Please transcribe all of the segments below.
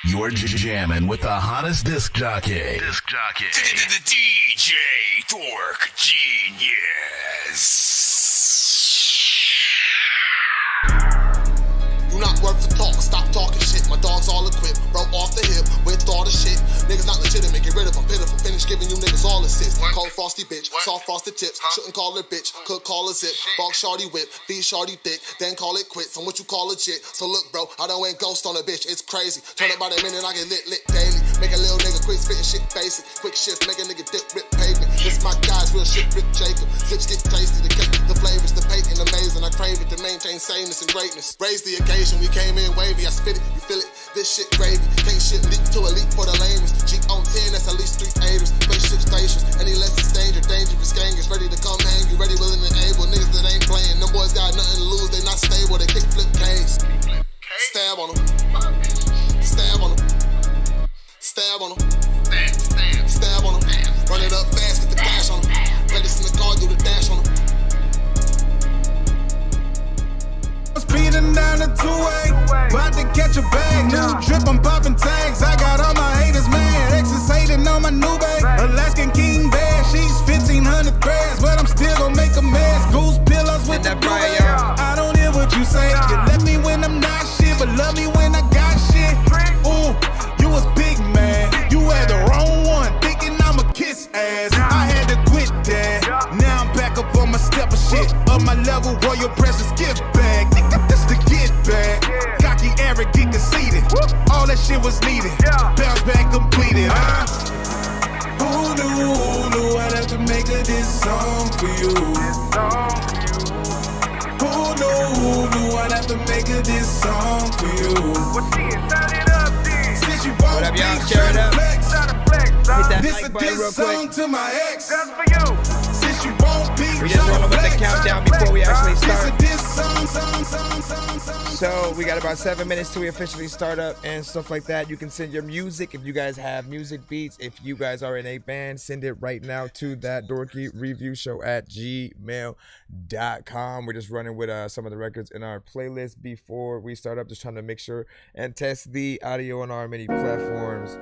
You're jamming with the hottest disc jockey. DJ Dork Genius. You not worth the talk, stop talking shit. My dog's all equipped, broke off the hip with all the shit. Niggas not legitimate, get rid of them, pitiful. Finish giving you niggas all assists. Cold frosty bitch, soft frosted tips. Shouldn't call her bitch, could call her zip. Bog shorty whip, feed shorty thick, then call it quits. I'm what you call legit. So look, bro, I done went ghost on a bitch, it's crazy. Turn up by the minute, I get lit daily. Make a little nigga quit spitting shit basic. Quick shifts, make a nigga dip, rip pavement. This my guys, real shit, Rick Jacob. Zips get tasty, the cake, the flavors, the bacon, amazing. I crave it to maintain sameness and greatness. Raise the occasion, we came in wavy, I spit it, you feel it, this shit gravy. Can't shit leak to elite for the lamest. Jeep on 10, that's at least 3 8ers. Spaceship stations, any less is danger, dangerous gangers. Ready to come hang, you ready, willing, and able. Niggas that ain't playing, them boys got nothing to lose, they not stable, they kick flip K's. Stab on them, stab on them, stab on them, stab on them. Run it up fast, get the cash on them. Latest in the car, do the dash on them. Speeding down the two-way, about to catch a bag. New drip, I'm popping tags. I got all my haters mad. Exes hating on my new babe. Alaskan King Bear, she's 1,500 threads, but I'm still gonna make a mess. Goose pillows with the blue. I don't hear what you say. You left me when I'm not shit, but love me when I got shit. Ooh, you was big man. You had the wrong one, thinking I'ma kiss ass. I had to quit that. Now I'm back up on my step of shit. Up my level, royal precious gift bag. This to get back. Cocky, arrogant, conceited. All that shit was needed. Bounce back completed. Who knew I'd have to make a diss song for you? Who knew I'd have to make a diss song for you? Since you won't be trying to flex, this a diss song to my ex. Just for you. Since you won't be we just rolling with the countdown before we actually start. So we got about 7 minutes till we officially start up and stuff like that. You can send your music if you guys have music beats. If you guys are in a band, send it right now to ThatDorkyReviewShow at gmail.com. We're just running with some of the records in our playlist before we start up, just trying to make sure and test the audio on our many platforms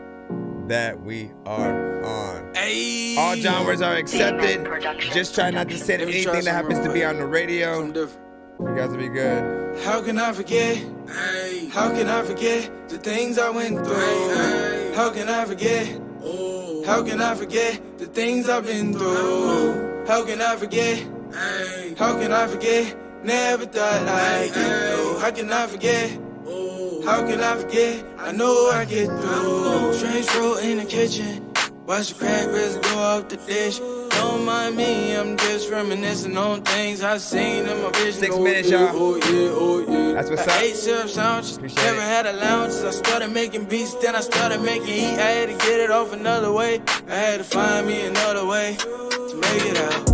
that we are on. Ay. All genres are accepted. Just try not to send anything that happens to be on the radio. You guys will be good. How can I forget? Ay. How can I forget the things I went through? Ay. How can I forget? Oh. How can I forget the things I've been through? How can I forget? Ay. How can I forget? Never thought like it. How can I forget? How can I forget? I know I get through. Strange roll in the kitchen. Watch the crack residue go off the dish. Don't mind me, I'm just reminiscing on things I seen in my vision. 6 minutes, y'all. Oh yeah. That's what's up. I ate syrup sandwiches, never had allowances. I started making beats, then I started making heat. I had to get it off another way. I had to find me another way to make it out.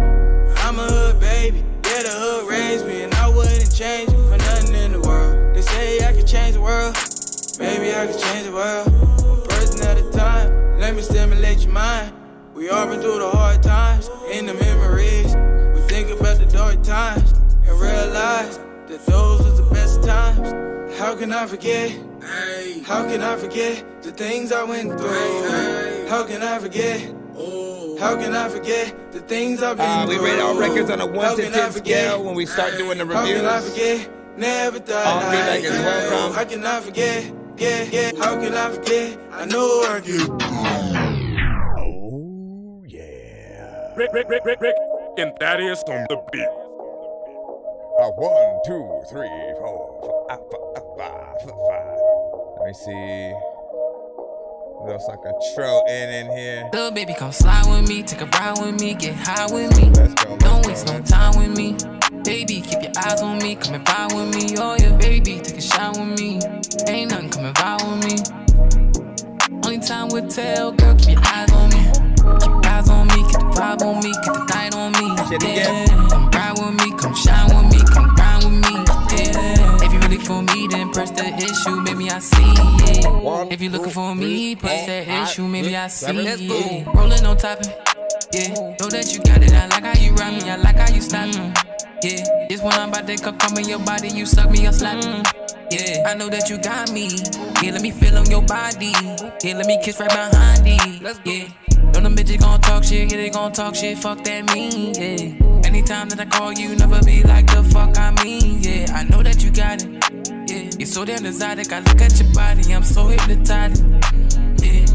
I'm a hood baby, yeah, the hood raised me, and I wouldn't change it for nothing in the world. They say I can change the world, maybe I can change the world. One person at a time, let me stimulate your mind. We all been through the hard times, in the memories. We think about the dark times, and realize that those was the best times. How can I forget? How can I forget the things I went through? How can I forget? How can I forget the things I've been through? We rate our records on a 1 to 10 scale when we start doing the reviews. How can I forget? Never thought all feedback is welcome. How can I forget? Yeah. How can I forget? I know I can. Oh, yeah. Rick, and that is on the beat. 1, 2, 3, 4, 5. Let me see. What else I can throw in here? Little baby, come slide with me, take a ride with me, get high with me. Don't waste no time with me. Baby, keep your eyes on me, come and ride with me. Oh yeah, baby, take a shot with me. Ain't nothing, come and ride with me. Only time will tell, girl, keep your eyes on me. Keep your eyes on me, keep the vibe on me, keep the night on me. Yeah, come ride with me, come shine with me, come grind with me. Yeah, if you really for me, then press the issue, maybe I see it. If you looking for me, press that issue, maybe I see it. Rolling on top of it, yeah. Know that you got it, I like how you ride me, I like how you stop me. Yeah, this when I'm about to come in your body, you suck me or slap me. Yeah, I know that you got me. Yeah, let me feel on your body. Yeah, let me kiss right behind it. Yeah, know them bitches gon' talk shit. Yeah, they gon' talk shit. Fuck that mean. Yeah, anytime that I call you, never be like the fuck I mean. Yeah, I know that you got it. Yeah, you're so damn exotic. I look at your body, I'm so hypnotized. Yeah,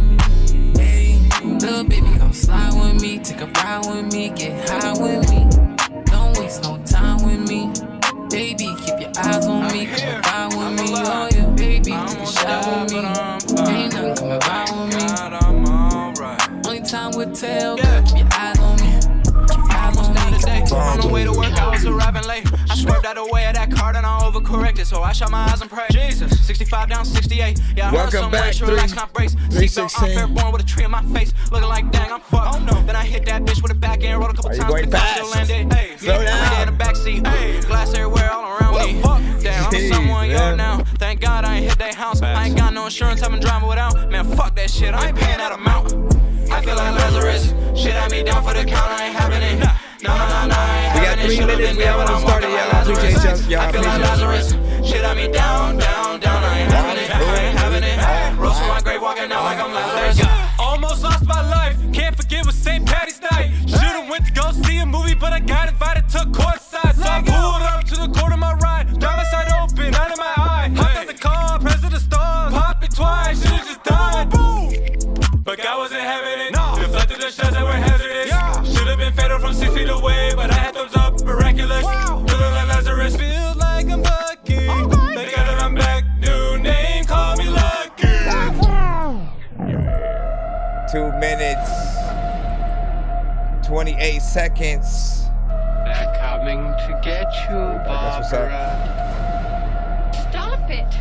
hey, little baby, come slide with me, take a ride with me, get high with me. Don't waste no time with me. Baby, keep your eyes on me, come ride with me, oh yeah. Baby, take a shot with me, ain't nothing coming ride with me. Only time will tell, girl, keep your eyes on me, keep your eyes on me. On the way to work, I was arriving late. I swerved out of the way of that car, and I overcorrected, so I shut my eyes and prayed. Jesus, 65 down, 68. Yeah, I heard some way, should relax, not brace. Seatbelt on, fair born with a tree in my face, looking like dang, I'm fucked. Oh no, then I hit that bitch with a back end, rolled a couple times, but I still landed. Hey, slow down. In the backseat, hey, glass everywhere, all around me. Damn, I'm someone young now. Thank God I ain't hit that house. I ain't got no insurance, I've been driving without. Man, fuck that shit, I ain't paying that amount. I feel like Lazarus. Shit had me down for the count, I ain't having it. No, we got 3 minutes, we haven't started yet. I appreciate y'all. I feel like Lazarus. Shit had me down, down, down, I ain't having it. I ain't having it. Rose from my grave, walking out like I'm Lazarus. Almost lost my life, can't forget with St. Patty's night. Should've went to go see a movie, but I got invited to courtside. So I pulled up to the corner of my ride, driver's side open, out of my eye. Hopped out the car, pressed the stars, popped it twice, should've just died. Boom! But God wasn't having it. Deflected the shots that were hazardous. Should've been fatal from 6 feet away, but I had thumbs up, miraculous. Feeling like Lazarus, feel like I'm lucky. Thank God that I'm back, new name, call me lucky. 2 minutes, 28 seconds. They're coming to get you, That's what's up. Barbara. Stop it!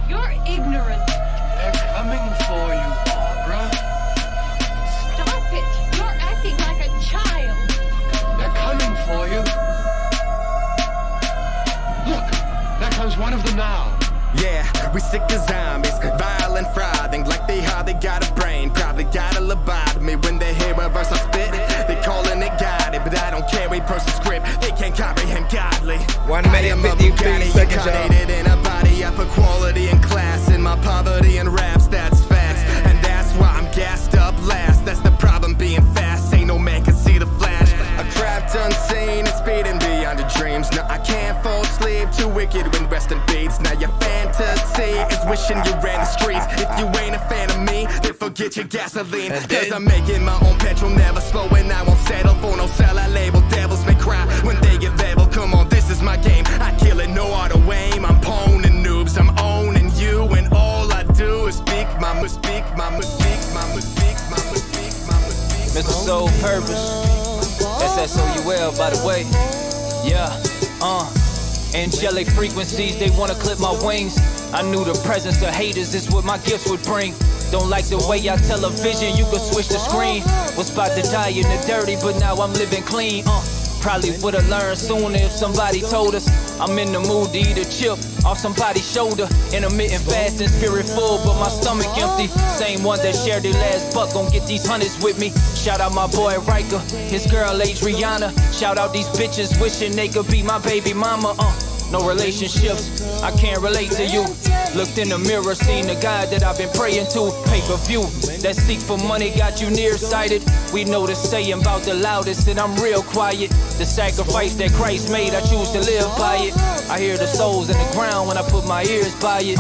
You're ignorant. They're coming for you, Barbara. Stop it! You're acting like a child. They're coming for you. Look, there comes one of them now. Yeah, we sick as zombies, violent frothing, like they hardly got a brain, probably got a lobotomy. When they hear a verse I spit, they calling it guided, but I don't carry personal script, they can't comprehend godly. 1 minute, 53 seconds, y'all. In a body, I put quality and class in my poverty and raps, that's facts, and that's why I'm gassed up last. That's the problem being fast, ain't no man can see the flash. A craft unseen and speeding beyond the dreams. Now I can't fall asleep, too wicked when resting beats. Now your fantasy is wishing you ran the streets. If you ain't a fan of me, then forget your gasoline. Cause I'm making my own petrol, never slowing. I won't settle for no sell-out label. Devils may cry when they get labeled. Come on, this is my game, I kill it, no auto aim. I'm poning noobs, I'm owning you, and all I do is speak my mistake, my mistake, my mistake, my mistake, my mistake. Mr. Soul Purpose, SSOUL, by the way. Yeah, angelic frequencies, they wanna clip my wings. I knew the presence of haters is what my gifts would bring. Don't like the way I tell a vision, you can switch the screen. Was about to die in the dirty, but now I'm living clean. Probably would've learned sooner if somebody told us. I'm in the mood to eat a chip off somebody's shoulder. Intermittent fasting, spirit full, but my stomach empty. Same one that shared their last buck, gon' get these hundreds with me. Shout out my boy Riker, his girl Adriana. Shout out these bitches wishing they could be my baby mama. No relationships, I can't relate to you. Looked in the mirror, seen the God that I've been praying to. Pay-per-view, that seek for money got you nearsighted. We know the saying about the loudest, and I'm real quiet. The sacrifice that Christ made, I choose to live by it. I hear the souls in the ground when I put my ears by it.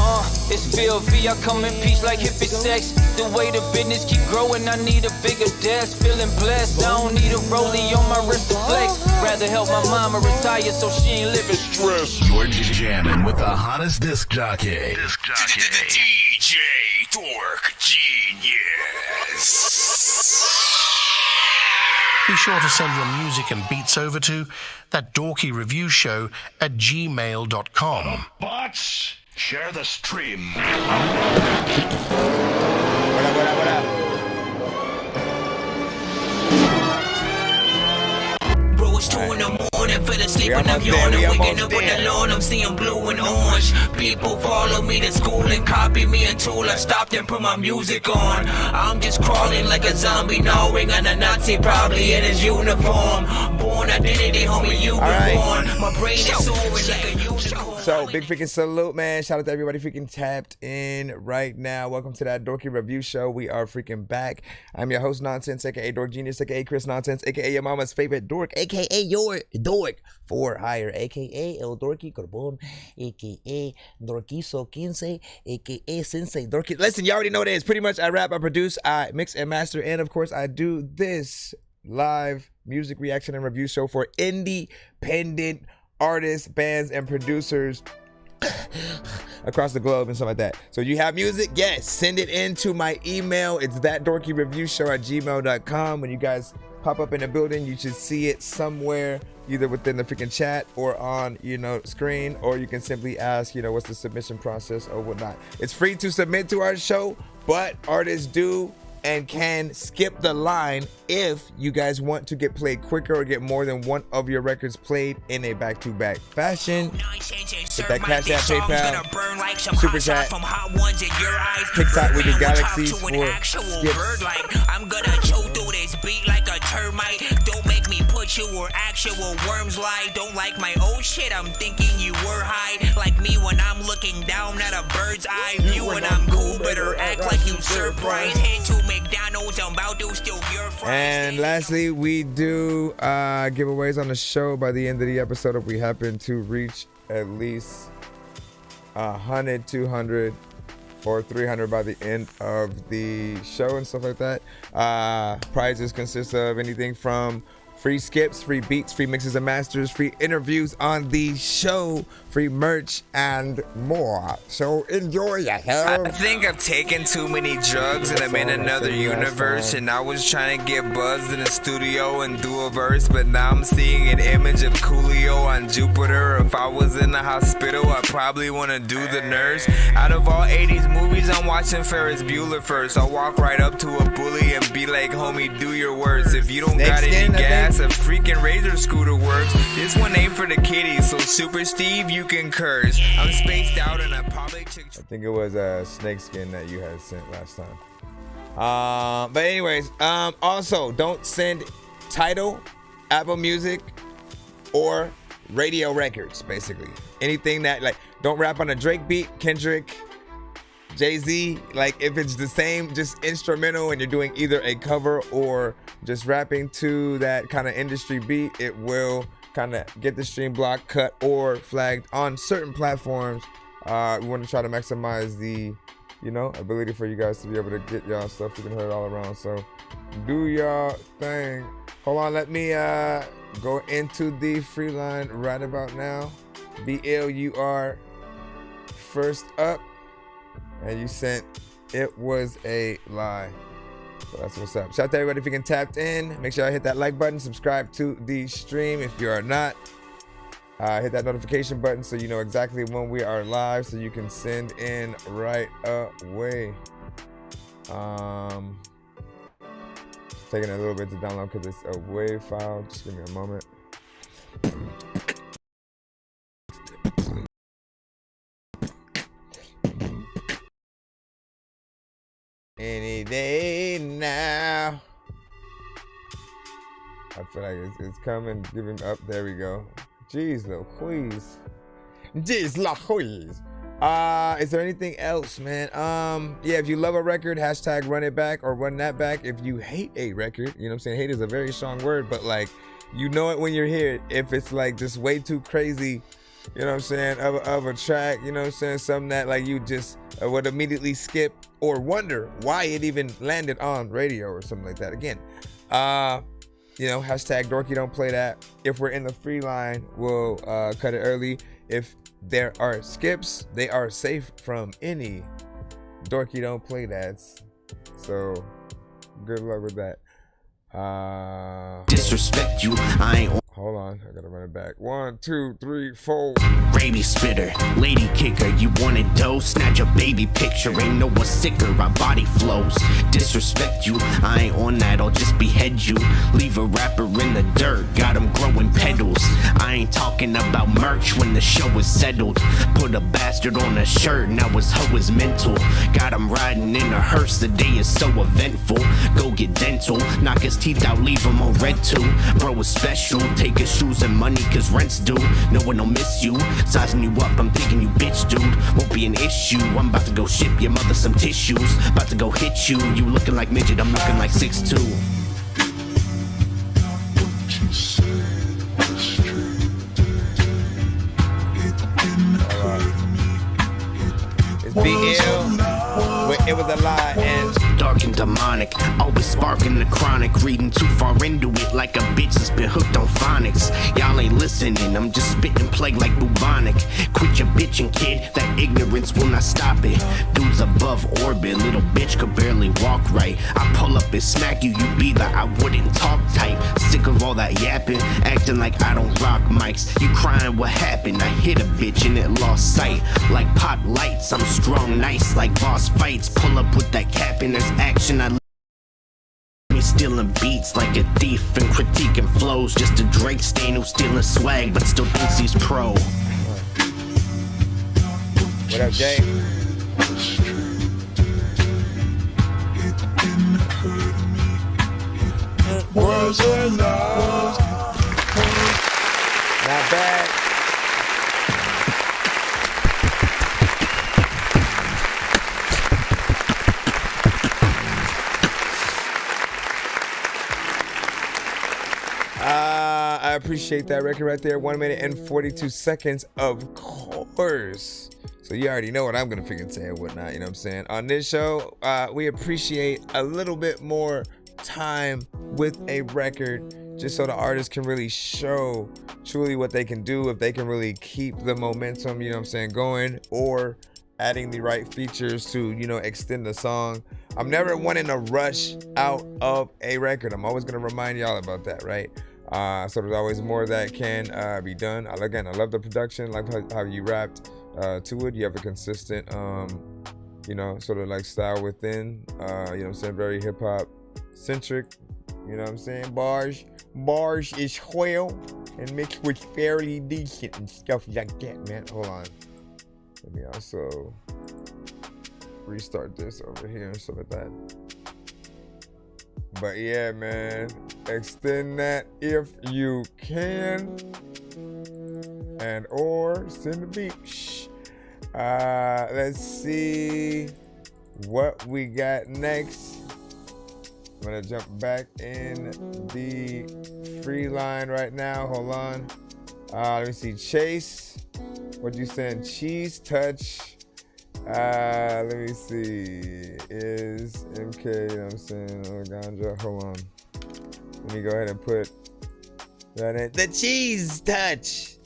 It's VLV, I come in peace like hippie sex. The way the business keep growing, I need a bigger desk. Feeling blessed, I don't need a rollie on my wrist to flex. Rather help my mama retire so she ain't living stressed. You're jamming with the hottest disc jockey. DJ Dork Genius. Be sure to send your music and beats over to ThatDorkyReviewShow at gmail.com. Bots, share the stream. What up? Bro, it's 2 in the morning, fell asleep when I'm yawning, waking up on the lawn, I'm see them blue and orange. People follow me to school and copy me until I stopped and put my music on. I'm just crawling like a zombie, gnawing on a Nazi, probably in his uniform. Born identity, homie, you were born. My brain is soaring like a unicorn. So, big freaking salute, man. Shout out to everybody freaking tapped in right now. Welcome to that Dorky Review Show. We are freaking back. I'm your host, Nonsense, aka Dork Genius, aka Chris Nonsense, aka your mama's favorite dork, aka your dork for hire, aka El Dorky Corbon, aka Dorquizo 15, aka Sensei Dorky. Listen, you already know what it is. Pretty much, I rap, I produce, I mix and master, and of course, I do this live music reaction and review show for independent artists, bands, and producers across the globe and stuff like that. So you have music? Yes. Send it in to my email. It's ThatDorkyReviewShow@gmail.com. When you guys pop up in the building, you should see it somewhere, either within the freaking chat or on, screen, or you can simply ask, what's the submission process or whatnot. It's free to submit to our show, but artists do and can skip the line if you guys want to get played quicker or get more than one of your records played in a back-to-back fashion. With that Cash App, PayPal, Super Chat, TikTok with your galaxies for skips. I'm gonna chew through this beat like a termite. Don't make me put you where actual worms lie. Don't like my old shit, I'm thinking you were high. Like me when I'm looking down at a bird's eye view. And I'm cool, better act like you surprised. Head to McDonald's, I'm about to steal your fries. And lastly, we do giveaways on the show by the end of the episode if we happen to reach at least 100, 200, or 300 by the end of the show and stuff like that. Prizes consist of anything from free skips, free beats, free mixes and masters, free interviews on the show, free merch, and more. So enjoy yourself. I think I've taken too many drugs and I'm in another universe. And I was trying to get buzzed in the studio and do a verse, but now I'm seeing an image of Coolio on Jupiter. If I was in the hospital, I'd probably want to do the nurse. Out of all 80s movies, I'm watching Ferris Bueller first. I'll walk right up to a bully and be like, homie, do your worst. If you don't got any gas, a freaking Razor scooter works. This one ain't for the kiddies, so Super Steve, you can curse. I'm spaced out in a public chick. I think it was a snakeskin that you had sent last time. But anyways, also don't send Tidal, Apple Music, or radio records. Basically, anything that don't rap on a Drake beat, Kendrick, Jay-Z, if it's the same, just instrumental, and you're doing either a cover or just rapping to that kind of industry beat, it will kind of get the stream block cut or flagged on certain platforms. We want to try to maximize the, ability for you guys to be able to get y'all stuff. You can hear it all around. So do y'all thing. Hold on, let me go into the free line right about now. BLUR first up. And you sent It Was a Lie. So that's what's up. Shout out to everybody if you can tapped in. Make sure I hit that like button. Subscribe to the stream if you are not. Hit that notification button so you know exactly when we are live so you can send in right away. Taking a little bit to download because it's a WAV file. Just give me a moment. Any day now. I feel like it's coming, giving up. There we go. Jeez Louise. Jeez Louise. Is there anything else, man? Yeah, if you love a record, hashtag run it back or run that back. If you hate a record, you know what I'm saying? Hate is a very strong word, but you know it when you hear it. If it's just way too crazy, you know what I'm saying, of a track, you know what I'm saying, something that you just would immediately skip or wonder why it even landed on radio or something like that. Again, hashtag Dorky don't play that. If we're in the free line, we'll cut it early. If there are skips, they are safe from any Dorky don't play that's. So good luck with that. Disrespect you, I ain't. Hold on, I gotta run it back. 1, 2, 3, 4. Rabies spitter, lady kicker, you want it dough? Snatch a baby picture, ain't no one sicker, our body flows. Disrespect you, I ain't on that, I'll just behead you. Leave a rapper in the dirt, got him growing pedals. I ain't talking about merch when the show is settled. Put a bastard on a shirt, now his hoe is mental. Got him riding in a hearse, the day is so eventful. Go get dental, knock his teeth out, leave him on red too. Bro is special, take his shoes and money cause rent's due. No one will miss you, sizing you up, I'm thinking you bitch dude. Won't be an issue, I'm about to go ship your mother some tissues. About to go hit you, you looking like midget, I'm looking like 6'2". It's BL, where it was a lie and dark and demonic, always sparking the chronic. Reading too far into it like a bitch that's been hooked on phonics. Y'all ain't listening, I'm just spitting plague like bubonic. Quit your bitching, kid, that ignorance will not stop it. Dudes above orbit, little bitch could barely walk right. I pull up and smack you, you be like I wouldn't talk type. Sick of all that yapping, acting like I don't rock mics. You crying what happened, I hit a bitch and it lost sight. Like pot lights, I'm strong, nice like boss fights. Pull up with that cap and there's action, I me stealing beats like a thief and critiquing flows. Just a Drake stain who's stealing swag but still thinks he's pro. What up, Jay? It was a love. Not bad. I appreciate that record right there. 1 minute and 42 seconds, of course. So you already know what I'm gonna freaking say and whatnot, you know what I'm saying? On this show, we appreciate a little bit more time with a record just so the artist can really show truly what they can do, if they can really keep the momentum, you know what I'm saying, going, or adding the right features to, you know, extend the song. I'm never wanting to rush out of a record. I'm always gonna remind y'all about that, right? So there's always more that can be done. Again, I love the production, like how you rapped to it. You have a consistent, you know, sort of like style within, you know what I'm saying, very hip hop centric, you know what I'm saying? Bars is well and mixed with fairly decent and stuff like that, man. Hold on. Let me also restart this over here and stuff like that. But yeah, man, extend that if you can, and or send the beat. Let's see what we got next. I'm gonna jump back in the free line right now. Hold on. Let me see. Chase, what you saying? Cheese touch. Let me see. Is MK, you know what I'm saying? Ganja. Hold on. Let me go ahead and put that in. The cheese touch.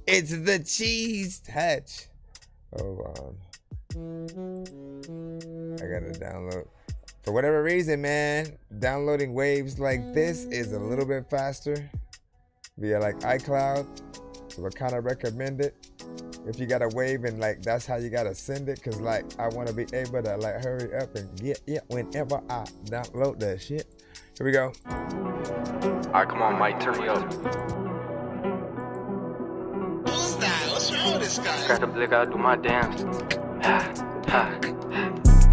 It's the cheese touch. Hold on. I gotta download. For whatever reason, man, downloading waves like this is a little bit faster via like iCloud. So I kind of recommend it. If you got a wave and like that's how you gotta send it, cause like I wanna be able to like hurry up and get it whenever I download that shit. Here we go. Alright, come on, Mike, turn me up. Who's that? What's wrong with this guy? Got the blick, I do my dance.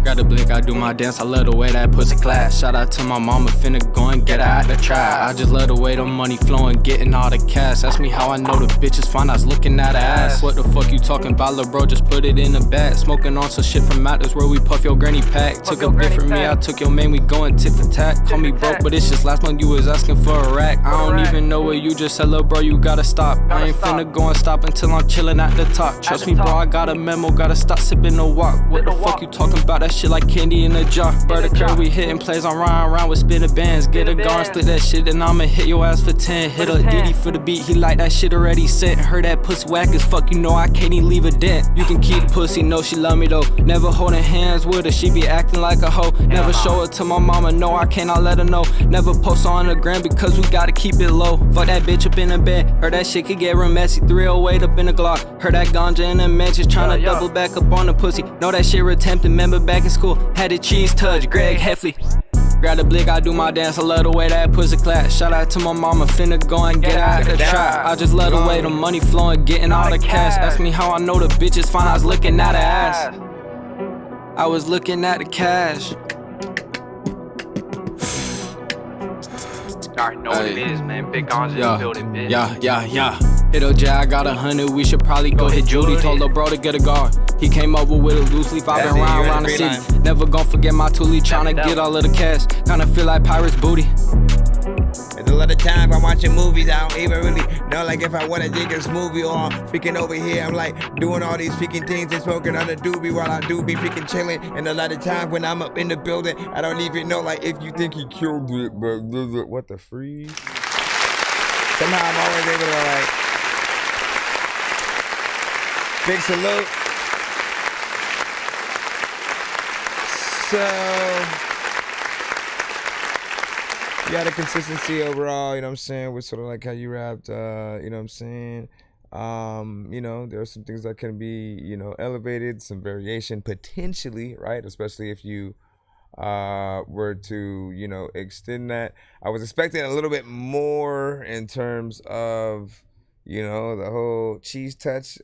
Got the blick, I do my dance. I love the way that pussy class. Shout out to my mama, finna go and get her out the trap. I just love the way the money flowing, getting all the cash. Ask me how I know the bitch is fine, I was looking at her ass. What the fuck you talking about, lil' bro? Just put it in the bag. Smoking on some shit from out this where we puff your granny pack. Took a bit from me, I took your man, we going tit for tat. Call me broke, but it's just last month you was asking for a rack. I don't even know what you just said, lil' bro, you gotta stop. I ain't finna go and stop until I'm chilling at the top. Trust me, bro, I got a memo, gotta stop sipping the walk. What the fuck you talking about, that shit like candy in a jar. Brother curve, we hitting plays, I'm riding around with spinning bands. Get a guard, split that shit, and I'ma hit your ass for 10. Hit up Diddy for the beat, he like that shit already sent. Heard that pussy whack as fuck, you know I can't me leave a dent. You can keep pussy, know she love me though. Never holding hands with her, she be acting like a hoe. Never show her to my mama, no, I cannot let her know. Never post on the gram because we gotta keep it low. Fuck that bitch up in the bed, heard that shit could get real messy. 308 up in the Glock, heard that ganja in the mansion. Tryna double back up on the pussy, know that shit real tempting. Remember back in school, had a cheese touch, Greg Heffley. Grab the blick, I do my dance, I love the way that pussy clap. Shout out to my mama, finna go and get out the trap. I just love the way the money flowing, getting all the cash. Ask me how I know the bitches fine, I was looking at her ass. I was looking at the cash. I already know what it is, man. Big Ganja in the building, bitch. Yeah. Hit OJ, I got 100, we should probably go hit Judy. Told her bro to get a guard. He came over with a loose leaf, I've been around the city. Never gon' forget my toolie, tryna get all of the cash. Kinda feel like pirates booty. There's a lot of times I'm watching movies, I don't even really know like if I wanna dig this movie or I'm freaking over here. I'm like doing all these freaking things and smoking on the doobie while I do be freaking chilling. And a lot of times when I'm up in the building, I don't even know like if you think he killed it, but what the freeze? Somehow I'm always able to like big salute. So you got a consistency overall, you know what I'm saying, with sort of like how you rapped, you know what I'm saying. You know, there are some things that can be, you know, elevated, some variation potentially, right? Especially if you were to, you know, extend that. I was expecting a little bit more in terms of, you know, the whole cheese touch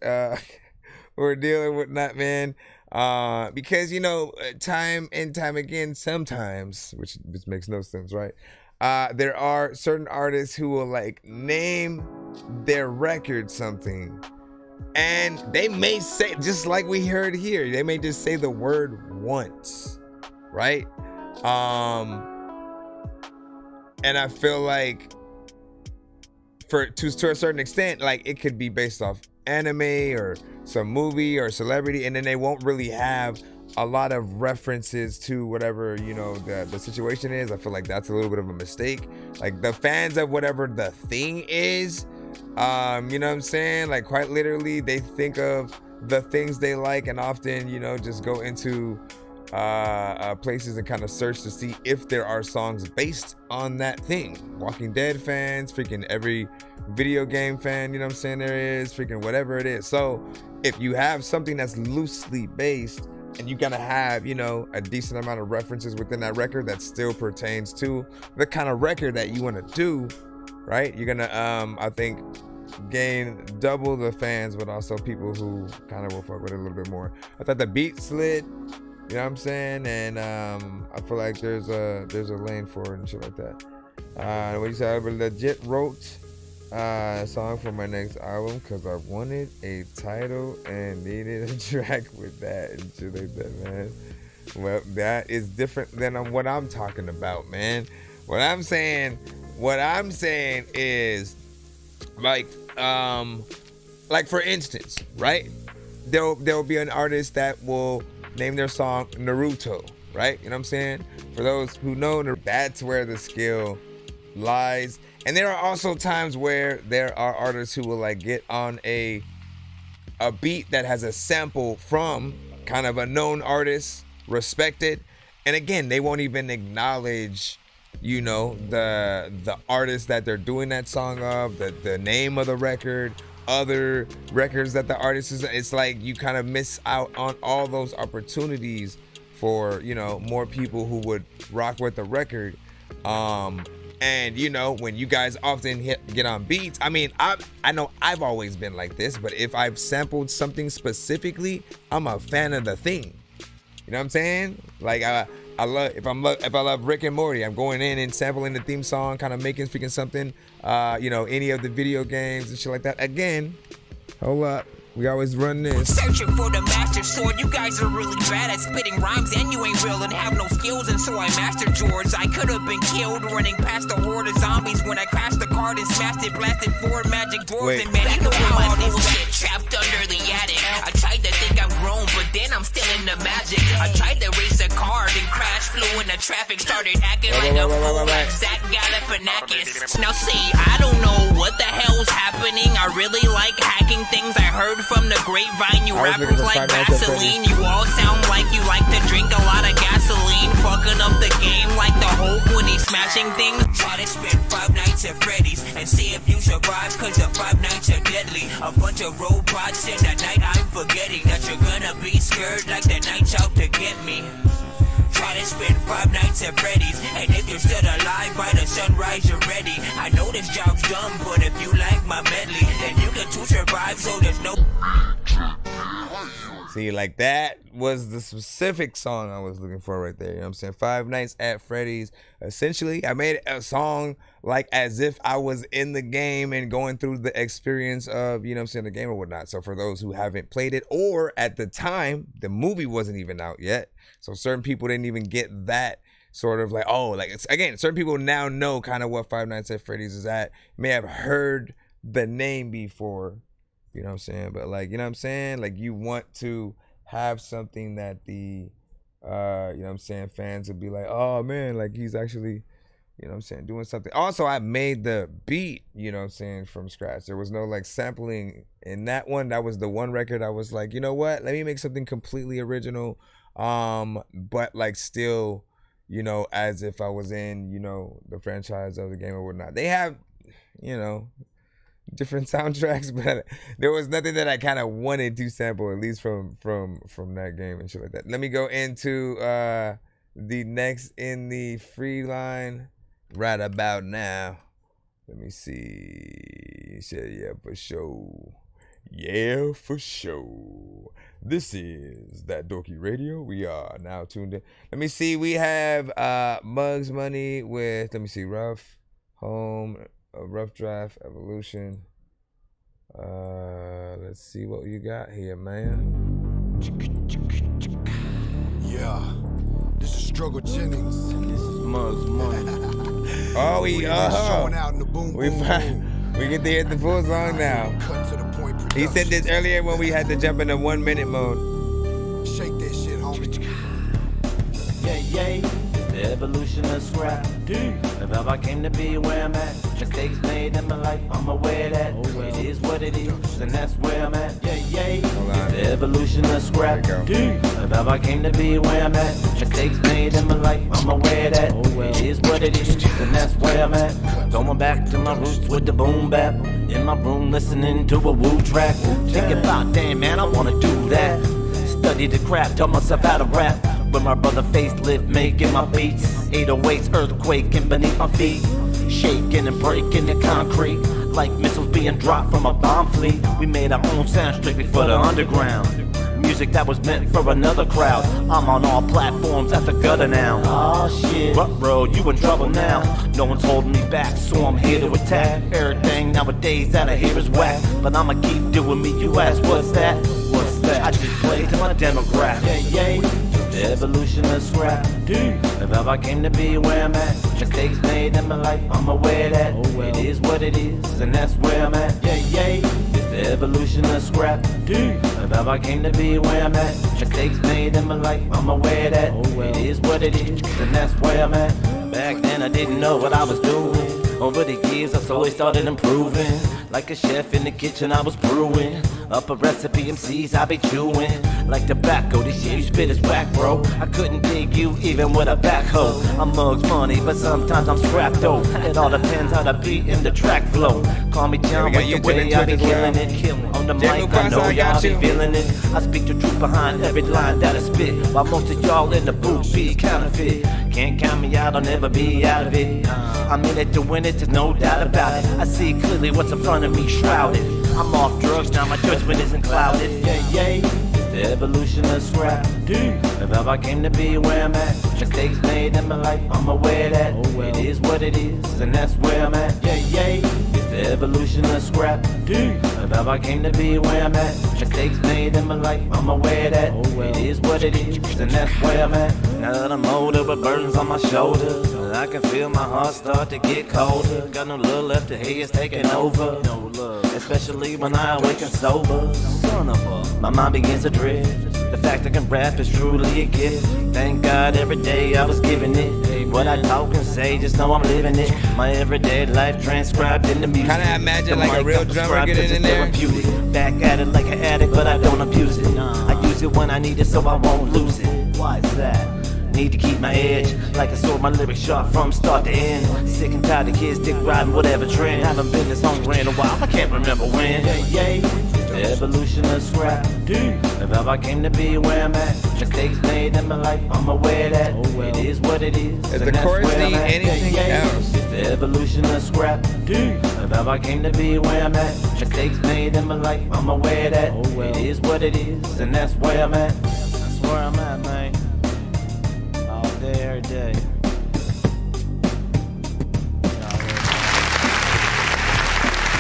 ordeal and whatnot, man. Because, you know, time and time again, sometimes, which makes no sense, right? There are certain artists who will like name their record something and they may say, just like we heard here, they may just say the word once, right? And I feel like to a certain extent, like it could be based off anime or some movie or celebrity, and then they won't really have a lot of references to whatever, you know, the situation is. I feel like that's a little bit of a mistake. Like the fans of whatever the thing is, you know what I'm saying? Like quite literally, they think of the things they like and often, you know, just go into places and kind of search to see if there are songs based on that thing. Walking Dead fans, freaking every video game fan, you know what I'm saying, there is, freaking whatever it is. So if you have something that's loosely based and you gotta have, you know, a decent amount of references within that record that still pertains to the kind of record that you want to do, right? You're gonna, I think, gain double the fans, but also people who kind of will fuck with it a little bit more. I thought the beat slid, you know what I'm saying? And I feel like there's a lane for it and shit like that. What you said, I legit wrote a song for my next album because I wanted a title and needed a track with that and shit like that, man. Well, that is different than what I'm talking about, man. What I'm saying is like for instance, right? There'll be an artist that will name their song Naruto, right? You know what I'm saying? For those who know, that's where the skill lies. And there are also times where there are artists who will like get on a beat that has a sample from kind of a known artist, respected, and again, they won't even acknowledge, you know, the artist that they're doing that song of, the name of the record, other records that the artist is. It's like you kind of miss out on all those opportunities for, you know, more people who would rock with the record. And you know, when you guys often get on beats, I mean, I know I've always been like this, but if I've sampled something specifically, I'm a fan of the thing. You know what I'm saying? Like I love if I love Rick and Morty, I'm going in and sampling the theme song, kind of making freaking something. You know, any of the video games and shit like that. Again, hold up. We always run this. Searching for the master sword. You guys are really bad at spitting rhymes, and you ain't real and have no skills, and so I mastered yours. I could have been killed running past a horde of zombies when I crashed the card and smashed it, blasted 4 magic dwarves. And man, you know how all this shit trapped under the attic. I tried to think I'm grown, but then I'm still in the magic. I tried to race a car and crash, flew in the traffic, started acting like a fool like Zach Galifianakis. Now see, I don't know what the hell's happening. whining. I really like hacking things. I heard from the grapevine. You rappers like Vaseline. You all sound like you like to drink a lot of gasoline. Fucking up the game like the Hulk when he's smashing things. Try to spend 5 nights at Freddy's and see if you survive, cause the 5 nights are deadly. A bunch of robots in the night. I'm forgetting that you're gonna be scared like the night's out to get me. Try to spend 5 nights at Freddy's, and if you're still alive by the sunrise you're ready. I know this job's dumb, but if you like my medley, then you get to survive, so there's no... See, like that was the specific song I was looking for right there. You know what I'm saying? 5 Nights at Freddy's. Essentially, I made a song like as if I was in the game and going through the experience of, you know what I'm saying, the game or whatnot. So for those who haven't played it, or at the time, the movie wasn't even out yet. So certain people didn't even get that sort of like, oh, like, it's, again, certain people now know kind of what 5 Nights at Freddy's is at. May have heard the name before. You know what I'm saying? But like, you know what I'm saying? Like you want to have something that the, you know what I'm saying, fans would be like, oh man, like he's actually, you know what I'm saying, doing something. Also, I made the beat, you know what I'm saying, from scratch. There was no like sampling in that one. That was the one record I was like, you know what? Let me make something completely original, but like still, you know, as if I was in, you know, the franchise of the game or whatnot. They have, you know, different soundtracks, but there was nothing that I kind of wanted to sample, at least from that game and shit like that. Let me go into the next in the free line right about now. Let me see. He said, yeah, for sure. Yeah, for sure. This is That Dorky Radio. We are now tuned in. Let me see. We have Mugs Money with, let me see, Rough Home, a Rough Draft Evolution. Let's see what you got here, man. Yeah, this is Struggle Jennings. This is Mugs Money. Oh, we get to hear the full song now. He said this earlier when we had to jump into 1 minute mode. Shake that shit, homie. Yeah, the evolution of scrap. If ever I came to be where I'm at, mistakes made in my life, I'm aware that it is what it is, and that's where I'm at. Yeah, the evolution of scrap. If ever I came to be where I'm at, mistakes made in my life, I'm aware that it is what it is, and that's where I'm at. Going back to my roots with the boom bap, in my room listening to a woo track, thinking about, damn man, I wanna do that. Study the craft, taught myself how to rap. With my brother facelift making my beats, 808s earthquaking beneath my feet, shaking and breaking the concrete like missiles being dropped from a bomb fleet. We made our own sound strictly for the underground, music that was meant for another crowd. I'm on all platforms at the gutter now. Oh shit, but bro, you in trouble now. No one's holding me back, so I'm here to attack. Everything nowadays that I hear is whack, but I'ma keep doing me. You ask what's that? What's that? I just play to my demographic. Yeah. The evolution of scrap. If ever I came to be where I'm at, mistakes made in my life, I'm aware that it is what it is, and that's where I'm at. Yeah, it's the evolution of scrap. If ever I came to be where I'm at, mistakes made in my life, I'm aware that it is what it is, and that's where I'm at. Back then I didn't know what I was doing. Over the years I slowly started improving. Like a chef in the kitchen I was brewing up a recipe, MCs I be chewing like tobacco. This shit you spit is whack, bro. I couldn't dig you even with a backhoe. I'm Mugs Money, but sometimes I'm scrapped though. It all depends how the beat and the track flow. Call me John with the way I be killing it. On the mic I know y'all be feeling it. I speak the truth behind every line that I spit, while most of y'all in the booth be counterfeit. Can't count me out, I'll never be out of it. I'm in it to win it, there's no doubt about it. I see clearly what's in front of me, shrouded. I'm off drugs now, my judgment isn't clouded. Yeah, the evolution of scrap. If ever I came to be where I'm at, mistakes made in my life, I'm aware that it is what it is, and that's where I'm at. Yeah, it's the evolution of scrap. If ever I came to be where I'm at, mistakes made in my life, I'm aware that it is what it is, and that's where I'm at. Now that I'm older with burdens on my shoulders, I can feel my heart start to get colder. Got no love left, the hate is taking over. No love, especially when I awaken sober. Son of a, my mind begins to drift. The fact I can rap is truly a gift. Thank God every day I was giving it. What I talk and say, just know I'm living it. My everyday life transcribed in the music. Kinda imagine like a real drummer getting in there. Back at it like an addict, but I don't abuse it. I use it when I need it so I won't lose it. Why is that? Need to keep my edge, like I saw my lyrics sharp from start to end. Sick and tired of kids dick riding whatever trend. Haven't been this hungry in a while, I can't remember when. The evolution of scrap, if ever I came to be where I'm at. Mistakes made in my life, I'm aware that it is what it is. Does the chorus need anything else? The evolution of scrap, if ever I came to be where I'm at. Mistakes made in my life, I'm aware that it is what it is, and that's where I'm at. That's where I'm at, man. All day, every day.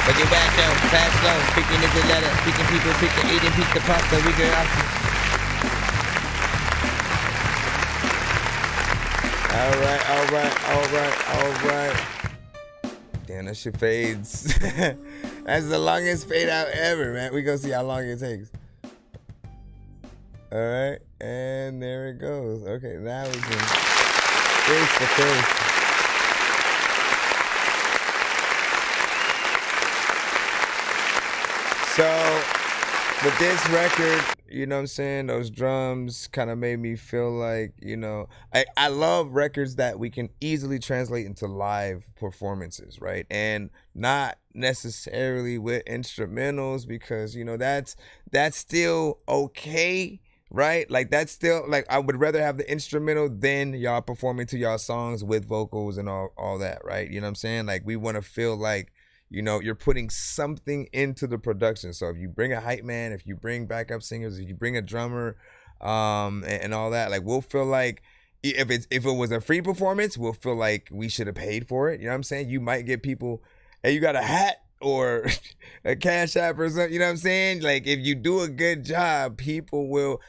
But get back down, fast slow, speaking the good letter, speaking people, speaking eating, pick the pasta, we get out. All right. Damn, that shit fades. That's the longest fade out ever, man. We gonna see how long it takes. All right, and there it goes. Okay, now we can face to face. So, with this record, you know what I'm saying, those drums kind of made me feel like, you know, I love records that we can easily translate into live performances, right? And not necessarily with instrumentals because, you know, that's still okay, right? Like, that's still, like, I would rather have the instrumental than y'all performing to y'all songs with vocals and all that, right? You know what I'm saying? Like, we want to feel like, you know, you're putting something into the production. So if you bring a hype man, if you bring backup singers, if you bring a drummer, and all that, like, we'll feel like if it was a free performance, we'll feel like we should have paid for it. You know what I'm saying? You might get people, hey, you got a hat or a cash app or something. You know what I'm saying? Like, if you do a good job, people will,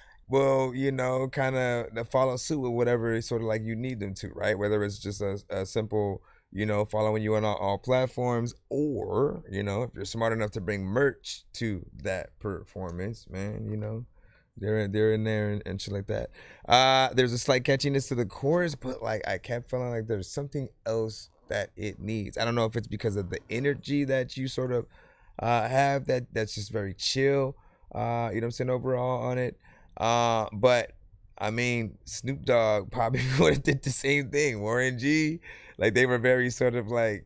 you know, kind of follow suit with whatever sort of like you need them to, right? Whether it's just a simple, you know, following you on all platforms, or, you know, if you're smart enough to bring merch to that performance, man, you know, they're in there and shit like that. There's a slight catchiness to the chorus, but like I kept feeling like there's something else that it needs. I don't know if it's because of the energy that you sort of have that's just very chill, you know what I'm saying, overall on it. But I mean, Snoop Dogg probably would have did the same thing. Warren G, like, they were very sort of like,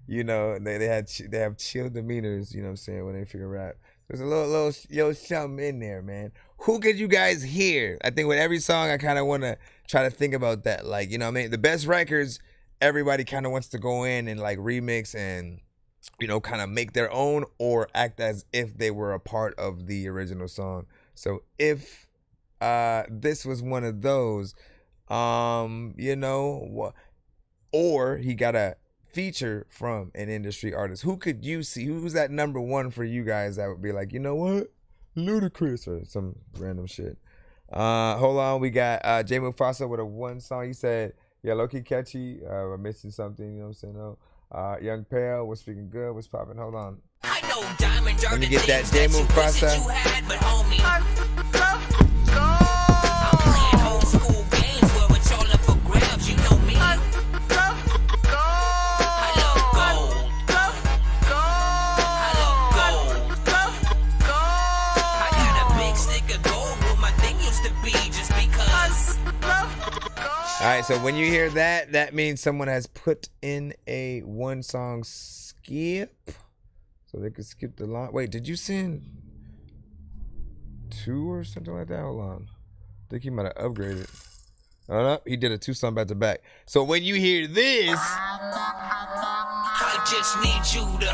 you know, they have chill demeanors, you know what I'm saying, when they figure rap. There's a little something in there, man. Who could you guys hear? I think with every song, I kind of want to try to think about that. Like, you know what I mean? The best records, everybody kind of wants to go in and like remix and, you know, kind of make their own or act as if they were a part of the original song. So if this was one of those, you know, or he got a feature from an industry artist, who could you see? Who's that number one for you guys that would be like, you know what, Ludacris or some random shit? Hold on, we got Jay Mufasa with a one song. He said, yeah, low-key catchy, we're missing something, you know what I'm saying? No. Young Pale was speaking good, was popping. Hold on, I know diamonds are let me the get that things Jay that you wish that Mufasa. you had, but homie, I'm playing old school games where it's all up for grabs, you know me. I love gold. I got a big stick of gold where my thing used to be just because. All right, so when you hear that, that means someone has put in a one song skip, so they could skip the line. Wait, did you send 2 or something like that? Hold on, I think he might have upgraded. Oh no, he did a 2 song back to back. So when you hear this, I just need you to.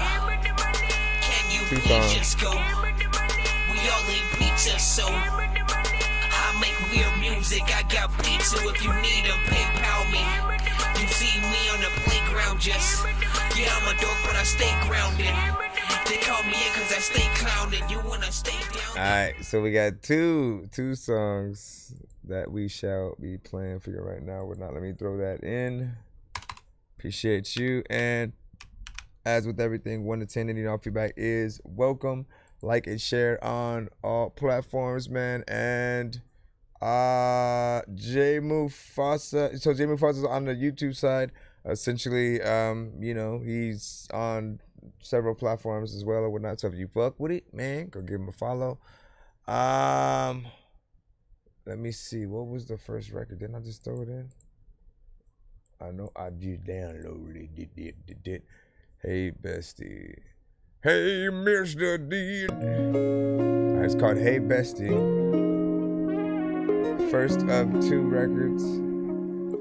Can you 2 please songs. just go? We all eat pizza, so I make weird music. I got pizza if you need them. PayPal me. You see me on the playground, just yeah, I'm a dork, but I stay grounded. They call me in cause I stay clowning. You wanna stay down? all right, so we got two songs that we shall be playing for you right now. We're not, let me throw that in. Appreciate you. And as with everything, 1 to 10, any off feedback is welcome. Like and share on all platforms, man. And J Mufasa. So J Mufasa's on the YouTube side. Essentially, you know, he's on several platforms as well or whatnot. So if you fuck with it, man, go give him a follow. Let me see. What was the first record? Didn't I just throw it in? I know I just downloaded it. Hey, bestie. Hey, Mr. D. It's called Hey, Bestie. First of 2 records,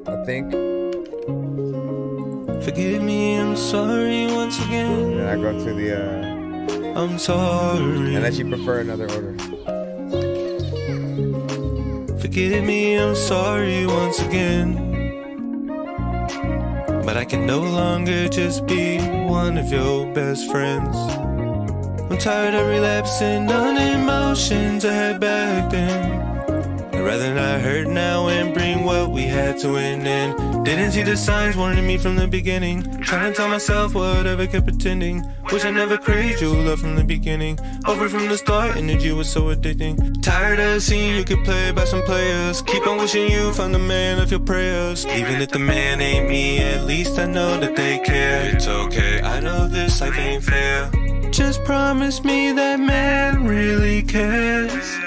I think. Forgive me, I'm sorry once again. And I go to the, I'm sorry. Unless you prefer another order. Forgive me, I'm sorry once again. But I can no longer just be one of your best friends. I'm tired of relapsing on emotions I had back then. I'd rather not hurt now and bring what we had to an end. Didn't see the signs warning me from the beginning. Trying to tell myself whatever, kept pretending. Wish I never craved your love from the beginning. Over from the start, energy was so addicting. Tired of seeing you could play by some players. Keep on wishing you found the man of your prayers. Even if the man ain't me, at least I know that they care. It's okay, I know this life ain't fair. Just promise me that man really cares.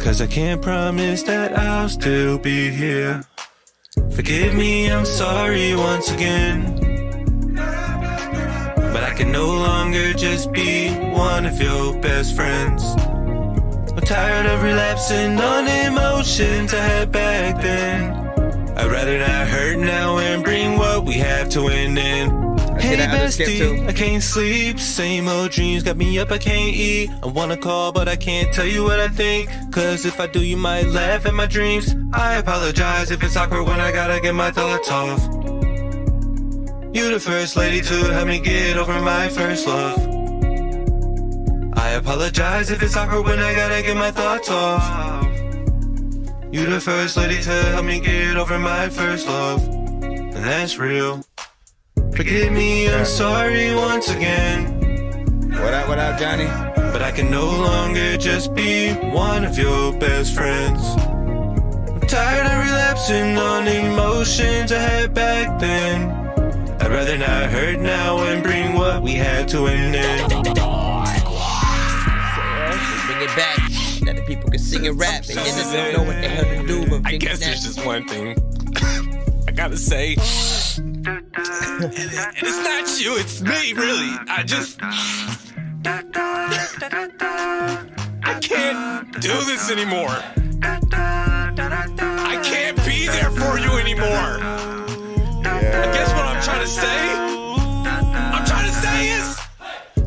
Cause I can't promise that I'll still be here. Forgive me, I'm sorry once again. But I can no longer just be one of your best friends. I'm tired of relapsing on emotions I had back then. I'd rather not hurt now and bring what we have to an end. Hey bestie, I can't sleep. Same old dreams got me up, I can't eat. I wanna call but I can't tell you what I think. Cause if I do you might laugh at my dreams. I apologize if it's awkward when I gotta get my thoughts off. You the first lady to help me get over my first love. I apologize if it's awkward when I gotta get my thoughts off. You the first lady to help me get over my first love. And that's real. Forgive me, I'm sorry once again. What up, Johnny? But I can no longer just be one of your best friends. I'm tired of relapsing on emotions I had back then. I'd rather not hurt now and bring what we had to an end. Bring it back, that the people can sing and rap, and then they don't know what the hell to do. But I guess there's just one thing I gotta say. And it's not you, it's me, really. I can't do this anymore. I can't be there for you anymore. I guess what I'm trying to say is,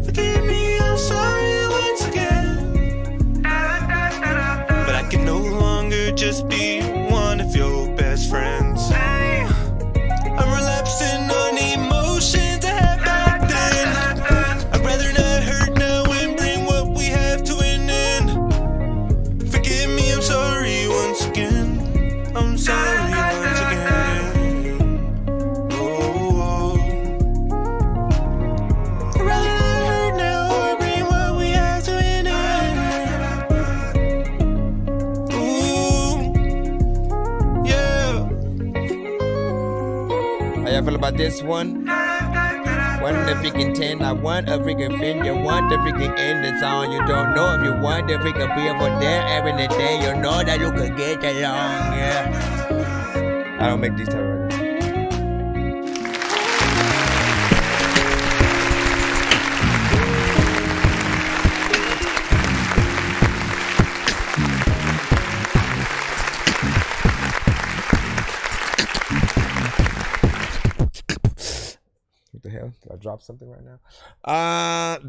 forgive me, I'm sorry once again. But I can no longer just be one of your best friends. I'm relapsing on emotions I had back then. I'd rather not hurt now and bring what we have to an end. Forgive me, I'm sorry once again. I'm sorry once again. Oh. I'd rather not hurt now and bring what we have to an end. Ooh. Yeah. How y'all feel about this one? 1 to freaking 10. I want a freaking fin. You want the freaking end. That's all you don't know. If you want the freaking be over there every day, you know that you could get along. Yeah. I don't make these type of records. What the hell? Did I drop something right now?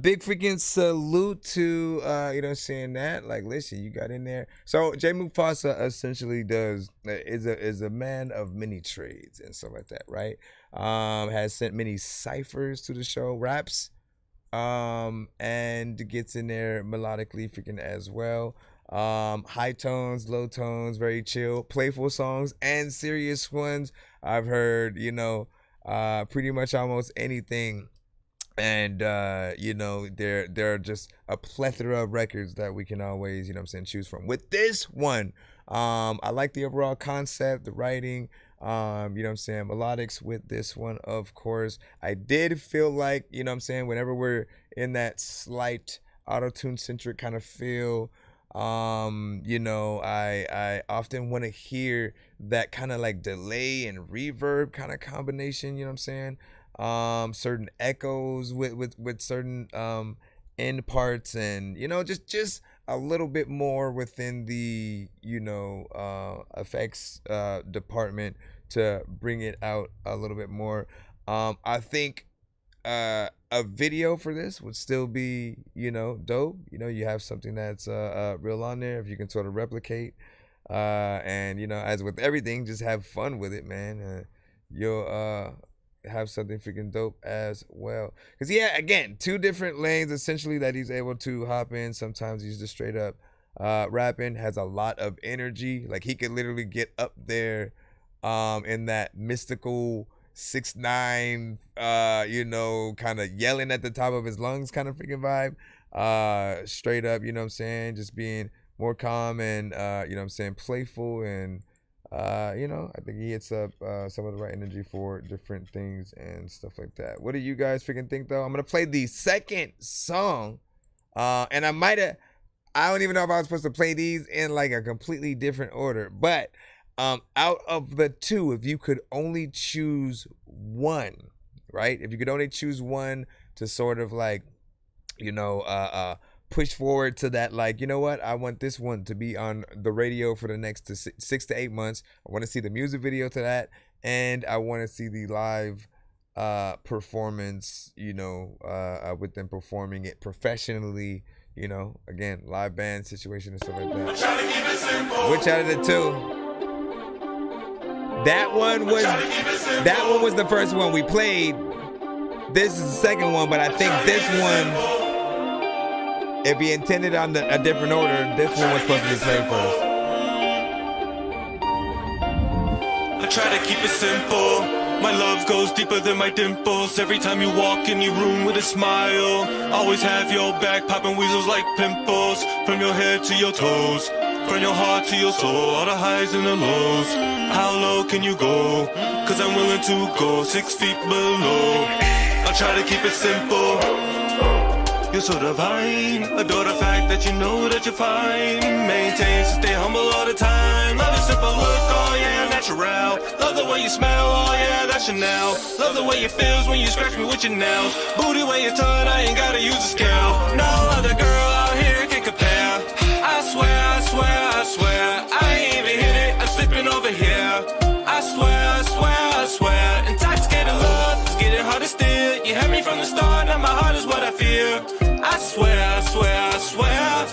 Big freaking salute to you know what I'm saying, that. Like, listen, you got in there. So J Mufasa essentially is a man of many trades and stuff like that, right? Has sent many ciphers to the show, raps, and gets in there melodically freaking as well. High tones, low tones, very chill, playful songs and serious ones. I've heard, you know, pretty much almost anything And you know, there are just a plethora of records that we can always, you know what I'm saying, choose from. With this one, I like the overall concept, the writing, you know what I'm saying, melodics with this one, of course. I did feel like, you know what I'm saying, whenever we're in that slight auto-tune centric kind of feel, you know, I often want to hear that kind of like delay and reverb kind of combination, you know what I'm saying? Certain echoes with certain end parts, and you know, just a little bit more within the, you know, effects department to bring it out a little bit more. I think a video for this would still be, you know, dope. You know, you have something that's real on there, if you can sort of replicate, and you know, as with everything, just have fun with it, man. You'll have something freaking dope as well. Because yeah, again, 2 different lanes essentially that he's able to hop in. Sometimes he's just straight up rapping, has a lot of energy. Like he could literally get up there in that mystical 6ix9ine, you know, kind of yelling at the top of his lungs kind of freaking vibe. Straight up, you know what I'm saying, just being more calm and, you know what I'm saying, playful, and you know, I think he hits up some of the right energy for different things and stuff like that. What do you guys freaking think, though? I'm gonna play the second song, and I don't even know if I was supposed to play these in like a completely different order, but out of the 2, if you could only choose one, right? If you could only choose one to sort of like, you know, push forward to that, like, you know what, I want this one to be on the radio for the next 6 to 8 months. I want to see the music video to that, and I want to see the live performance, you know, with them performing it professionally, you know, again, live band situation and stuff like that. Which out of the 2? That one was the first one we played. This is the second one, but I think this one, if he intended on a different order, this one was supposed to be played first. I try to keep it simple. My love goes deeper than my dimples. Every time you walk in your room with a smile, always have your back popping weasels like pimples. From your head to your toes, from your heart to your soul, all the highs and the lows. How low can you go? Cause I'm willing to go 6 feet below. I try to keep it simple. You're so divine. Adore the fact that you know that you're fine. Maintain to stay humble all the time. Love your simple look, oh yeah, natural. Love the way you smell, oh yeah, that's Chanel. Love the way it feels when you scratch me with your nails. Booty when you're done, I ain't gotta use a scale. No other girl out here can compare. I swear, I swear, I swear, I ain't even hit it, I'm slipping over here. I swear, I swear, I swear, intoxicated love is getting hard to steal. You had me from the start, now my heart is what I fear. I swear, I swear, I swear, I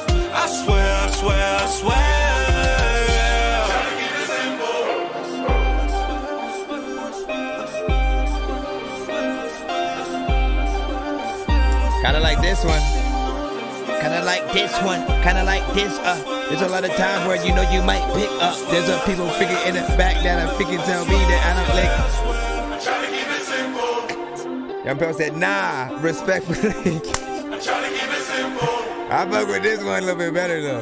swear, I swear, I swear. Kinda like this one. Kinda like this one. Kinda like this. There's a lot of times where you know you might pick up. There's a people figure in the back that are freaking tell me that I don't like. Young Pell said, nah, respectfully. I fuck with this one a little bit better though.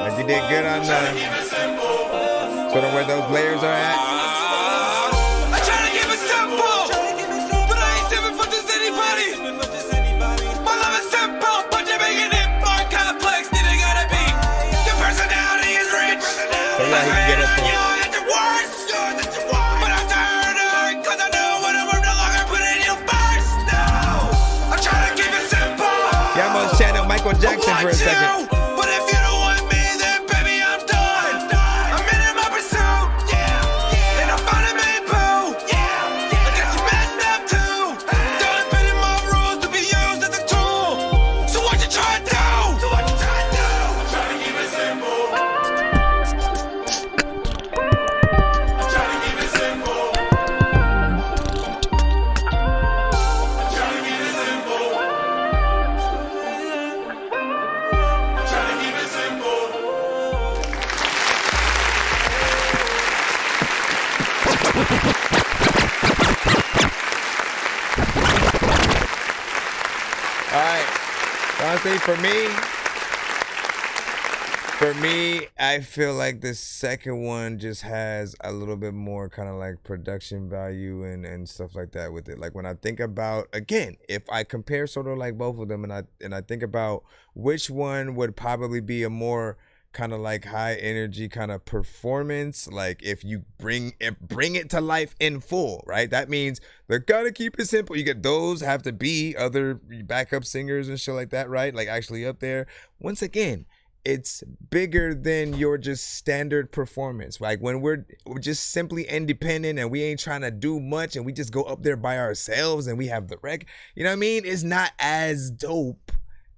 Like you did good on the sort of where those layers are at. Yeah, he can get up there. Yeah, I'm gonna channel Michael Jackson for a second. But if you don't want me, then baby, I'm done. I'm in my pursuit, yeah. And I finally made boo, yeah. I guess you messed up too. Done bending my rules to be used as a tool. So what you try to do? I'm trying to keep it simple. right. Honestly, for me, I feel like the second one just has a little bit more kind of like production value and stuff like that with it. Like when I think about, again, if I compare sort of like both of them and I think about which one would probably be a more kind of like high energy kind of performance, like if you bring it to life in full, right? That means they're gonna keep it simple. You get those have to be other backup singers and shit like that, right? Like actually up there. Once again, it's bigger than your just standard performance. Like when we're just simply independent and we ain't trying to do much and we just go up there by ourselves and we have the rec, you know what I mean? It's not as dope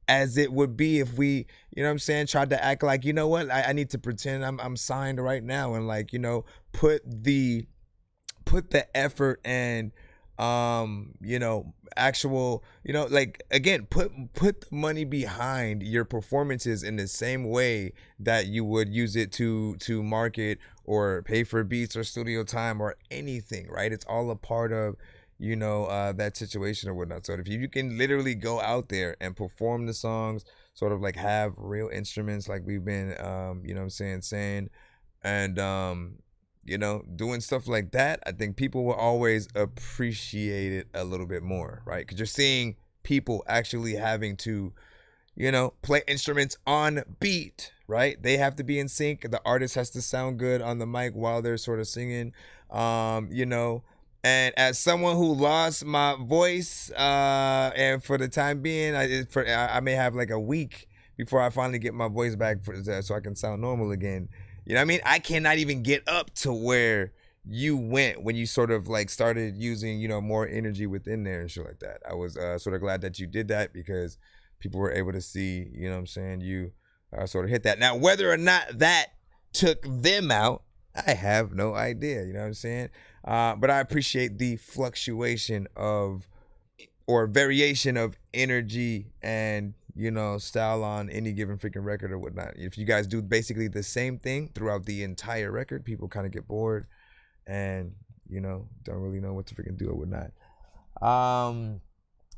as it would be if we, you know what I'm saying, tried to act like, you know what, I need to pretend I'm signed right now and like, you know, put the effort and you know, actual, you know, like again, put the money behind your performances in the same way that you would use it to market or pay for beats or studio time or anything, right? It's all a part of, you know, that situation or whatnot. So if you can literally go out there and perform the songs, sort of like have real instruments like we've been, you know what I'm saying, and you know, doing stuff like that, I think people will always appreciate it a little bit more, right? Because you're seeing people actually having to, you know, play instruments on beat, right? They have to be in sync. The artist has to sound good on the mic while they're sort of singing, you know. And as someone who lost my voice, and for the time being, I may have like a week before I finally get my voice back so I can sound normal again. You know what I mean? I cannot even get up to where you went when you sort of like started using, you know, more energy within there and shit like that. I was sort of glad that you did that because people were able to see, you know what I'm saying, you sort of hit that. Now, whether or not that took them out, I have no idea, you know what I'm saying? But I appreciate the fluctuation of or variation of energy and, you know, style on any given freaking record or whatnot. If you guys do basically the same thing throughout the entire record, people kind of get bored and, you know, don't really know what to freaking do or whatnot.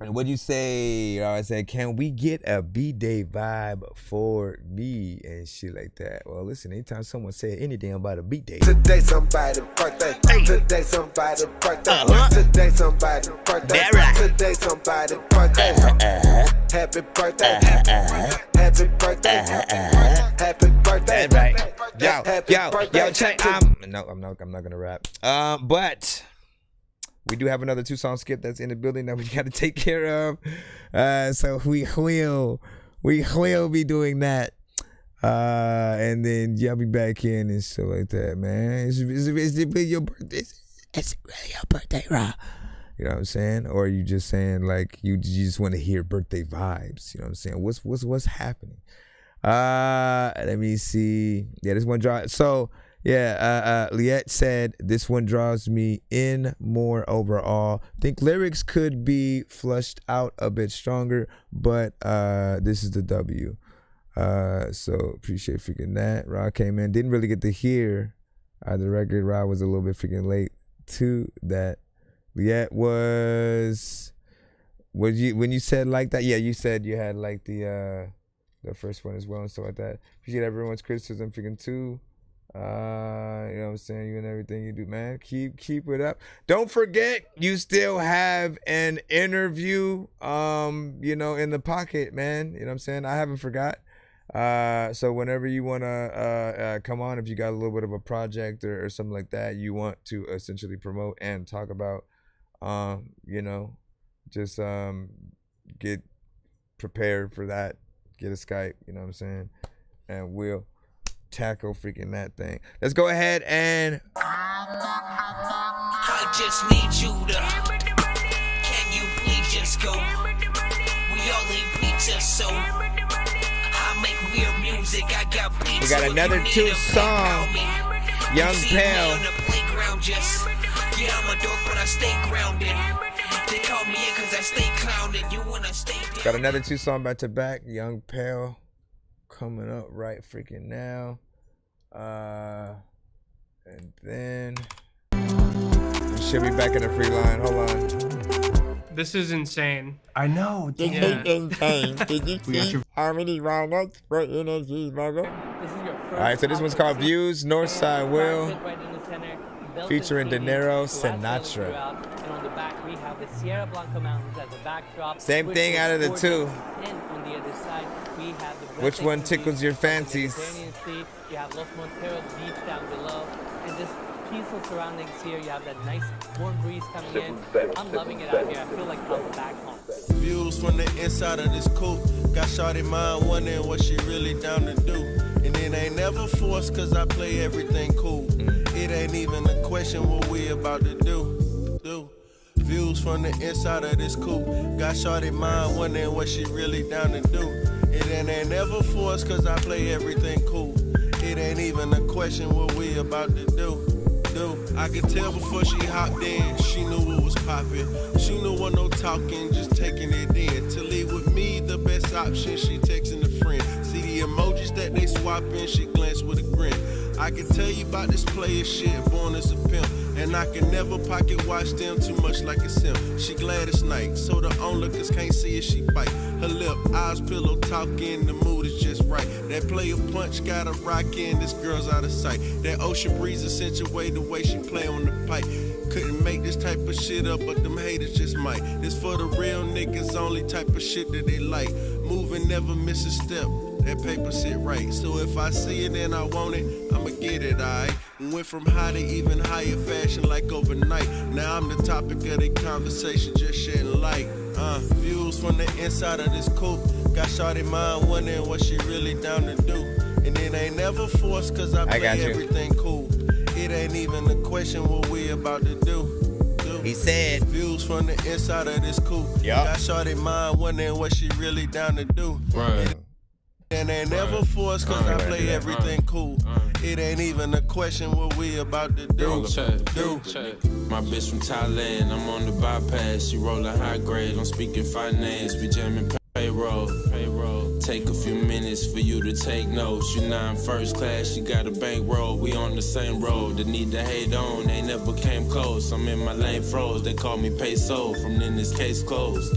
And what'd you say? I said, can we get a B-Day vibe for me and shit like that? Well, listen, anytime someone say anything about a B-Day. Today somebody's birthday. Today somebody's birthday. Today somebody's birthday. Today somebody's birthday. Happy birthday. Happy birthday. Happy birthday. That's right. Yo, check. No, I'm not gonna rap. But we do have another 2-song skip that's in the building that we got to take care of. So we will be doing that. And then y'all be back in and stuff like that, man. Is it really your birthday? Is it really your birthday, Rob? You know what I'm saying? Or are you just saying like you just want to hear birthday vibes? You know what I'm saying? What's happening? Let me see. Yeah, this one draw. So yeah, Liette said this one draws me in more overall. Think lyrics could be flushed out a bit stronger, but this is the W. So appreciate freaking that. Rod came in, didn't really get to hear the record. Rod was a little bit freaking late to that. Liette was when you said like that. Yeah, you said you had like the first one as well and stuff like that. Appreciate everyone's criticism freaking too. You know what I'm saying, you and everything you do, man. Keep it up. Don't forget, you still have an interview, you know, in the pocket, man. You know what I'm saying? I haven't forgot. So whenever you wanna come on, if you got a little bit of a project or something like that you want to essentially promote and talk about, you know, just get prepared for that. Get a Skype, you know what I'm saying? And we'll tackle freaking that thing. Let's go ahead and I just need you to. Can you please just go? We all need pizza, so I make weird music. I got pizza. We got another 2-song. Young Pale. Yeah, I'm a dork, but I stay grounded. They call me in cause I stay clowned. You wanna stay down. Got another 2-song back to back. Young Pale coming up right freaking now. And then we should be back in the free line. Hold on. This is insane. I know. This is insane. Did you see how many walnuts were in a cheeseburger? All right, so this one's called Views, Northside Will, featuring De Niro Sinatra. And on the back, we have the Sierra Blanca Mountains as a backdrop. Same thing out of the two. And on the other side, we have the Which one tickles your fancies? Sea. You have Los Monteros Beach down below. And just peaceful surroundings here. You have that nice warm breeze coming in. I'm loving it out here. I feel like I'm back home. Views from the inside of this coupe. Got shawty mind wondering what she really down to do. And it ain't never forced cause I play everything cool. It ain't even a question what we about to do. Views from the inside of this coupe. Got shawty mind wondering what she really down to do. It ain't never forced cause I play everything cool. It ain't even a question what we about to do. I could tell before she hopped in, she knew what was poppin'. She knew what no talking, just taking it in. To leave with me, the best option, she texting a friend. See the emojis that they swapping, she glanced with a grin. I can tell you about this player shit, born as a pimp. And I can never pocket watch them too much like a simp. She glad it's night, so the onlookers can't see if she bite. Her lip, eyes pillow talking, the mood is just right. That player punch got a rockin', this girl's out of sight. That ocean breeze accentuate the way she play on the pipe. Couldn't make this type of shit up, but them haters just might. This for the real niggas, only type of shit that they like. Moving, never miss a step. That paper sit right. So if I see it and I want it, I'ma get it, aight. Went from high to even higher fashion like overnight. Now I'm the topic of the conversation, just shedding light. Views from the inside of this coupe. Got shawty mind wondering what she really down to do. And it ain't never forced cause I play everything cool. It ain't even a question what we about to do. He said views from the inside of this coupe. Got shawty mind wondering what she really down to do. Right. And ain't never forced cause I play everything cool. It ain't even a question what we about to do. My bitch from Thailand, I'm on the bypass. She rollin' high grade, I'm speaking finance. We jamming payroll. Take a few minutes for you to take notes. You not in first class, you got a bankroll. We on the same road, the need to hate on. They never came close, I'm in my lane froze. They call me peso, from then this case closed.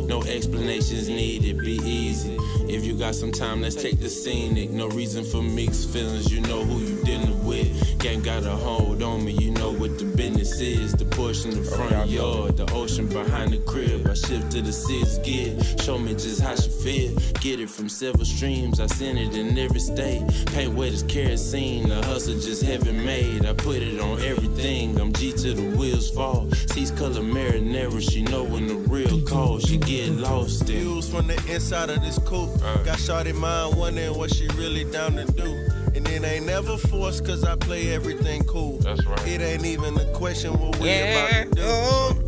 No explanations needed, be easy. If you got some time, let's take the scenic. No reason for mixed feelings, you know who you dealing with. Gang got a hold on me, you know what the business is. The Porsche in the front yard, the ocean behind the crib. I shift to the sixth gear, show me just how she feel. Get it from several streams, I send it in every state. Paint wet as kerosene, the hustle just heaven made. I put it on everything, I'm G to the wheels fall. Seas color marinara, she know when the real call, she get lost in. Views from the inside of this coupe. Got shawty mind wondering what she really down to do. And it ain't never forced cause I play everything cool. That's right. It ain't even a question what we about to do.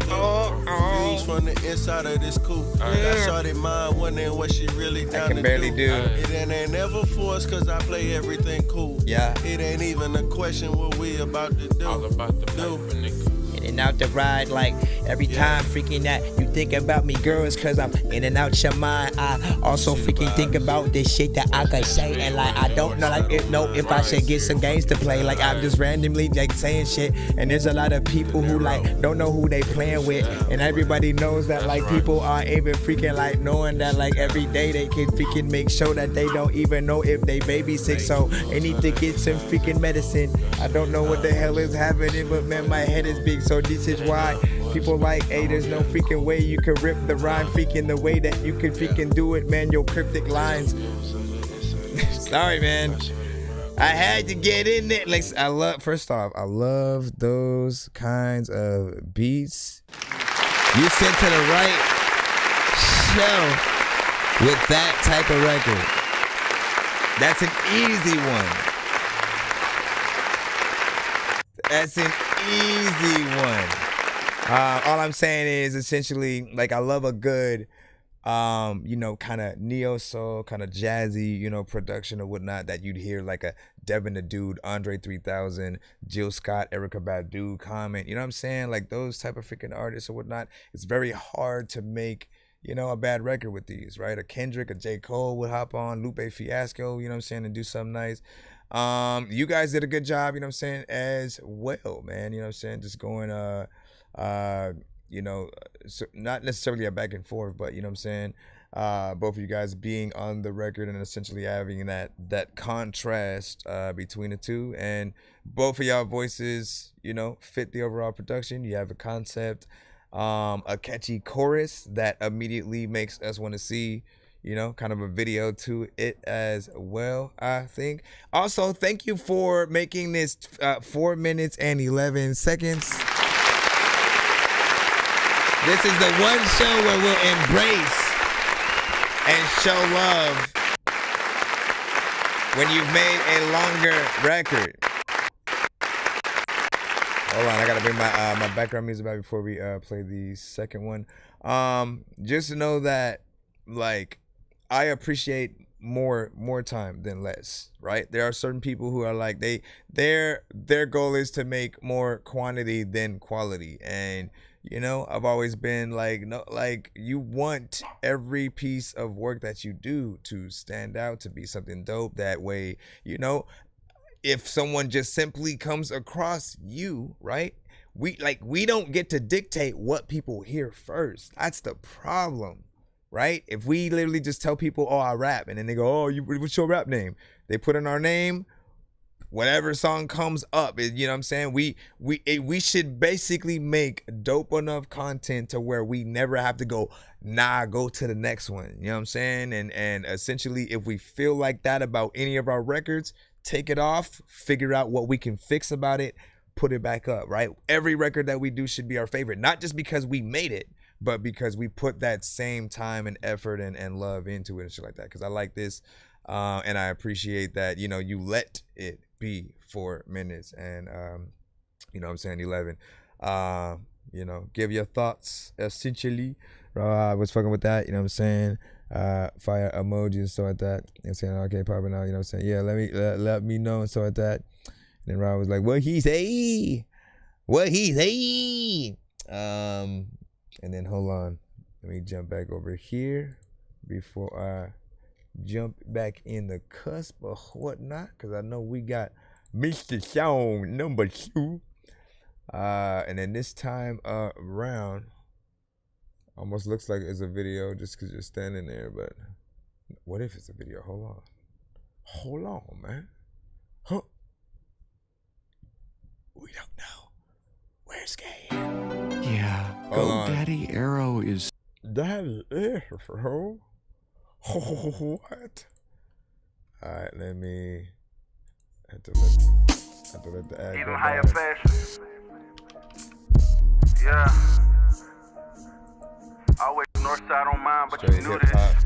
Views from the inside of this coupe. Got shawty mind wondering what she really down to do. It ain't never forced cause I play everything cool. Yeah. It ain't even a question what we about to do. All about the paper, nigga. In and out the ride, like every time freaking that you think about me, girls, cause I'm in and out your mind. I also freaking think about this shit that I could say, and like I don't know, like if I should get some games to play. Like I'm just randomly like saying shit, and there's a lot of people who like don't know who they playing with, and everybody knows that like people are even freaking like knowing that like every day they can freaking make sure that they don't even know if they baby sick, so they need to get some freaking medicine. I don't know what the hell is happening, but man, my head is big. So this is why people like, hey, there's no freaking way you can rip the rhyme freaking the way that you can freaking do it, man. Your cryptic lines. Sorry, man. I had to get in there. Like, first off, I love those kinds of beats. You sent to the right show with that type of record. That's an easy one. That's an easy one. All I'm saying is essentially, like, I love a good, kind of neo soul, kind of jazzy, production or whatnot that you'd hear like a Devin the Dude, Andre 3000, Jill Scott, Erykah Badu comment. You know what I'm saying? Like those type of freaking artists or whatnot. It's very hard to make, a bad record with these, right? A Kendrick, a J. Cole would hop on, Lupe Fiasco, and do something nice. You guys did a good job, as well, man. Just going you know, so not necessarily a back and forth, but you know what I'm saying, both of you guys being on the record and essentially having that contrast between the two, and both of y'all voices, you know, fit the overall production. You have a concept, a catchy chorus that immediately makes us want to see, you know, kind of a video to it as well, I think. Also, thank you for making this 4 minutes and 11 seconds. This is the one show where we'll embrace and show love when you've made a longer record. Hold on, I gotta bring my background music back before we play the second one. Just to know that, like, I appreciate more time than less, right? There are certain people who are like, their goal is to make more quantity than quality, and you know, I've always been like, no, like, you want every piece of work that you do to stand out, to be something dope. That way, you know, if someone just simply comes across you, right? We don't get to dictate what people hear first. That's the problem, right? If we literally just tell people, oh, I rap, and then they go, oh, what's your rap name? They put in our name, whatever song comes up, you know what I'm saying? We should basically make dope enough content to where we never have to go to the next one. You know what I'm saying? And essentially, if we feel like that about any of our records, take it off, figure out what we can fix about it, put it back up, right? Every record that we do should be our favorite, not just because we made it, but because we put that same time and effort and love into it and shit like that. Because I like this, and I appreciate that, you know, you let it be 4 minutes and you know what I'm saying, 11. You know, give your thoughts essentially. I was fucking with that, you know what I'm saying? Fire emojis and stuff like that. You know what I'm saying? Okay, popping out, you know what I'm saying? Yeah, let me know and stuff like that. And then Rob was like, what he say? And then hold on, let me jump back over here before I jump back in the cusp or whatnot, because I know we got Mr. Song number 2. And then this time around, almost looks like it's a video just because you're standing there, but what if it's a video? Hold on, man. Huh? We don't know. Where's Game? Yeah, GoDaddy Arrow is... Daddy Arrow? What? Alright, let me... I have to let the ad even go higher by. fashion. Yeah. Always north side on mine, but Straight you knew hip-hop. this.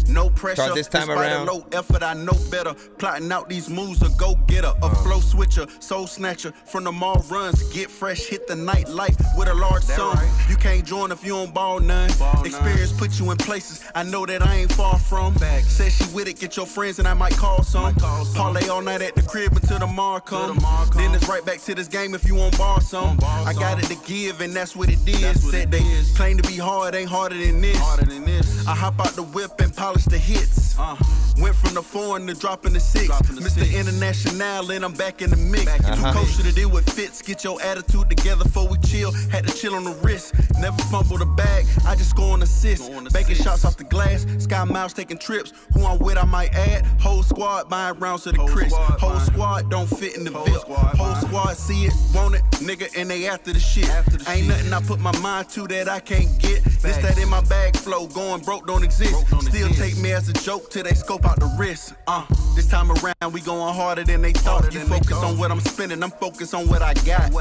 No pressure, Start this time despite around. a low effort, I know better. Plotting out these moves, a go-getter, a flow switcher, soul snatcher. From the mall runs, get fresh, hit the night light with a large sum. Right. You can't join if you don't ball none. Experience put you in places I know that I ain't far from. Say she with it, get your friends and I might call some. Parlay all night at the crib until the mar come. Then it's right back to this game if you won't bar some. I got it to give and that's what it is. Said they claim to be hard, ain't harder than this. I hop out the whip and polish the hits. Went from the 4 to dropping the 6. Mr. International and I'm back in the mix. Too kosher to deal with fits. Get your attitude together before we chill. Had to chill on the wrist. Never fumble the bag. I just go on assist. Banking shots off the glass. Sky Miles taking trips. Who I'm with I might add. Whole squad buying rounds to the Chris. Whole squad don't fit in the VIP. Whole squad see it, want it, nigga, and they after the shit. Ain't nothing I put my mind to that I can't get. This that in my bag flow. Going broke don't exist. Still take me as a joke till they scope out the wrist. This time around we going harder than they thought. You focus on what I'm spending, I'm focused on what I got.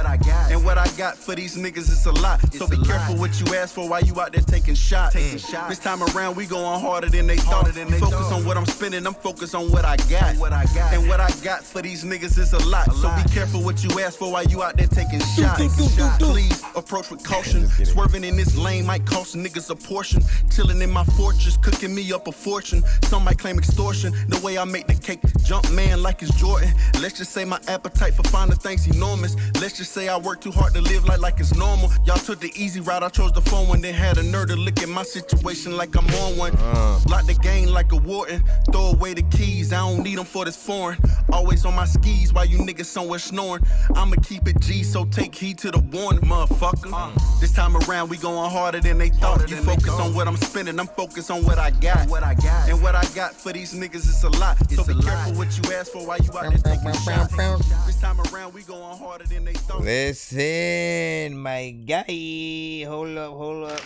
And what I got for these niggas is a lot. So be careful what you ask for while you out there taking shots. This time around we going harder than they thought. Focus on what I'm spending, I'm focused on what I got. And what I got for these niggas is a lot. So be careful what you ask for while you out there taking shots. Please approach with caution. Swerving in this lane might cost niggas a portion. Chilling in my fortress, cooking me up a fortune. Some might claim extortion. The way I make the cake, jump man like it's Jordan. Let's just say my appetite for finer things enormous. Let's just say I work too hard to live like it's normal. Y'all took the easy route, I chose the phone one, then had a nerd to look at my situation like I'm on one. Lock the game like a warden, throw away the keys, I don't need them for this foreign. Always on my skis while you niggas somewhere snoring. I'ma keep it G, so take heed to the warning, motherfucker. This time around we going harder than they thought. You focus on what I'm spending, I'm focused on what I got. And what I got for these niggas is a lot. So be careful what you ask for while you out there taking shots. This time around we going harder than they thought. Listen, my guy. Hold up.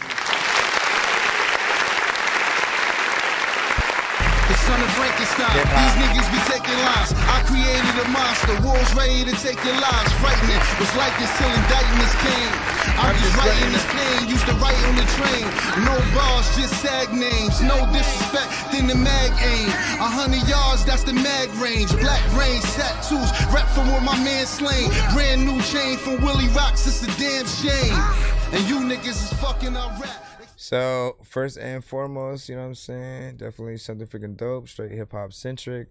The son of Frankenstein, these niggas be taking lives. I created a monster, war's ready to take your lives. Frightening, was like this till indictments came. I'm just writing this pain, used to write on the train. No bars, just sag names. No disrespect, then the mag aim. 100 yards, that's the mag range. Black range, tattoos, rep from where my man slain. Brand new chain from Willie Rocks, it's a damn shame. And you niggas is fucking our rap. So first and foremost, you know what I'm saying? Definitely something freaking dope, straight hip hop centric.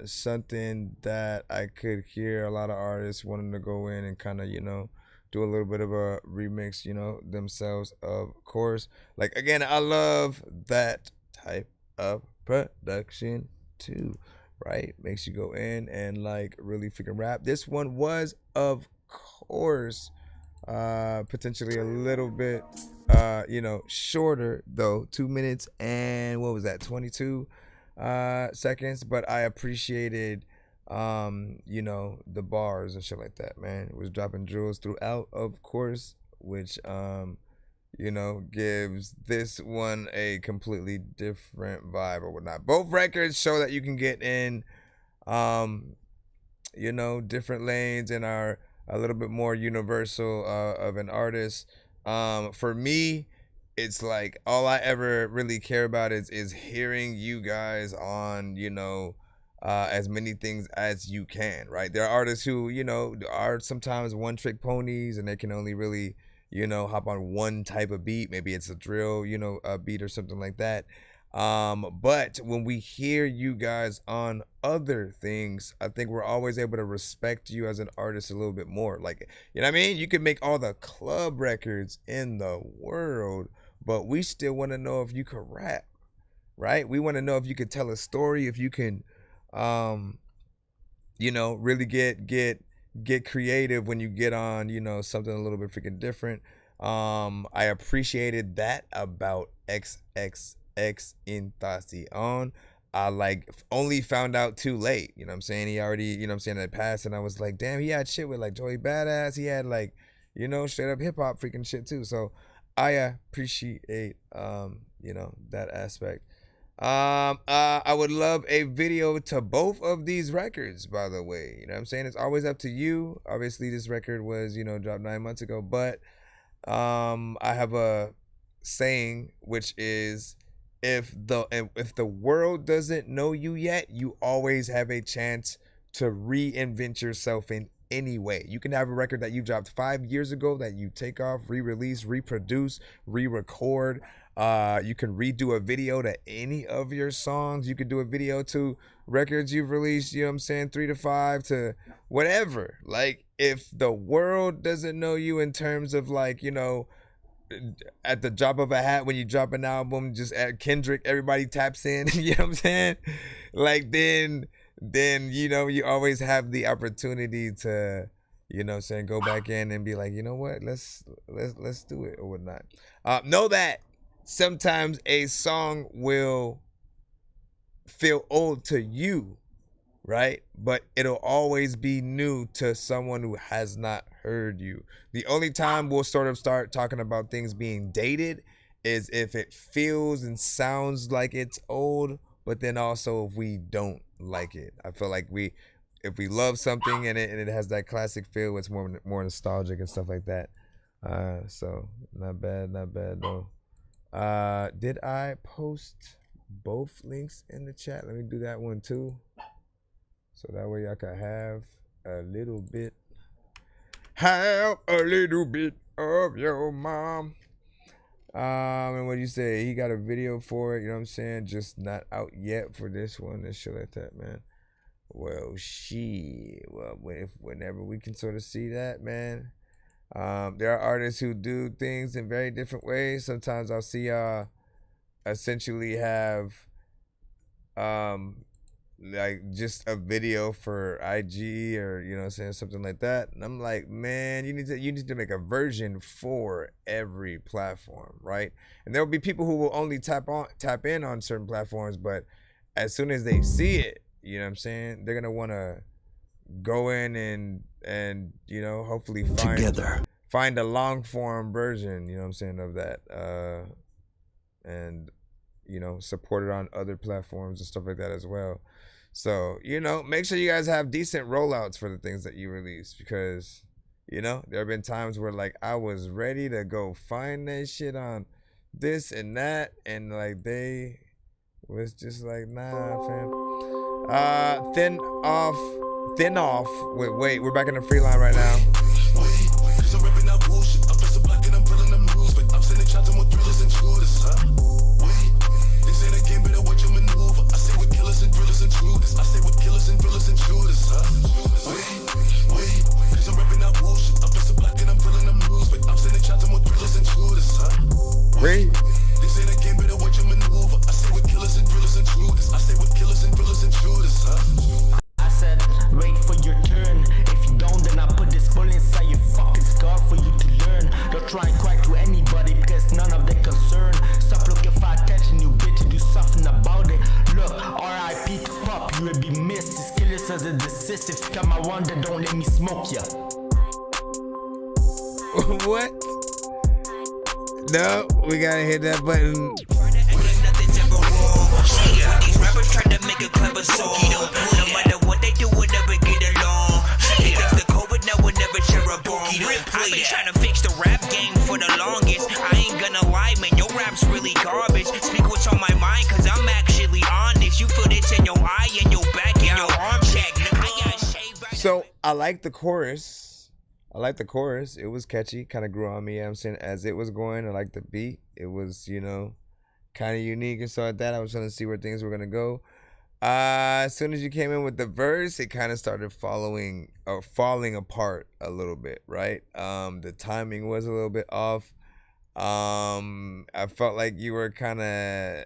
Something that I could hear a lot of artists wanting to go in and kind of, you know, do a little bit of a remix, you know, themselves, of course. Like, again, I love that type of production too, right? Makes you go in and like really freaking rap. This one was, of course, potentially a little bit you know, shorter though, 2 minutes and what was that, 22 seconds, but I appreciated you know, the bars and shit like that, man. It was dropping drills throughout, of course, which you know, gives this one a completely different vibe or whatnot. Both records show that you can get in you know, different lanes and are a little bit more universal of an artist. For me, it's like all I ever really care about is hearing you guys on, you know, as many things as you can, right? There are artists who, you know, are sometimes one-trick ponies and they can only really, you know, hop on one type of beat. Maybe it's a drill, you know, a beat or something like that. But when we hear you guys on other things, I think we're always able to respect you as an artist a little bit more. Like, you know what I mean? You can make all the club records in the world, but we still want to know if you could rap, right? We want to know if you could tell a story, if you can, you know, really get creative when you get on, you know, something a little bit freaking different. I appreciated that about XXXTentacion. I like only found out too late, you know what I'm saying? He already, you know what I'm saying, had passed, and I was like, damn, he had shit with like Joey Badass. He had like, you know, straight up hip hop freaking shit too. So I appreciate you know, that aspect. I would love a video to both of these records, by the way. You know what I'm saying? It's always up to you. Obviously this record was, you know, dropped 9 months ago, but I have a saying, which is, if the world doesn't know you yet, you always have a chance to reinvent yourself in any way. You can have a record that you dropped 5 years ago that you take off, re-release, reproduce, re-record. You can redo a video to any of your songs. You can do a video to records you've released, you know what I'm saying, 3 to 5 to whatever. Like, if the world doesn't know you in terms of like, you know, at the drop of a hat, when you drop an album, just at Kendrick, everybody taps in, you know what I'm saying? Like, then, you know, you always have the opportunity to, you know what I'm saying, go back in and be like, you know what, let's do it or whatnot. Know that sometimes a song will feel old to you, right? But it'll always be new to someone who has not heard you. The only time we'll sort of start talking about things being dated is if it feels and sounds like it's old, but then also if we don't like it. I feel like if we love something and it has that classic feel, it's more nostalgic and stuff like that. So not bad though. Did I post both links in the chat? Let me do that one too, so that way I can have a little bit of your mom. And what do you say? He got a video for it, you know what I'm saying? Just not out yet for this one and shit like that, man. Well, whenever we can sort of see that, man. There are artists who do things in very different ways. Sometimes I'll see essentially have like just a video for IG or, you know what I'm saying, something like that. And I'm like, man, you need to make a version for every platform, right? And there will be people who will only tap in on certain platforms, but as soon as they see it, you know what I'm saying, they're gonna want to go in and you know, hopefully find a long form version, you know what I'm saying, of that, and you know, support it on other platforms and stuff like that as well. So, you know, make sure you guys have decent rollouts for the things that you release, because, you know, there have been times where like I was ready to go find that shit on this and that, and like they was just like, nah, fam. Thin off. Wait, we're back in the free line right now. Wait. I said, wait for your turn. If you don't, then I put this bullet inside your fucking skull for you to learn. Don't try and crack to anybody because none of their concern. Stop looking for attention, you bitch, and do something about it. Look, R.I.P. to Pop, you will be missed. These killers as a decisive scam. I wonder, don't let me smoke ya. What? No, we gotta hit that button. These rappers try to make a clever song. No matter what they do, we'll never get along. They think the COVID now will never share a bomb. I've been trying to fix the rap game for the longest. I ain't gonna lie, man, your rap's really garbage. Speak what's on my mind, cause I'm actually honest. You feel this in your eye, in your back, in your arm check. So I like the chorus. It was catchy, kind of grew on me, you know what I'm saying, as it was going. I like the beat. It was, you know, kind of unique and so like that. I was trying to see where things were going to go. As soon as you came in with the verse, it kind of started falling apart a little bit, right? The timing was a little bit off. I felt like you were kind of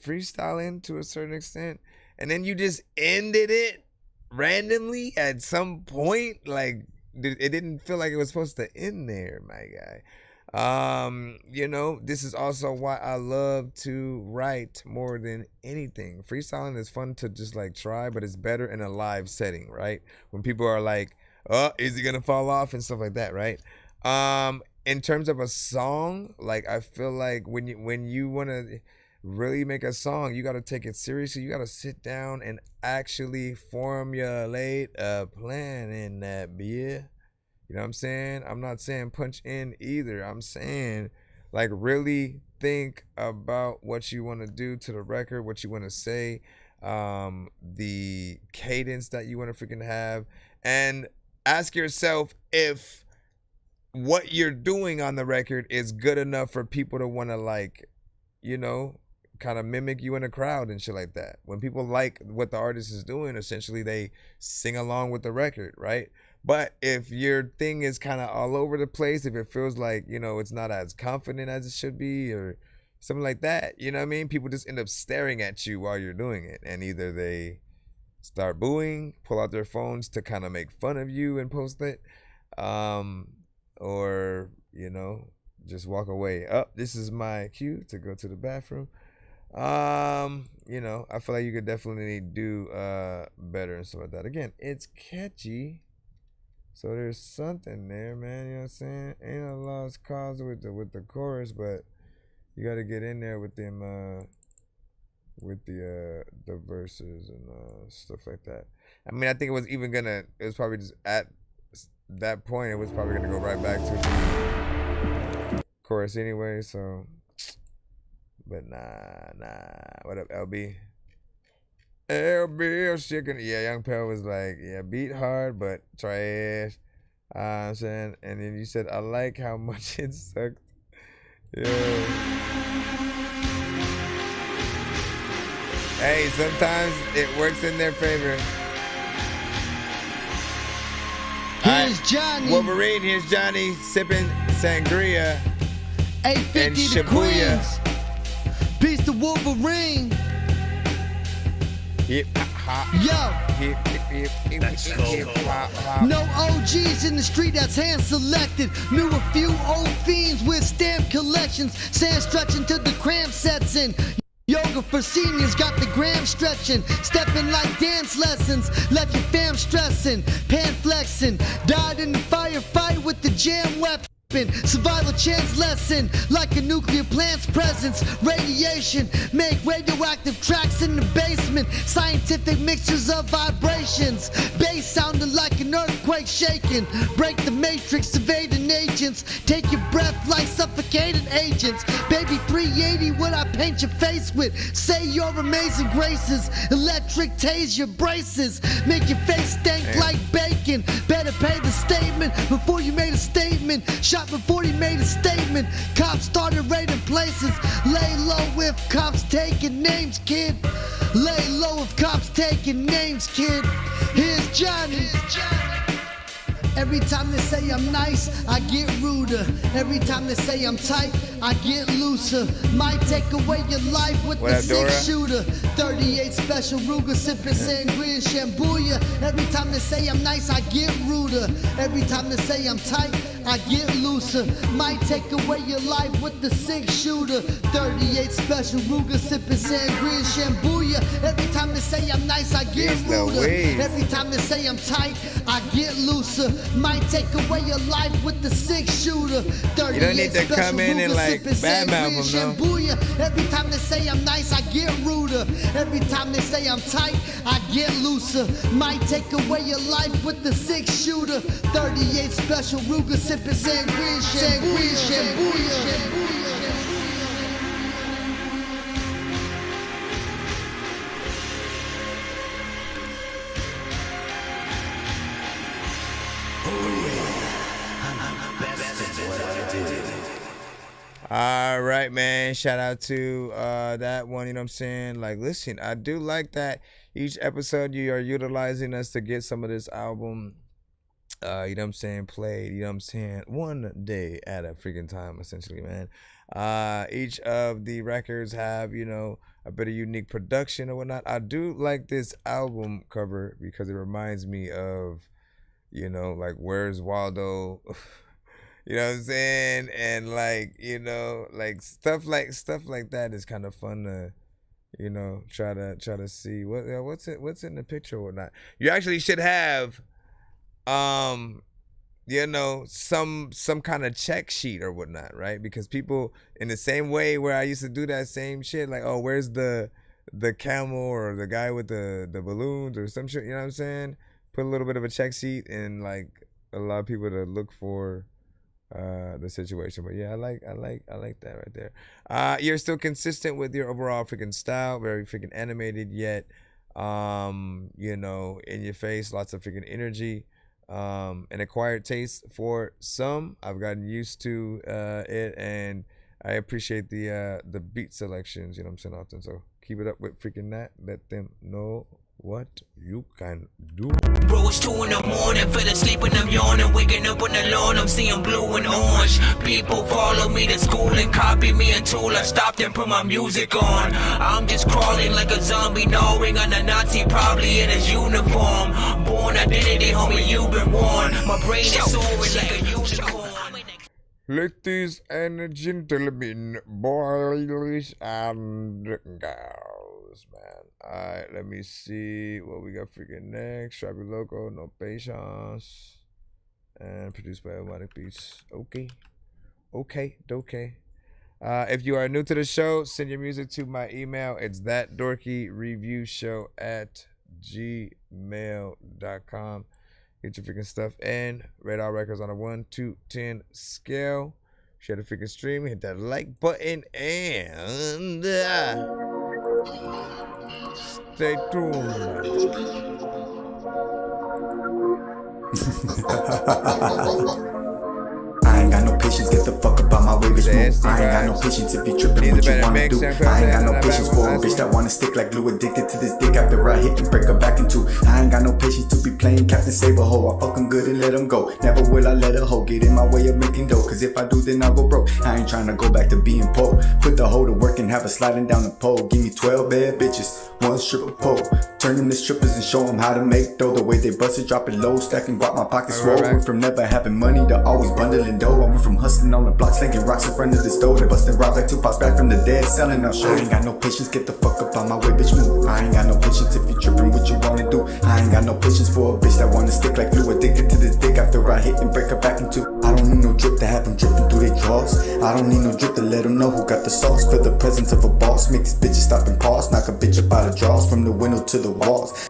freestyling to a certain extent. And then you just ended it randomly at some point. Like, it didn't feel like it was supposed to end there, my guy. You know, this is also why I love to write more than anything. Freestyling is fun to just like try, but it's better in a live setting, right? When people are like, oh, is he gonna fall off and stuff like that, right? In terms of a song, like I feel like when you want to really make a song, you got to take it seriously. You got to sit down and actually formulate a plan in that beer. You know what I'm saying? I'm not saying punch in either. I'm saying like really think about what you want to do to the record, what you want to say, the cadence that you want to freaking have, and ask yourself if what you're doing on the record is good enough for people to want to, like, you know, kind of mimic you in a crowd and shit like that. When people like what the artist is doing, essentially they sing along with the record, right? But if your thing is kind of all over the place, if it feels like, you know, it's not as confident as it should be or something like that, you know what I mean? People just end up staring at you while you're doing it. And either they start booing, pull out their phones to kind of make fun of you and post it, or, you know, just walk away. Oh, this is my cue to go to the bathroom. You know, I feel like you could definitely do better and stuff like that. Again, it's catchy. So there's something there, man. You know what I'm saying? Ain't a lost cause with the chorus, but you got to get in there with them with the verses and stuff like that. I mean, I think it was probably just at that point it was probably gonna go right back to the chorus anyway. So, but nah. What up, LB? LB chicken. Yeah, Young Pell was like, yeah, beat hard but trash. I'm saying, and then you said, I like how much it sucked Yeah. Hey, sometimes it works in their favor. Here's Johnny. Wolverine, here's Johnny sipping sangria. 850 to Shibuya. Queens. Beast of Wolverine. Hip hop. Yo. Let's go. No OGs in the street, that's hand selected. Knew a few old fiends with stamp collections. Sand stretching till the cramp sets in. Yoga for seniors, got the gram stretching. Stepping like dance lessons. Left your fam stressing. Pan flexing. Died in the firefight with the jam weapon. Survival chance lesson, like a nuclear plant's presence. Radiation, make radioactive tracks in the basement. Scientific mixtures of vibrations. Bass sounding like an earthquake shaking. Break the matrix, evading agents. Take your breath like suffocating agents. Baby 380, what I paint your face with. Say your amazing graces. Electric tase your braces. Make your face stink like bacon. Better pay the statement before you made a statement. Shot before he made a statement. Cops started raiding places. Lay low if cops taking names, kid. Lay low if cops taking names, kid. Here's Johnny. Every time they say I'm nice, I get ruder. Every time they say I'm tight, I get looser. Might take away your life with the 6-shooter. 38 special Ruger, sipping sangria and Shambuya. Every time they say I'm nice, I get ruder. Every time they say I'm tight, I get looser. Might take away your life with the 6-shooter. 38 special Ruger, sipping sangria and Shambuya. Every time they say I'm nice, I get ruder. Every time they say I'm tight, I get looser. Might take away your life with the 6-shooter. You don't need to come in and like badmouth them, no. Every time they say I'm nice, I get ruder. Every time they say I'm tight, I get looser. Might take away your life with the 6-shooter. 38 special Ruger, sipping sangria, sangria, shambuya. All right, man. Shout out to that one, you know what I'm saying? Like, listen, I do like that each episode you are utilizing us to get some of this album, you know what I'm saying, played, you know what I'm saying, one day at a freaking time, essentially, man. Each of the records have, you know, a bit of unique production or whatnot. I do like this album cover because it reminds me of, you know, like, Where's Waldo? You know what I'm saying? And like, you know, like stuff like that is kind of fun to, you know, try to see what's in the picture or whatnot. You actually should have, you know, some kind of check sheet or whatnot, right? Because people, in the same way where I used to do that same shit, like, oh, where's the camel or the guy with the balloons or some shit, you know what I'm saying? Put a little bit of a check sheet and like allow people to look for the situation. But yeah, I like that right there. You're still consistent with your overall freaking style, very freaking animated, yet you know, in your face, lots of freaking energy, an acquired taste for some. I've gotten used to it, and I appreciate the beat selections, you know what I'm saying, often. So keep it up with freaking that. Let them know what you can do. Bro, it's 2 in the morning, fell asleep and I'm yawning, waking up on the lawn, I'm seeing blue and orange. People follow me to school and copy me until I stopped and put my music on. I'm just crawling like a zombie, gnawing on a Nazi, probably in his uniform. Born identity, homie, you've been warned. My brain is soaring like a unicorn. Ladies and gentlemen, boys and girls, man. Alright, let me see what we got freaking next. Sharpie Loco, No Patience. And produced by Automatic Beats. Okay. If you are new to the show, send your music to my email. It's ThatDorkyReviewShow@gmail.com. Get your freaking stuff in. Rate our records on a 1 to 10 scale. Share the freaking stream. Hit that like button and stay tuned. I ain't got no patience, get the fuck up out my way, bitch, move. I ain't got no patience if you tripping what you wanna do. I ain't got no patience for a bitch that wanna stick like glue, addicted to this dick after I hit and break her back in two. I ain't got no patience to be playing Captain Save-A-Ho. I fuck 'em good and let 'em go. Never will I let a hoe get in my way of making dough, cause if I do then I'll go broke. I ain't trying to go back to being poor. Put the hoe to work and have her sliding down the pole. Give me 12 bad bitches, one stripper pole. Turn them to strippers and show them how to make dough. The way they bust it, drop it low, stacking guap, my pockets swole. Went from never having money to always bundling dough. I went from hustling on the block, slinging rocks in front of the stove, to busting rocks like Tupac's back from the dead, selling out shows. I ain't got no patience, get the fuck up on my way, bitch, move. I ain't got no patience if you tripping what you wanna do. I ain't got no patience for a bitch that wanna stick like glue, addicted to this dick after I hit and break her back in two. I don't need no drip to have them dripping through their drawers. I don't need no drip to let them know who got the sauce. For the presence of a boss, make these bitches stop and pause. Knock a bitch up out of drawers, from the window to the walls.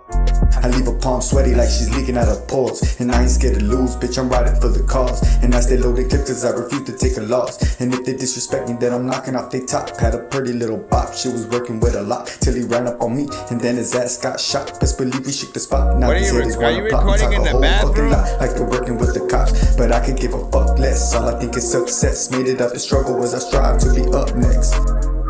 I leave her palm sweaty like she's leaking out her pores. And I ain't scared to lose, bitch, I'm riding for the cause. And I stay loaded clip cause I refuse to take a loss. And if they disrespect me, then I'm knocking off they top. Had a pretty little bop, she was working with a lot, till he ran up on me, and then his ass got shot. Best believe we shook the spot. Now these haters wanna plot and talk a whole fucking lot, like they're working with the cops. But I could give a fuck less, all I think is success. Made it out the struggle as I strive to be up next.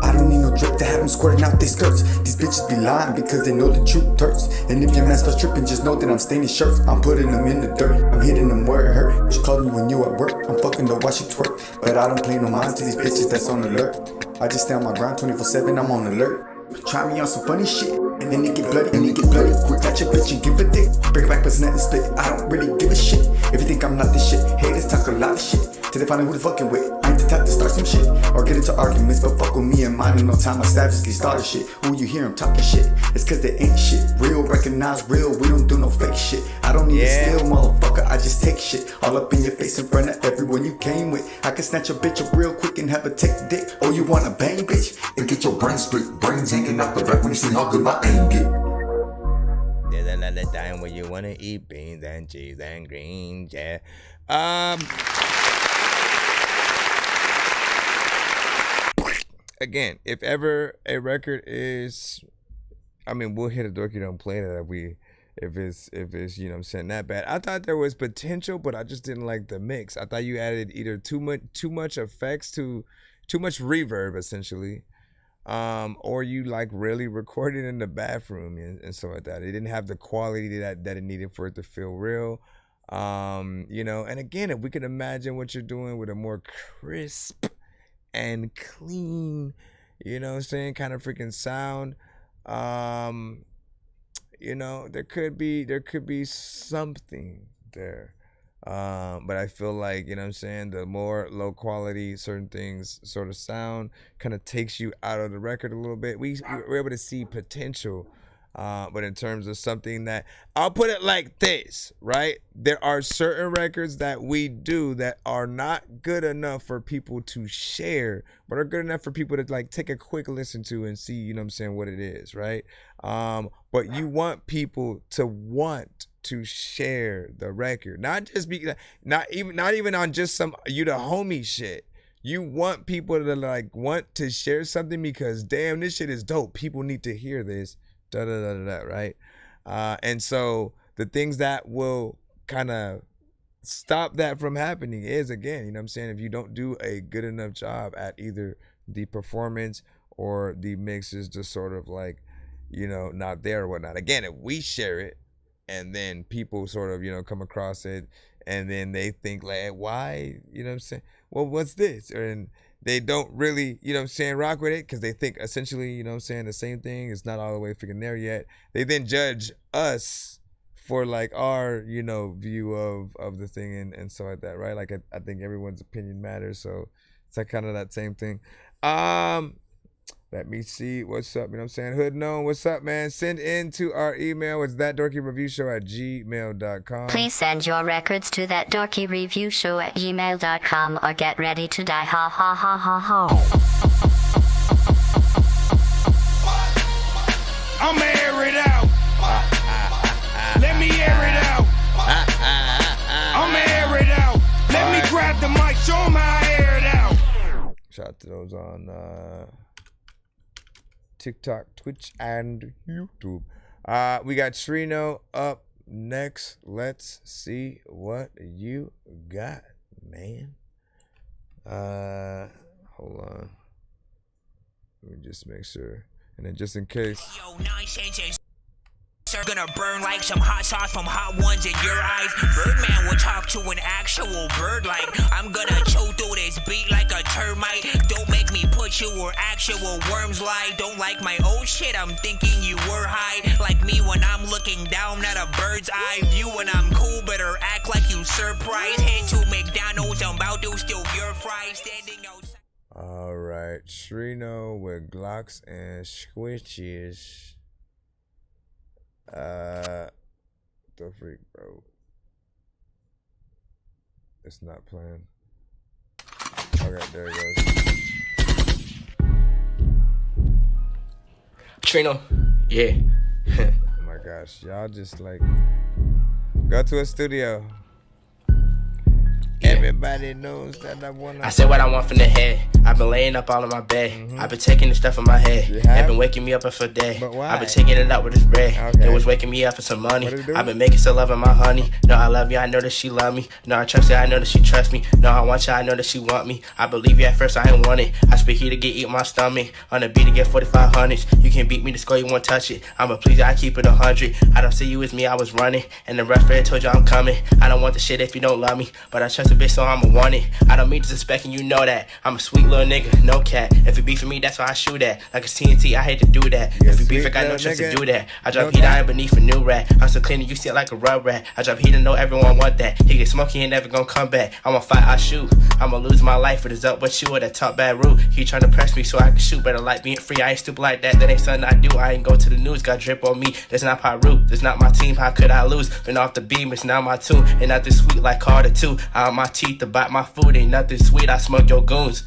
I don't need no drip to have them squirting out their skirts. These bitches be lying because they know the truth hurts. And if your man starts tripping, just know that I'm staining shirts. I'm putting them in the dirt, I'm hitting them where it hurt. She called me when you at work, I'm fucking the watch you twerk. But I don't play no mind to these bitches that's on alert. I just stay on my grind 24/7, I'm on alert. Try me on some funny shit, and then it get bloody, quick, catch a bitch and give a dick. Break back, but nothing split, I don't really give a shit. If you think I'm not this shit, haters talk a lot of shit, till they find out who they fucking with. I ain't the type to start some shit, or get into arguments, but fuck with me and mine in no time. I savagely started shit. Who you hear them talking shit, it's cause they ain't shit. Real, recognize real, we don't do no fake shit. I don't need to steal, motherfucker, I just take shit. All up in your face in front of everyone you came with. I can snatch a bitch up real quick and have her take dick. Oh, you wanna bang, bitch? And get your brain split, brains hanging out the back when you see how good my aim get. There's another time when you wanna eat beans and cheese and greens, yeah. Again, if ever a record is, I mean, we'll hit a Dorky don't play that if it's you know what I'm saying, that bad. I thought there was potential, but I just didn't like the mix. I thought you added either too much effects, too much reverb essentially, or you like really recorded in the bathroom and stuff like that. It didn't have the quality that it needed for it to feel real. You know, and again, if we could imagine what you're doing with a more crisp and clean, you know what I'm saying, kind of freaking sound, you know, there could be something there. But I feel like, you know what I'm saying, the more low quality certain things sort of sound kind of takes you out of the record a little bit. We're able to see potential. But in terms of something that, I'll put it like this, right? There are certain records that we do that are not good enough for people to share, but are good enough for people to like take a quick listen to and see, you know what I'm saying, what it is, right? But you want people to want to share the record, not even on just some you the homie shit. You want people to like want to share something because damn, this shit is dope. People need to hear this. Right? And so the things that will kind of stop that from happening is, again, you know what I'm saying, if you don't do a good enough job at either the performance or the mix is just sort of like, you know, not there or whatnot. Again, if we share it and then people sort of, you know, come across it and then they think like, why, you know what I'm saying, well, what's this? And they don't really, you know what I'm saying, rock with it because they think essentially, you know what I'm saying, the same thing. It's not all the way freaking there yet. They then judge us for like our, you know, view of the thing and stuff like that, right? Like I think everyone's opinion matters. So it's like kind of that same thing. Let me see what's up, you know what I'm saying? Hood known, what's up, man? Send in to our email. It's ThatDorkyReviewShow@gmail.com. Please send your records to ThatDorkyReviewShow@gmail.com or get ready to die. Ha ha ha ha ha. I'ma air it out. Let me air it out. I'ma air it out. Let me grab the mic, show 'em how I air it out. Shout out to those on TikTok, Twitch, and YouTube. We got Trino up next. Let's see what you got, man. Hold on. Let me just make sure. And then just in case. Yo, nonsense. Gonna burn like some hot sauce from hot ones in your eyes. Birdman will talk to an actual bird like I'm gonna chew through this beat like a termite. Don't make me put you where actual worms lie. Don't like my old shit, I'm thinking you were high. Like me when I'm looking down at a bird's eye view. When I'm cool, better act like you surprised. Head to McDonald's, I'm about to steal your fries. Standing outside. Alright, Trino with Glocks and Switches. The freak, bro. It's not playing. Okay, there it goes. Trino, yeah. Oh my gosh, y'all just like go to a studio. Everybody knows that I said what I want from the head. I've been laying up all in my bed. I've been taking the stuff in my head. They've been waking me up for a day. I've been taking it out with this bread. It was waking me up for some money. I've been making some love in my honey. No, I love you, I know that she love me. No, I trust her, I know that she trust me. No, I want you, I know that she want me. I believe you at first, I ain't want it. I speak here to get eat my stomach. On the beat to get 4500s. You can beat me to score, you won't touch it. I'm a pleaser, I keep it 100. I don't see you as me, I was running. And the referee told you I'm coming. I don't want the shit if you don't love me. But I trust a bitch, so I'ma want it. I don't mean to suspect and you know that. I'm a sweet little nigga, no cat. If you beef for me, that's why I shoot at. Like a TNT, I hate to do that. If you beef, I got no trust to do that. I drop heat, I ain't beneath a new rat. I'm so clean, you see it like a rub rat. I drop heat, I know everyone want that. He get smoky, ain't never gonna come back. I'ma fight, I shoot. I'ma lose my life, it is up with you or that top bad root. He tryna press me so I can shoot, better like being free. I ain't stupid like that, that ain't something I do. I ain't go to the news, got drip on me. That's not my root, that's not my team, how could I lose? Been off the beam, it's not my tune. Ain't nothing sweet like Carter 2. Out my teeth to bite my food, ain't nothing sweet, I smoke your goons.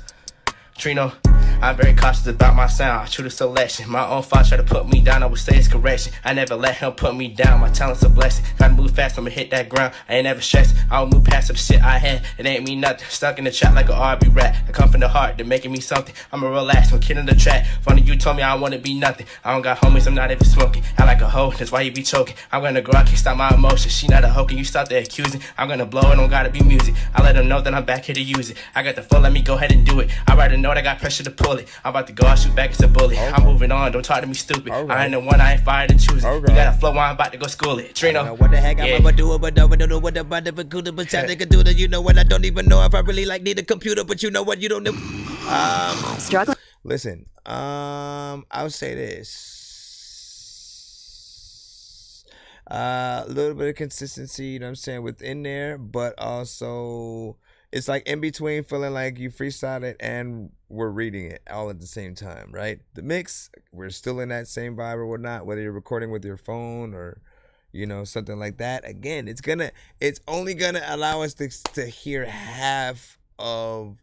Trino, I'm very cautious about my sound. I true to selection. My own fault try to put me down. I would say it's correction. I never let him put me down. My talent's a blessing. Gotta move fast. I'ma hit that ground. I ain't never stressed. I don't move past some shit I had. It ain't me nothing. Stuck in the trap like a RB rat. I come from the heart. They're making me something. I'ma relax. I'm killing the track. Funny you told me I wanna be nothing. I don't got homies. I'm not even smoking. I like a hoe. That's why you be choking. I'm gonna grow. I can't stop my emotions. She not a hoe. Can you stop the accusing? I'm gonna blow. It don't gotta be music. I let them know that I'm back here to use it. I got the flow. Let me go ahead and do it. I rather know that I got pressure to pull it. I'm about to go, I'll shoot back as a bullet. I'm moving on, don't talk to me stupid. I ain't the one, I ain't fired and choosing. You got a flow, I'm about to go school it. Trino, I don't know what the heck I'm about to do, but don't know what about the computer, but I can do that. You know what? I don't even know if I really like need a computer, but you know what? You don't know. Struggling. Listen, I'll say this. A little bit of consistency, you know what I'm saying, within there, but also it's like in between feeling like you freestyled it and we're reading it all at the same time, right? The mix, we're still in that same vibe or whatnot, whether you're recording with your phone or, you know, something like that. Again, it's only gonna allow us to hear half of,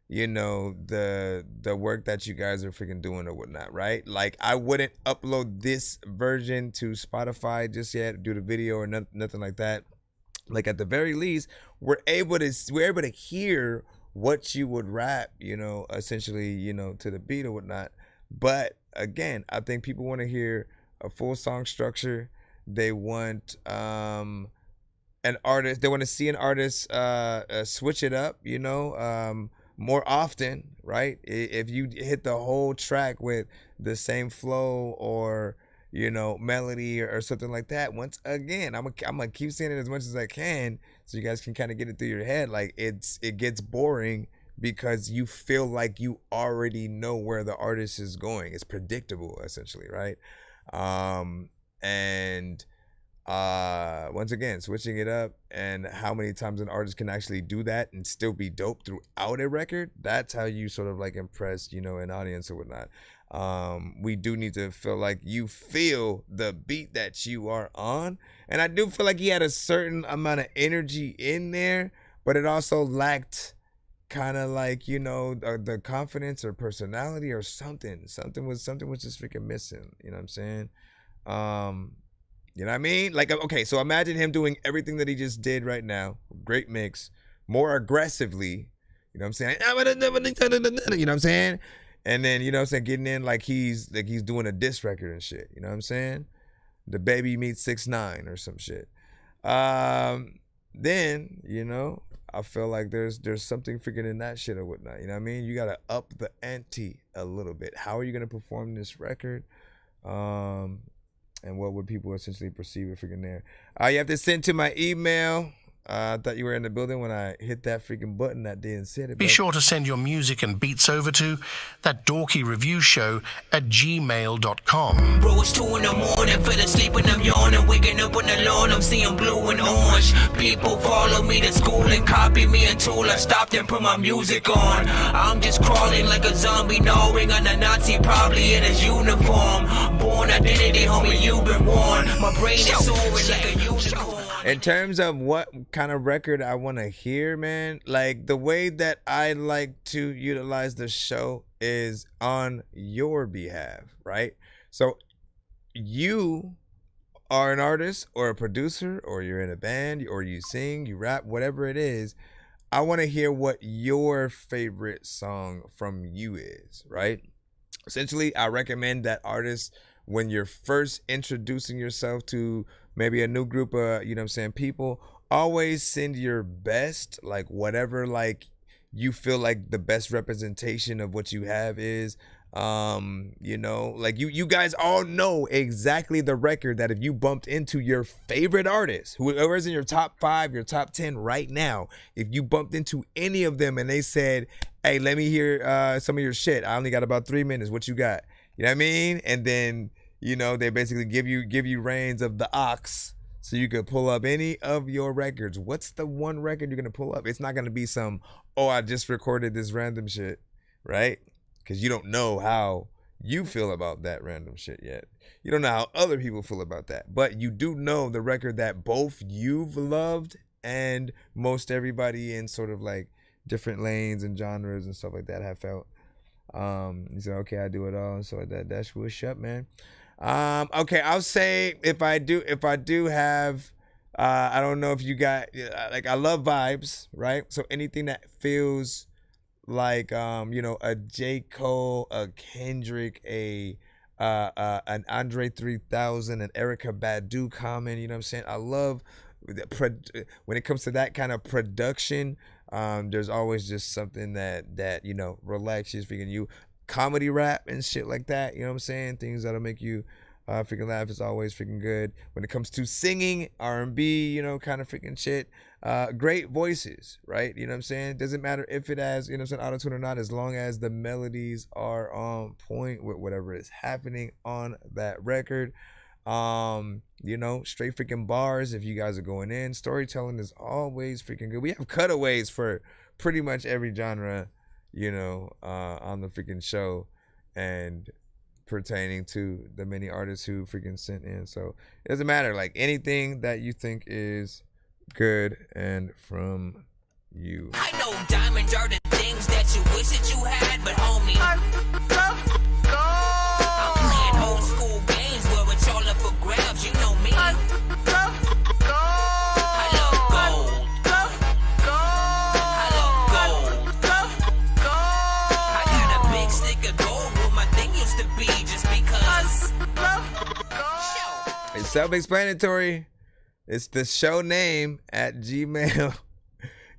you know, the work that you guys are freaking doing or whatnot, right? Like I wouldn't upload this version to Spotify just yet, do the video or nothing like that. Like at the very least, we're able to hear what you would rap, you know, essentially, you know, to the beat or whatnot. But again, I think people want to hear a full song structure. They want an artist. They want to see an artist switch it up, you know, more often, right? If you hit the whole track with the same flow or, you know, melody or something like that. Once again, I'm gonna keep saying it as much as I can so you guys can kind of get it through your head. Like it gets boring because you feel like you already know where the artist is going. It's predictable, essentially, right? And once again, switching it up and how many times an artist can actually do that and still be dope throughout a record, that's how you sort of like impress, you know, an audience or whatnot. We do need to feel like you feel the beat that you are on. And I do feel like he had a certain amount of energy in there, but it also lacked kind of like, you know, the confidence or personality or something. Something was just freaking missing. You know what I'm saying? You know what I mean? Like, okay, so imagine him doing everything that he just did right now. Great mix. More aggressively. You know what I'm saying? You know what I'm saying? And then, you know what I'm saying, getting in like he's doing a diss record and shit. You know what I'm saying? The baby meets 6ix9ine or some shit. Then, you know, I feel like there's something freaking in that shit or whatnot. You know what I mean? You gotta up the ante a little bit. How are you gonna perform this record? And what would people essentially perceive it freaking there? You have to send to my email. I thought you were in the building when I hit that freaking button that day and said it. Be sure to send your music and beats over to ThatDorkyReviewShow@gmail.com. Bro, it's 2 in the morning, fell asleep and I'm yawning, waking up on the lawn, I'm seeing blue and orange. People follow me to school and copy me until I stopped and put my music on. I'm just crawling like a zombie, gnawing on a Nazi, probably in his uniform. Born identity, homie, you've been warned. My brain is soaring like a unicorn. In terms of what kind of record I want to hear, man, like the way that I like to utilize the show is on your behalf, right? So you are an artist or a producer, or you're in a band, or you sing, you rap, whatever it is. I want to hear what your favorite song from you is, right? Essentially, I recommend that artists, when you're first introducing yourself to maybe a new group of, you know what I'm saying, people, always send your best, like whatever, like you feel like the best representation of what you have is. You know, like you guys all know exactly the record that if you bumped into your favorite artist, whoever's in your top 5, your top 10 right now, if you bumped into any of them and they said, hey, let me hear some of your shit, I only got about 3 minutes, what you got? You know what I mean? And then, you know, they basically give you reins of the ox so you could pull up any of your records. What's the one record you're going to pull up? It's not going to be some, oh, I just recorded this random shit, right? Because you don't know how you feel about that random shit yet. You don't know how other people feel about that. But you do know the record that both you've loved and most everybody in sort of like different lanes and genres and stuff like that have felt. You said, okay, I do it all. So that's what's up, man. Okay, I'll say if I do have, I don't know if you got, like, I love vibes, right? So anything that feels like, you know, a J. Cole, a Kendrick, an Andre 3000, an Erykah Badu comment, you know what I'm saying? I love, when it comes to that kind of production, there's always just something that you know, relaxes freaking you. Comedy rap and shit like that, you know what I'm saying? Things that'll make you freaking laugh is always freaking good. When it comes to singing, R&B, you know, kind of freaking shit. Great voices, right? You know what I'm saying? Doesn't matter if it has, you know what I'm saying, auto-tune or not, as long as the melodies are on point with whatever is happening on that record. You know, straight freaking bars if you guys are going in. Storytelling is always freaking good. We have cutaways for pretty much every genre, you know, on the freaking show, and pertaining to the many artists who freaking sent in. So it doesn't matter, like anything that you think is good and from you. I know diamonds are the things that you wish that you had, but homie, I'm playing old school games where it's all up for grabs, you know me. I love gold. I love gold. I got a big stick of gold where my thing used to be, just because. It's self-explanatory. It's the show name at Gmail.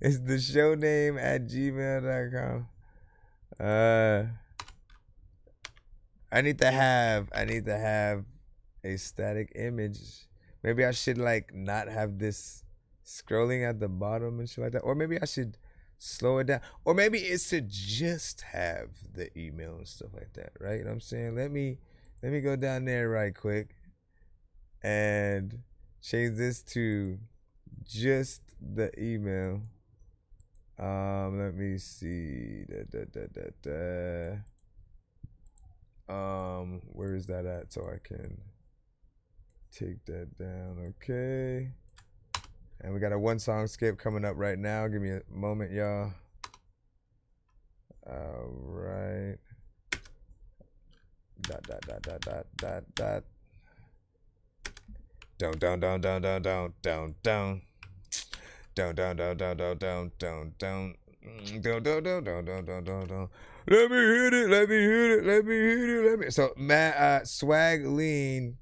It's the show name at gmail.com. I need to have a static image. Maybe I should like not have this scrolling at the bottom and shit like that. Or maybe I should slow it down. Or maybe it should just have the email and stuff like that, right? You know what I'm saying? Let me go down there right quick and change this to just the email. Let me see. Where is that at so I can take that down? Okay. And we got a 1 song skip coming up right now. Give me a moment, y'all. All right. Don't. Let me hit it. So Matt, Swag Lean,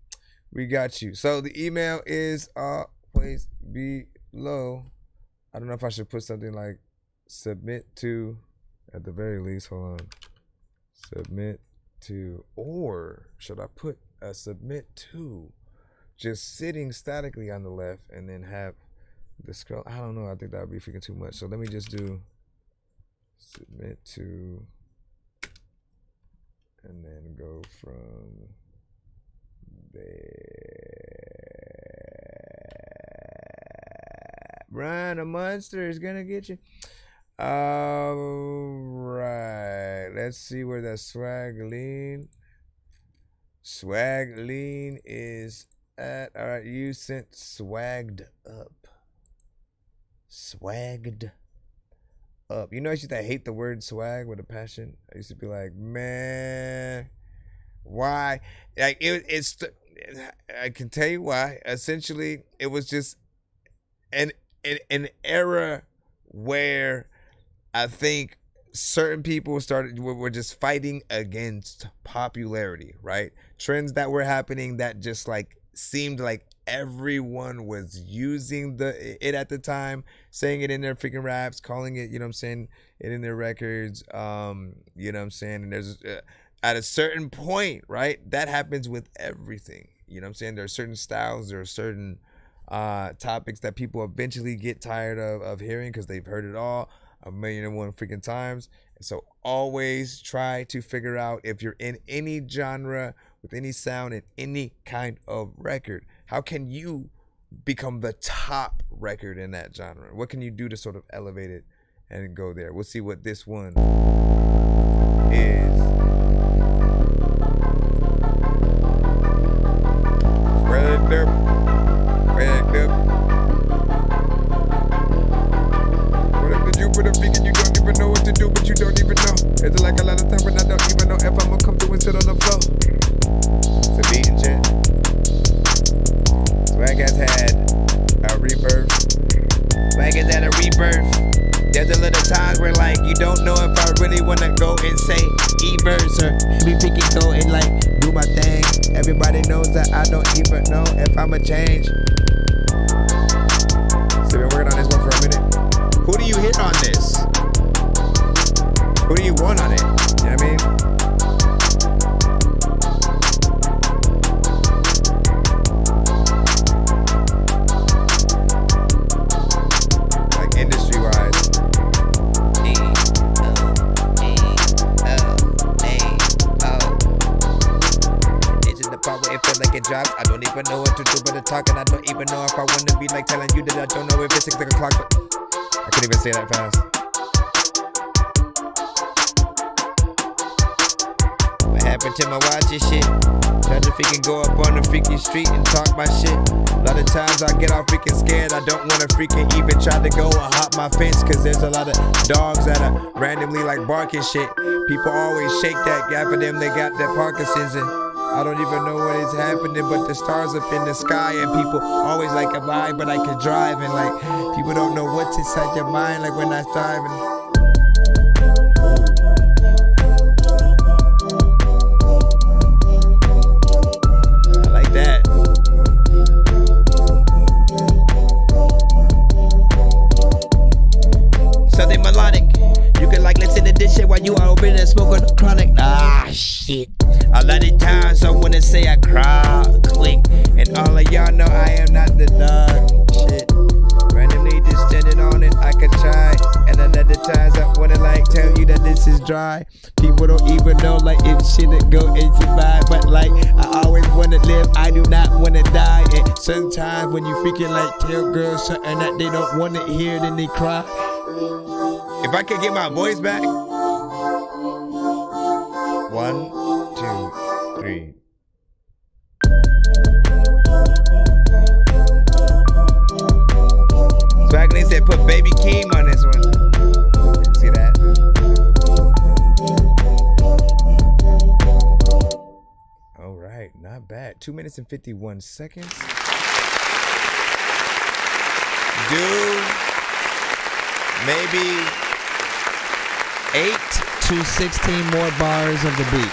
we got you. So the email is always below. I don't know if I should put something like submit to at the very least. Hold on. Submit to, or should I put a submit to just sitting statically on the left and then have the scroll? I don't know. I think that would be freaking too much. So let me just do submit to and then go from there. Run, a monster is gonna get you. All right, let's see where that swag lean is at. All right, you sent swagged up. You know, I used to hate the word swag with a passion. I used to be like, man, why? Like I can tell you why. Essentially, it was just an era where I think certain people were just fighting against popularity, right? Trends that were happening that just like seemed like everyone was using it at the time, saying it in their freaking raps, calling it, you know what I'm saying, it in their records, you know what I'm saying? And there's at a certain point, right? That happens with everything, you know what I'm saying? There are certain styles, there are certain topics that people eventually get tired of hearing because they've heard it all 1,000,001 freaking times. And so always try to figure out, if you're in any genre with any sound and any kind of record, how can you become the top record in that genre? What can you do to sort of elevate it and go there? We'll see what this one is. Spread up. With a vegan, you don't even know what to do, but you don't even know. It's like a lot of time when I don't even know if I'm gonna come through and sit on the floor. It's a beat and chat. Swag has had a rebirth. Swag has had a rebirth. There's a little times where like you don't know if I really wanna go and say E-verse or be freaking go and like do my thing. Everybody knows that I don't even know if I'ma change. So we've been working on this one for a minute. Who do you hit on this? Who do you want on it? You know what I mean? Like industry-wise. It's in the part where it feels like it drops. I don't even know what to do but to talk, and I don't even know if I want to be like telling you that I don't know if it's 6 o'clock, but I couldn't even say that fast. What happened to my watch and shit? Trying to freaking go up on the freaking street and talk my shit. A lot of times I get all freaking scared. I don't want to freaking even try to go and hop my fence, cause there's a lot of dogs that are randomly like barking shit. People always shake that gap of them, they got that Parkinson's, and I don't even know what is happening, but the stars up in the sky, and people always like a vibe, but I can drive, and like people don't know what's inside your mind, like when I'm driving. I like that. Something melodic. You can like listen to this shit while you are over there smoking chronic. Ah shit. A lot of times I wanna say I cry quick, and all of y'all know I am not the dog. Shit. Randomly just standing on it, I could try. And another times I wanna like tell you that this is dry. People don't even know like if shit that go and survive. But like I always wanna live, I do not wanna die. And sometimes when you freaking like tell girls something that they don't wanna hear, then they cry. If I could get my voice back. 1, 2, 3. Swagling said put Baby Keem on this one. See that? All right, not bad. 2 minutes and 51 seconds. Do maybe 8 to 16 more bars of the beat.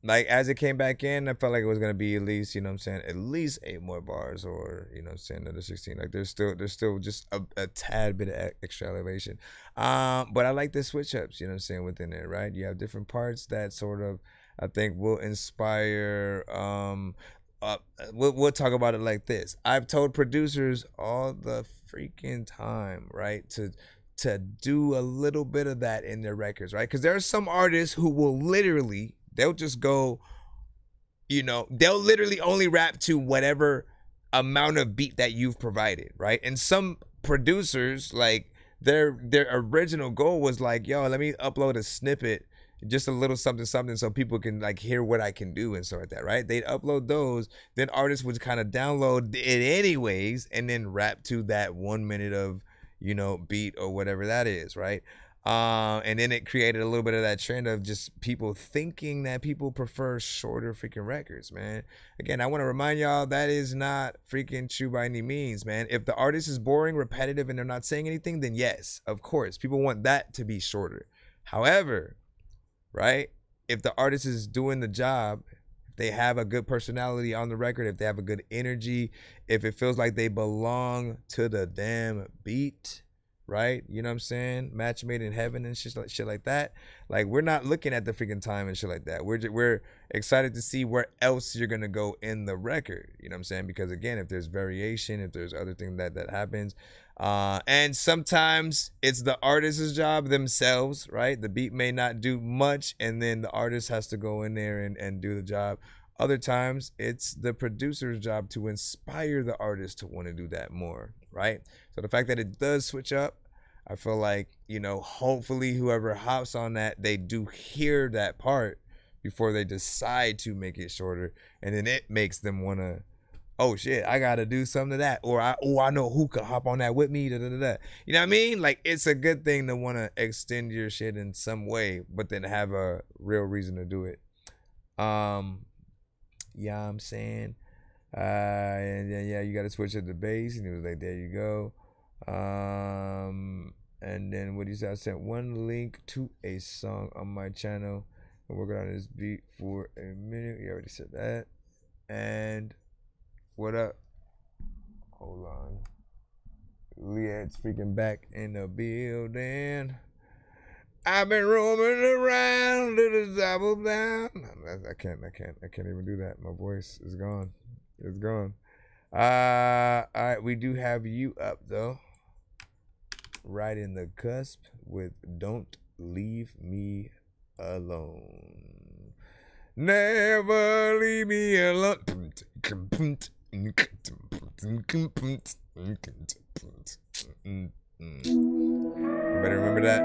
Like, as it came back in, I felt like it was gonna be at least, you know what I'm saying, at least 8 more bars, or, you know what I'm saying, another 16. Like, there's still just a tad bit of extra elevation. But I like the switch ups, you know what I'm saying, within there, right? You have different parts that sort of, I think, will inspire. We'll talk about it like this. I've told producers all the freaking time, right, to do a little bit of that in their records, right? Because there are some artists who will literally, they'll just go, you know, they'll literally only rap to whatever amount of beat that you've provided, right? And some producers, like, their original goal was like, yo, let me upload a snippet, just a little something so people can, like, hear what I can do and stuff like that, right? They'd upload those, then artists would kind of download it anyways, and then rap to that 1 minute of, you know, beat or whatever that is, right? And then it created a little bit of that trend of just people thinking that people prefer shorter freaking records, man. Again, I want to remind y'all that is not freaking true by any means, man. If the artist is boring, repetitive, and they're not saying anything, then yes, of course, people want that to be shorter. However, right, if the artist is doing the job, if they have a good personality on the record, if they have a good energy, if it feels like they belong to the damn beat, right? You know what I'm saying? Match made in heaven and shit like that. Like, we're not looking at the freaking time and shit like that. We're excited to see where else you're gonna go in the record. You know what I'm saying? Because again, if there's variation, if there's other things that happens, and sometimes it's the artist's job themselves, right? The beat may not do much, and then the artist has to go in there and do the job. Other times, it's the producer's job to inspire the artist to want to do that more, right? So the fact that it does switch up, I feel like, you know, hopefully whoever hops on that, they do hear that part before they decide to make it shorter, and then it makes them want to, oh shit, I gotta do something to that, or I know who could hop on that with me, You know what I mean? Like, it's a good thing to want to extend your shit in some way, but then have a real reason to do it. Yeah, I'm saying, and yeah, you gotta switch up the bass, and it was like, there you go. And then what he said, I sent one link to a song on my channel. I'm working on this beat for a minute. You already said that. And what up? Hold on. Leah's freaking back in the building. I've been roaming around to the double down. I can't even do that. My voice is gone. It's gone. All right, we do have you up though. Right in the cusp with Don't Leave Me Alone. Never leave me alone. You better remember that.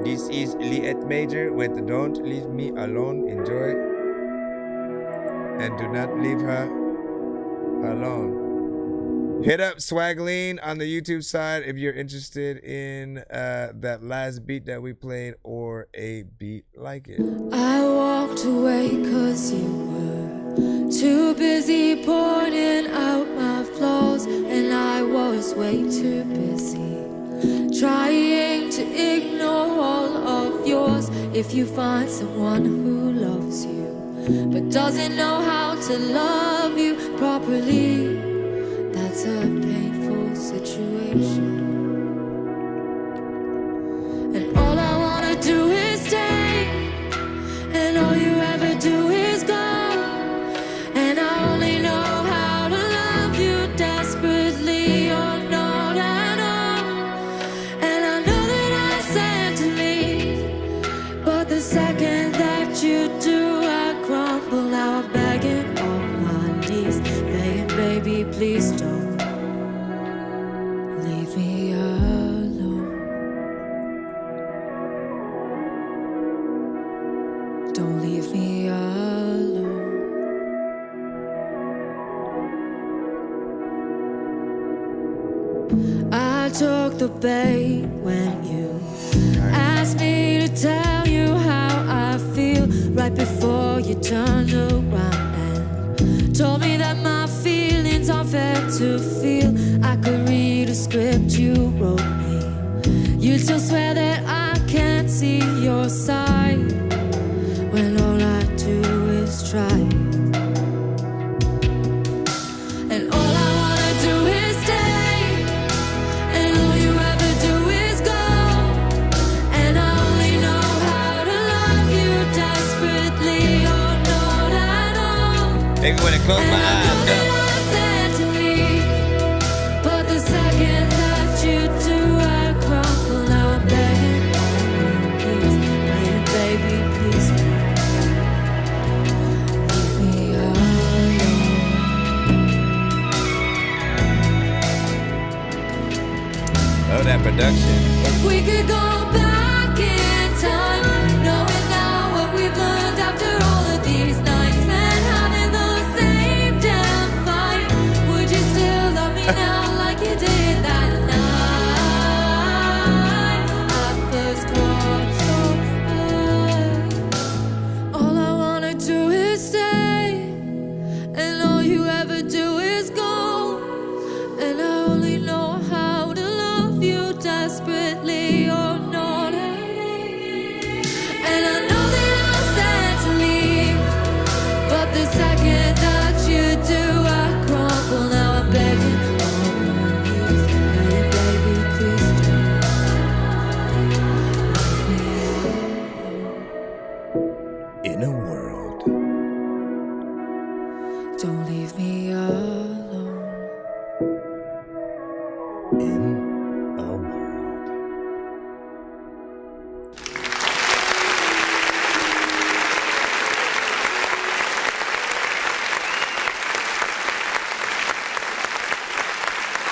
This is Liet Major with Don't Leave Me Alone. Enjoy. And do not leave her alone. Hit up Swagleen on the YouTube side if you're interested in that last beat that we played or a beat like it. I walked away cause you were too busy pointing out my flaws, and I was way too busy trying to ignore all of yours. If you find someone who loves you but doesn't know how to love you properly, that's a painful situation. And all I wanna do is stay, and all you ever do is go. And I only know how to love you desperately. Oh no, I know. And I know that I said to leave, but the second that you do, I crumble. Now I'm begging on my knees, begging, baby, please don't leave me alone. Don't leave me alone. I took the bait when you asked me to tell you how I feel, right before you turned around and told me that my feelings aren't fair to feel. I could read a script you wrote me. You'd still swear that I can't see your side. Make me wanna close my eyes. But the second that you do, I crumble. Now I'm begging, please, baby, please, leave me alone. Oh, that production. If we could go back in time, knowing now what we've learned after all of these nights, and having the same damn fight, would you still love me now like you did that night I first caught your eye? All I wanna do is stay, and all you ever do is go, and I only know how to love you desperately or not. And I know that I'm sad to leave, but the second that you do, I crumble. Now I'm begging, baby, please In a world. don't leave me alone. In a world.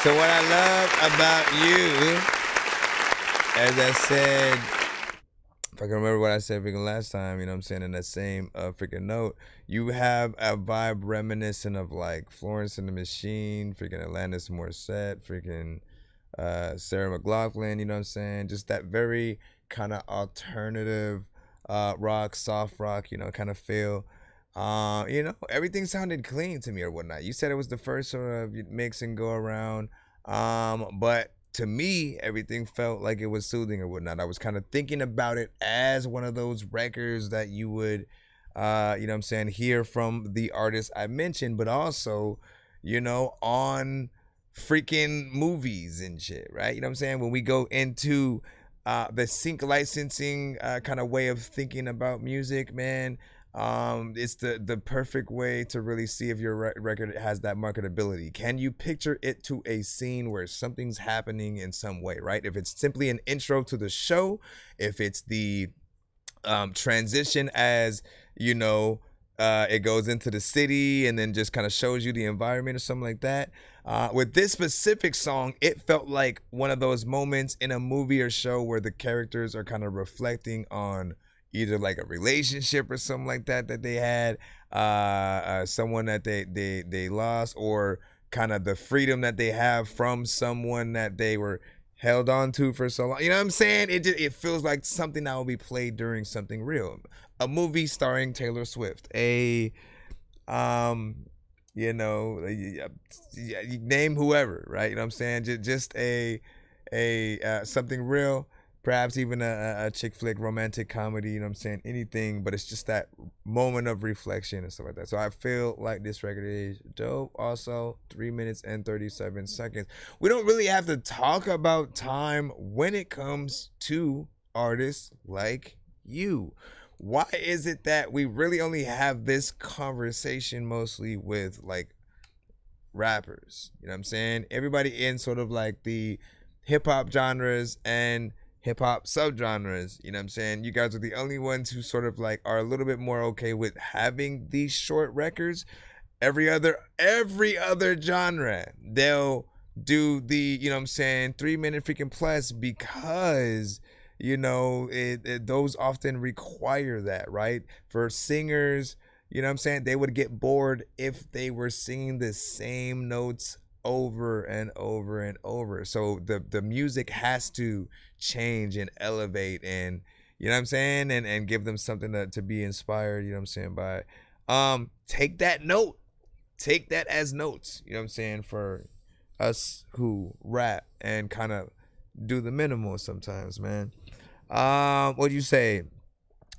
So what I love about you, as I said, if I can remember what I said freaking last time, you know what I'm saying, in that same freaking note, you have a vibe reminiscent of like Florence and the Machine, freaking Alanis Morissette, freaking Sarah McLachlan, you know what I'm saying? Just that very kind of alternative rock, soft rock, you know, kind of feel. You know, everything sounded clean to me or whatnot. You said it was the first sort of mix and go around, but to me, everything felt like it was soothing or whatnot. I was kind of thinking about it as one of those records that you would, you know what I'm saying, hear from the artists I mentioned, but also, you know, on freaking movies and shit, right? You know what I'm saying? When we go into the sync licensing kind of way of thinking about music, man, it's the perfect way to really see if your record has that marketability. Can you picture it to a scene where something's happening in some way, right? If it's simply an intro to the show, if it's the transition as, you know, it goes into the city and then just kind of shows you the environment or something like that. With this specific song, it felt like one of those moments in a movie or show where the characters are kind of reflecting on either like a relationship or something like that they had, someone that they lost, or kind of the freedom that they have from someone that they were held on to for so long. You know what I'm saying? It feels like something that will be played during something real. A movie starring Taylor Swift. You know, name whoever, right? You know what I'm saying? Just a something real. Perhaps even a chick flick, romantic comedy, you know what I'm saying? Anything, but it's just that moment of reflection and stuff like that. So I feel like this record is dope. Also, 3 minutes and 37 seconds. We don't really have to talk about time when it comes to artists like you. Why is it that we really only have this conversation mostly with like rappers? You know what I'm saying? Everybody in sort of like the hip hop genres and hip hop subgenres, you know what I'm saying? You guys are the only ones who sort of like are a little bit more okay with having these short records. Every other genre, they'll do the, you know what I'm saying, 3 minute freaking plus, because, you know, those often require that, right? For singers, you know what I'm saying, they would get bored if they were singing the same notes over and over and over. So the music has to change and elevate, and you know what I'm saying, and give them something to be inspired, you know what I'm saying, by. Take that note, take that as notes, you know what I'm saying, for us who rap and kind of do the minimal sometimes, man. What do you say?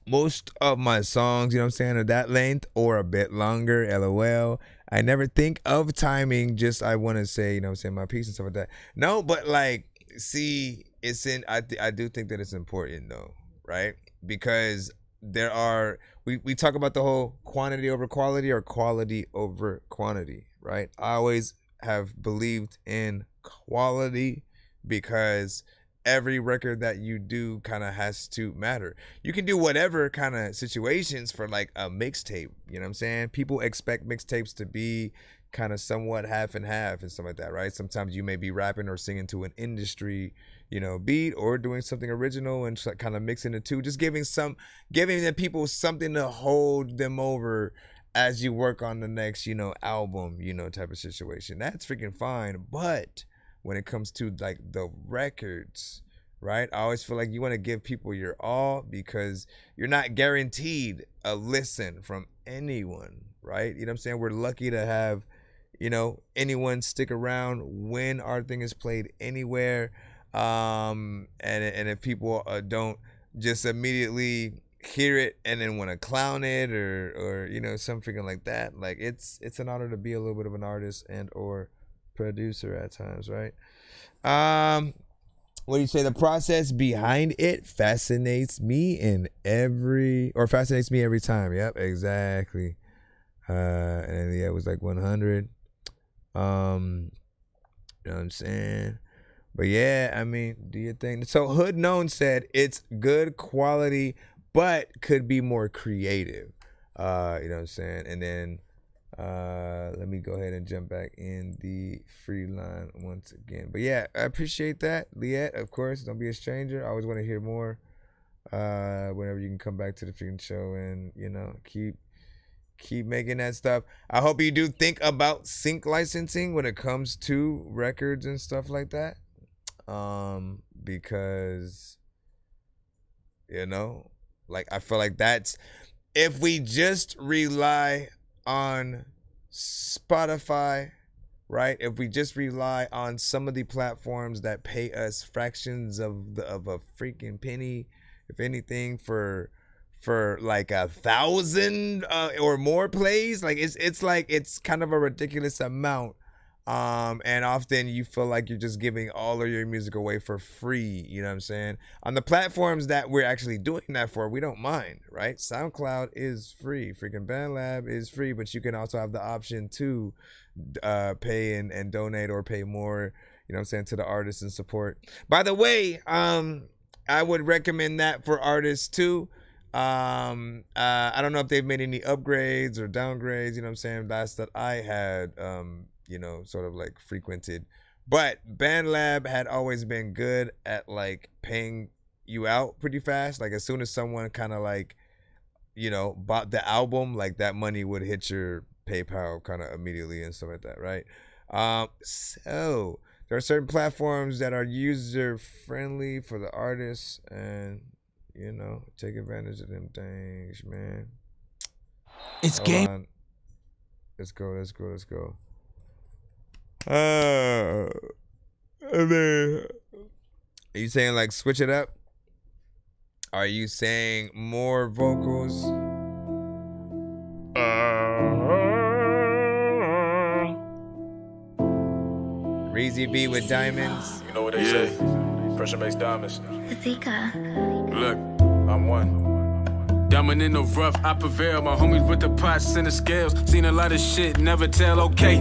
Most of my songs, you know what I'm saying, are that length or a bit longer, LOL. I never think of timing, just I want to say, you know what I'm saying, my piece and stuff like that. No, but like, see, it's in, I do think that it's important though, right? Because there are, we talk about the whole quantity over quality or quality over quantity, right? I always have believed in quality because every record that you do kind of has to matter. You can do whatever kind of situations for like a mixtape, you know what I'm saying? People expect mixtapes to be kind of somewhat half and half and stuff like that, right? Sometimes you may be rapping or singing to an industry, you know, beat, or doing something original and kind of mixing the two, just giving the people something to hold them over as you work on the next, you know, album, you know, type of situation. That's freaking fine. But when it comes to like the records, right? I always feel like you want to give people your all because you're not guaranteed a listen from anyone, right? You know what I'm saying? We're lucky to have, you know, anyone stick around when our thing is played anywhere. And if people don't just immediately hear it and then want to clown it or you know, something like that, like it's an honor to be a little bit of an artist and or producer at times, right? What do you say? The process behind it fascinates me every time. Yep, exactly. And yeah, it was like 100. You know what I'm saying? But yeah, I mean, do your thing. So Hood Known said it's good quality, but could be more creative. You know what I'm saying? And then let me go ahead and jump back in the free line once again. But yeah, I appreciate that, Liette. Of course, don't be a stranger. I always want to hear more. Whenever you can come back to the freaking show and, you know, keep making that stuff. I hope you do think about sync licensing when it comes to records and stuff like that. Because, you know, like I feel like that's, if we just rely on Spotify, right? If we just rely on some of the platforms that pay us fractions of a freaking penny, if anything, for like 1,000 or more plays, like it's kind of a ridiculous amount. And often you feel like you're just giving all of your music away for free, you know what I'm saying? On the platforms that we're actually doing that for, we don't mind, right? SoundCloud is free, freaking BandLab is free, but you can also have the option to pay and donate or pay more, you know what I'm saying, to the artists and support. By the way, I would recommend that for artists too. I don't know if they've made any upgrades or downgrades, you know what I'm saying? Last that I had, you know, sort of like frequented, but BandLab had always been good at like paying you out pretty fast. Like as soon as someone kind of like, you know, bought the album, like that money would hit your PayPal kind of immediately and stuff like that, right? So there are certain platforms that are user friendly for the artists, and you know, take advantage of them things, man. It's game. On. Let's go. And then, are you saying like switch it up? Are you saying more vocals? Reezy B with diamonds. You know what they say? Pressure makes diamonds. Zika. Look, I'm one. Diamond in the rough, I prevail. My homies with the pots and the scales. Seen a lot of shit, never tell, okay.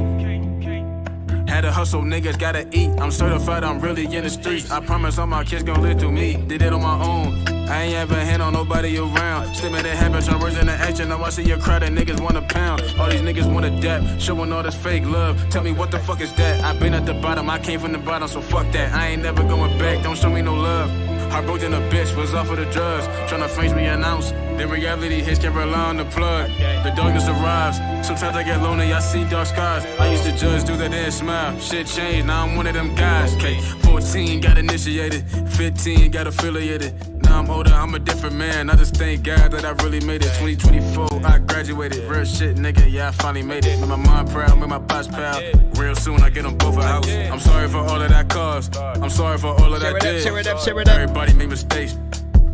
Had to hustle, niggas gotta eat. I'm certified, I'm really in the streets. I promise all my kids gon' live through me. Did it on my own. I ain't ever hand on nobody around. Stimming the habits, I'm words in the action. Now I see a crowd of niggas want a pound. All these niggas want a dap, showing all this fake love. Tell me what the fuck is that? I been at the bottom, I came from the bottom, so fuck that. I ain't never going back, don't show me no love. Heartbroken a bitch, was off of the drugs. Tryna face me an ounce. Then reality hits, can't rely on the plug. The darkness arrives. Sometimes I get lonely, I see dark skies. I used to judge, do that and smile. Shit changed, now I'm one of them guys. Okay, 14 got initiated, 15 got affiliated. Now I'm older, I'm a different man. I just thank God that I really made it. 2024, I graduated. Real shit, nigga, yeah, I finally made it. Make my mom proud, make my boss proud. Real soon, I get them both a house. I'm sorry for all of that caused. I'm sorry for all of that did. Share it up. Everybody make mistakes.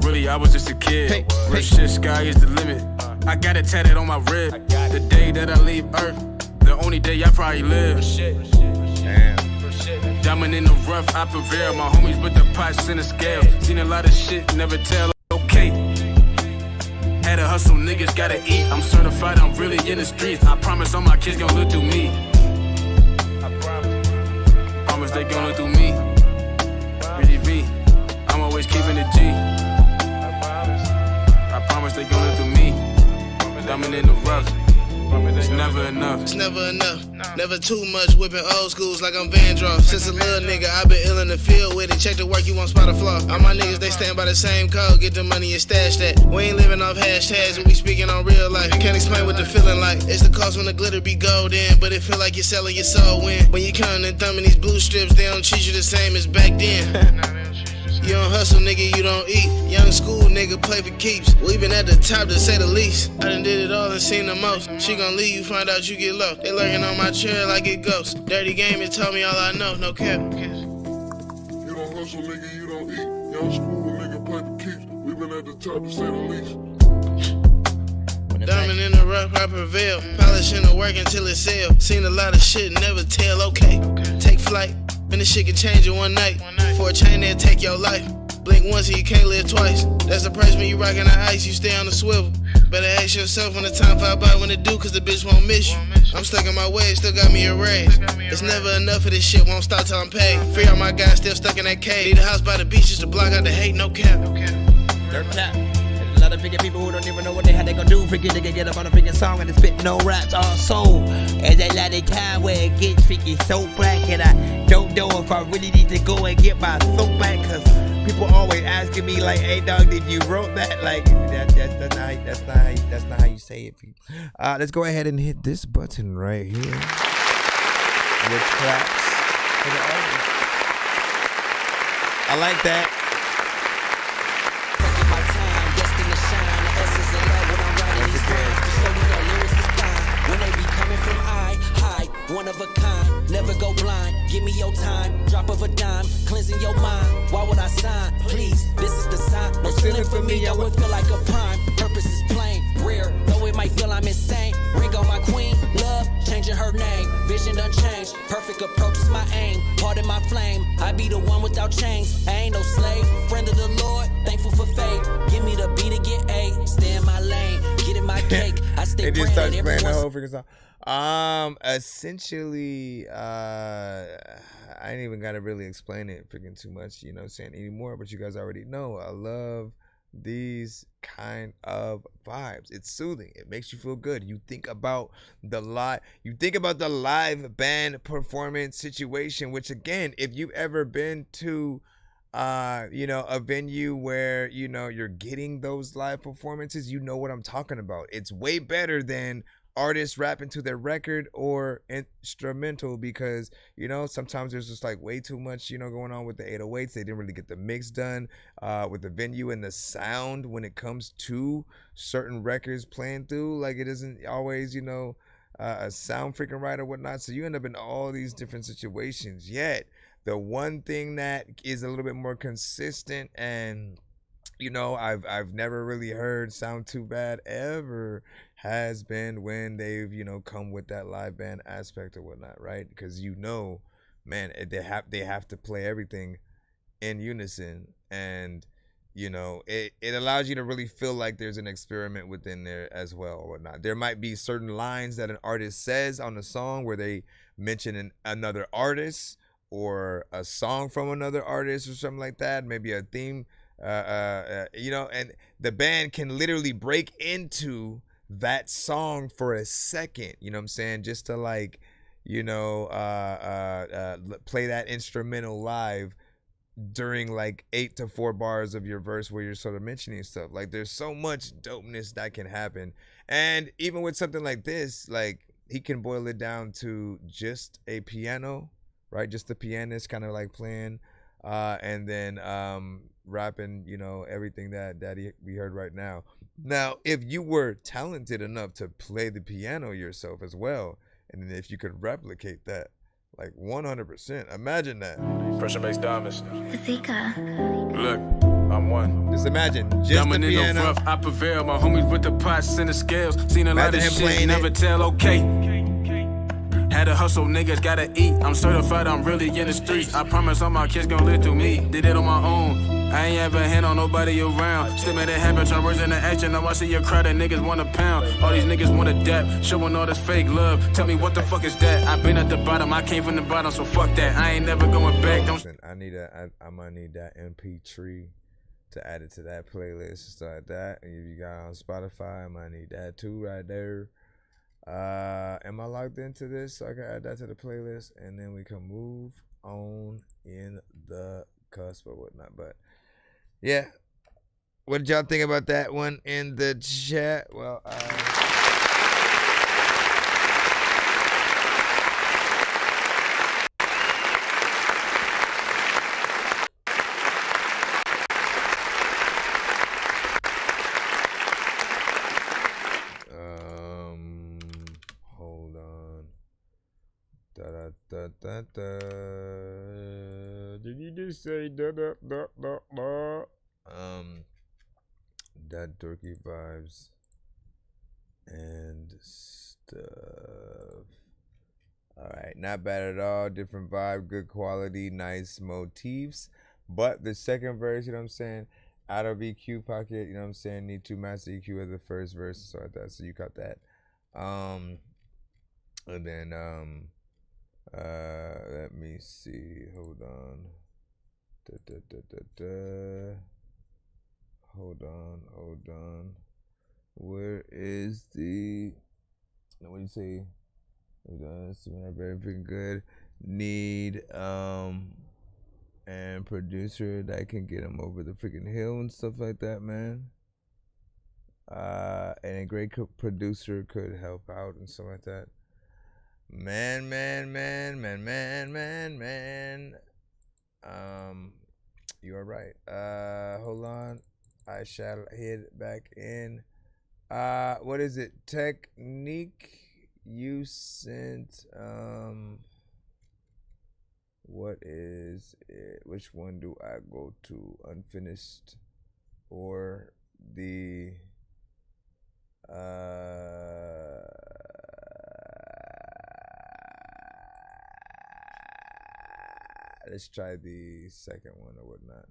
Really, I was just a kid. Real shit, sky is the limit. I got it tatted on my rib. The day that I leave Earth, the only day I probably live. Damn. Diamond in the rough, I prevail. My homies with the pots and the scales. Seen a lot of shit, never tell, okay. hustle, niggas gotta eat. I'm certified, I'm really in the streets. I promise all my kids gon' look through me. I promise they gon' look through me. Really V, I'm always keeping it G. I promise they gon' look through me. Diamond in the rough. It's never enough. It's never enough. Never too much whipping old schools like I'm Vandross. Since a little nigga, I been ill in the field with it. Check the work, you won't spot a flaw. All my niggas, they stand by the same code. Get the money and stash that. We ain't living off hashtags, we speaking on real life. Can't explain what the feeling like. It's the cost when the glitter be golden, but it feel like you're selling your soul when you counting and thumbing these blue strips, they don't treat you the same as back then. You don't hustle, nigga, you don't eat. Young school nigga play for keeps. We been at the top to say the least. I done did it all and seen the most. She gon' leave you, find out you get low. They lurking on my chair like it ghosts. Dirty game, it told me all I know, no cap. You don't hustle, nigga, you don't eat. Young school nigga play for keeps. We been at the top to say the least. Diamond in the rough, I prevail. Polishing the work until it sell. Seen a lot of shit, never tell, okay. Take flight, and this shit can change in one night. For a chain that'll take your life. Blink once and you can't live twice. That's the price when you rockin' the ice, you stay on the swivel. Better ask yourself when the time fly by when it do, cause the bitch won't miss you. I'm stuck in my ways, still got me a raise. It's never enough of this shit, won't stop till I'm paid. Free all my guys, still stuck in that cave. Need a house by the beach just to block out the hate, no cap. Dirt tap. A lot of freaking people who don't even know what they had they gonna do. Freaking they can get up on a freaking song and they spit no raps all soul. And they let it time where it gets freaking so black, and I don't know if I really need to go and get my soap back, cause people always asking me like, "Hey dog, did you wrote that?" Like that's not how you say it. Let's go ahead and hit this button right here, which claps for the audience. I like that. One of a kind, never go blind. Give me your time, drop of a dime, cleansing your mind. Why would I sign? Please, this is the sign. No stealing for me, I would feel like a prime. Purpose is plain, rare, though it might feel I'm insane. Ring on my queen, love, changing her name. Vision unchanged, perfect approach is my aim. Pardon my flame, I be the one without chains. I ain't no slave, friend of the Lord, thankful for faith. Give me the beat to get A, stay in my lane, get in my cake. I stay praying that everyone's... the whole freaking song. Essentially, I ain't even gotta really explain it freaking too much, you know what I'm saying, anymore, but you guys already know I love these kind of vibes. It's soothing. It makes you feel good. You think about the live band performance situation, which again, if you've ever been to you know, a venue where, you know, you're getting those live performances, you know what I'm talking about. It's way better than artists rapping to their record or instrumental, because, you know, sometimes there's just like way too much, you know, going on with the 808s. They didn't really get the mix done with the venue and the sound when it comes to certain records playing through. Like, it isn't always, you know, a sound freaking right or whatnot. So you end up in all these different situations. Yet the one thing that is a little bit more consistent, and you know, I've never really heard sound too bad ever, has been when they've, you know, come with that live band aspect or whatnot, right? Because, you know, man, they have to play everything in unison, and, you know, it allows you to really feel like there's an experiment within there as well or whatnot. There might be certain lines that an artist says on a song where they mention another artist or a song from another artist or something like that, maybe a theme, you know, and the band can literally break into that song for a second, you know what I'm saying, just to, like, you know, play that instrumental live during like 8 to 4 bars of your verse where you're sort of mentioning stuff. Like, there's so much dopeness that can happen. And even with something like this, like, he can boil it down to just a piano, right? Just the pianist kind of like playing, and then rapping, you know, everything that we heard right now. Now, if you were talented enough to play the piano yourself as well, and if you could replicate that, like 100%, imagine that. Pressure makes diamonds. Zika. Look, I'm one. Just imagine, just the piano. Rough, I prevail. My homies with the pots and the scales. Seen a lot of shit, never tell, okay. Had to hustle, niggas gotta eat. I'm certified, I'm really in the streets. I promise all my kids gon' live through me. Did it on my own. I ain't ever hand on nobody around. Still made it happen, try words into action. Now I see your crowd and niggas want a pound. All these niggas want a dap, showing all this fake love. Tell me what the fuck is that? I been at the bottom, I came from the bottom, so fuck that. I ain't never going back. Don't. Listen, I'm gonna need that MP3 to add it to that playlist, stuff like that. And if you got on Spotify, I'm gonna need that too right there. Am I logged into this so I can add that to the playlist, and then we can move on in the cusp or whatnot. But yeah, what did y'all think about that one in the chat? Well, hold on. Did you just say that dorky vibes and stuff? Alright, not bad at all. Different vibe, good quality, nice motifs. But the second verse, you know what I'm saying? Out of EQ pocket, you know what I'm saying? Need to master EQ as the first verse, so like that. So you got that. And then let me see. Hold on. Hold on. Where is the? What do you say? Hold on. Very good. Need and producer that can get him over the freaking hill and stuff like that, man. And a great producer could help out and stuff like that. Man. You are right. Hold on. I shall hit back in. What is it? Technique you sent. What is it? Which one do I go to? Unfinished or the let's try the second one or whatnot.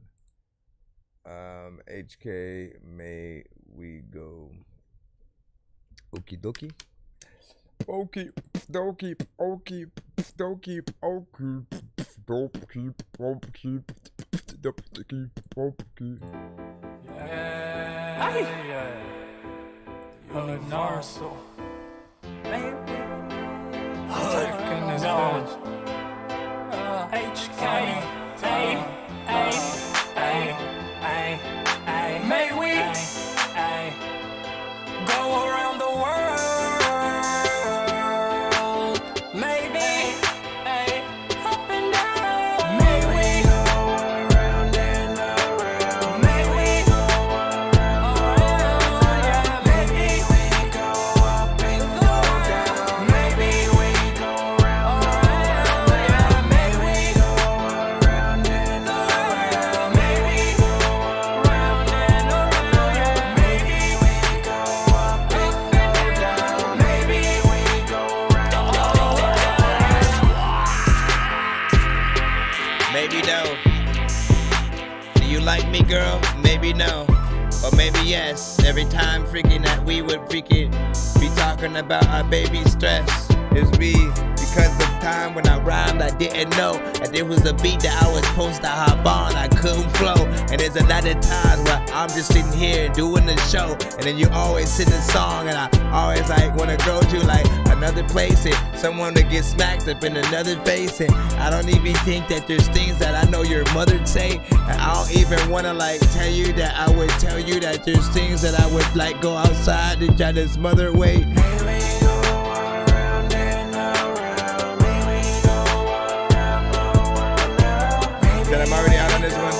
HK, may we go? Okie dokie. Okie dokie. Okie dokie. Okie dokie. Okie dokie. Yeah. Universal. Taking his own. HK. May we go around the world? Maybe up and down. May we go around and around? May we go around? Yeah, maybe we go up and go down. Maybe we go around and around. May we go around and around? Maybe go around and around. Yeah, maybe we go up and go down. Maybe we go around and around. Maybe no. Do you like me, girl? Maybe no. Or maybe yes. Every time freaking that we would freaking be talking about our baby stress. It's me because of time when I rhymed, I didn't know that there was a beat that I was supposed to hop on. I couldn't flow. And there's a lot of times where I'm just sitting here doing the show, and then you always sing a song, and I always like wanna go to like another place and someone to get smacked up in another face. And I don't even think that there's things that I know your mother'd say. And I don't even wanna like tell you that I would tell you that there's things that I would like go outside and try to smother away. That I'm already out on this one.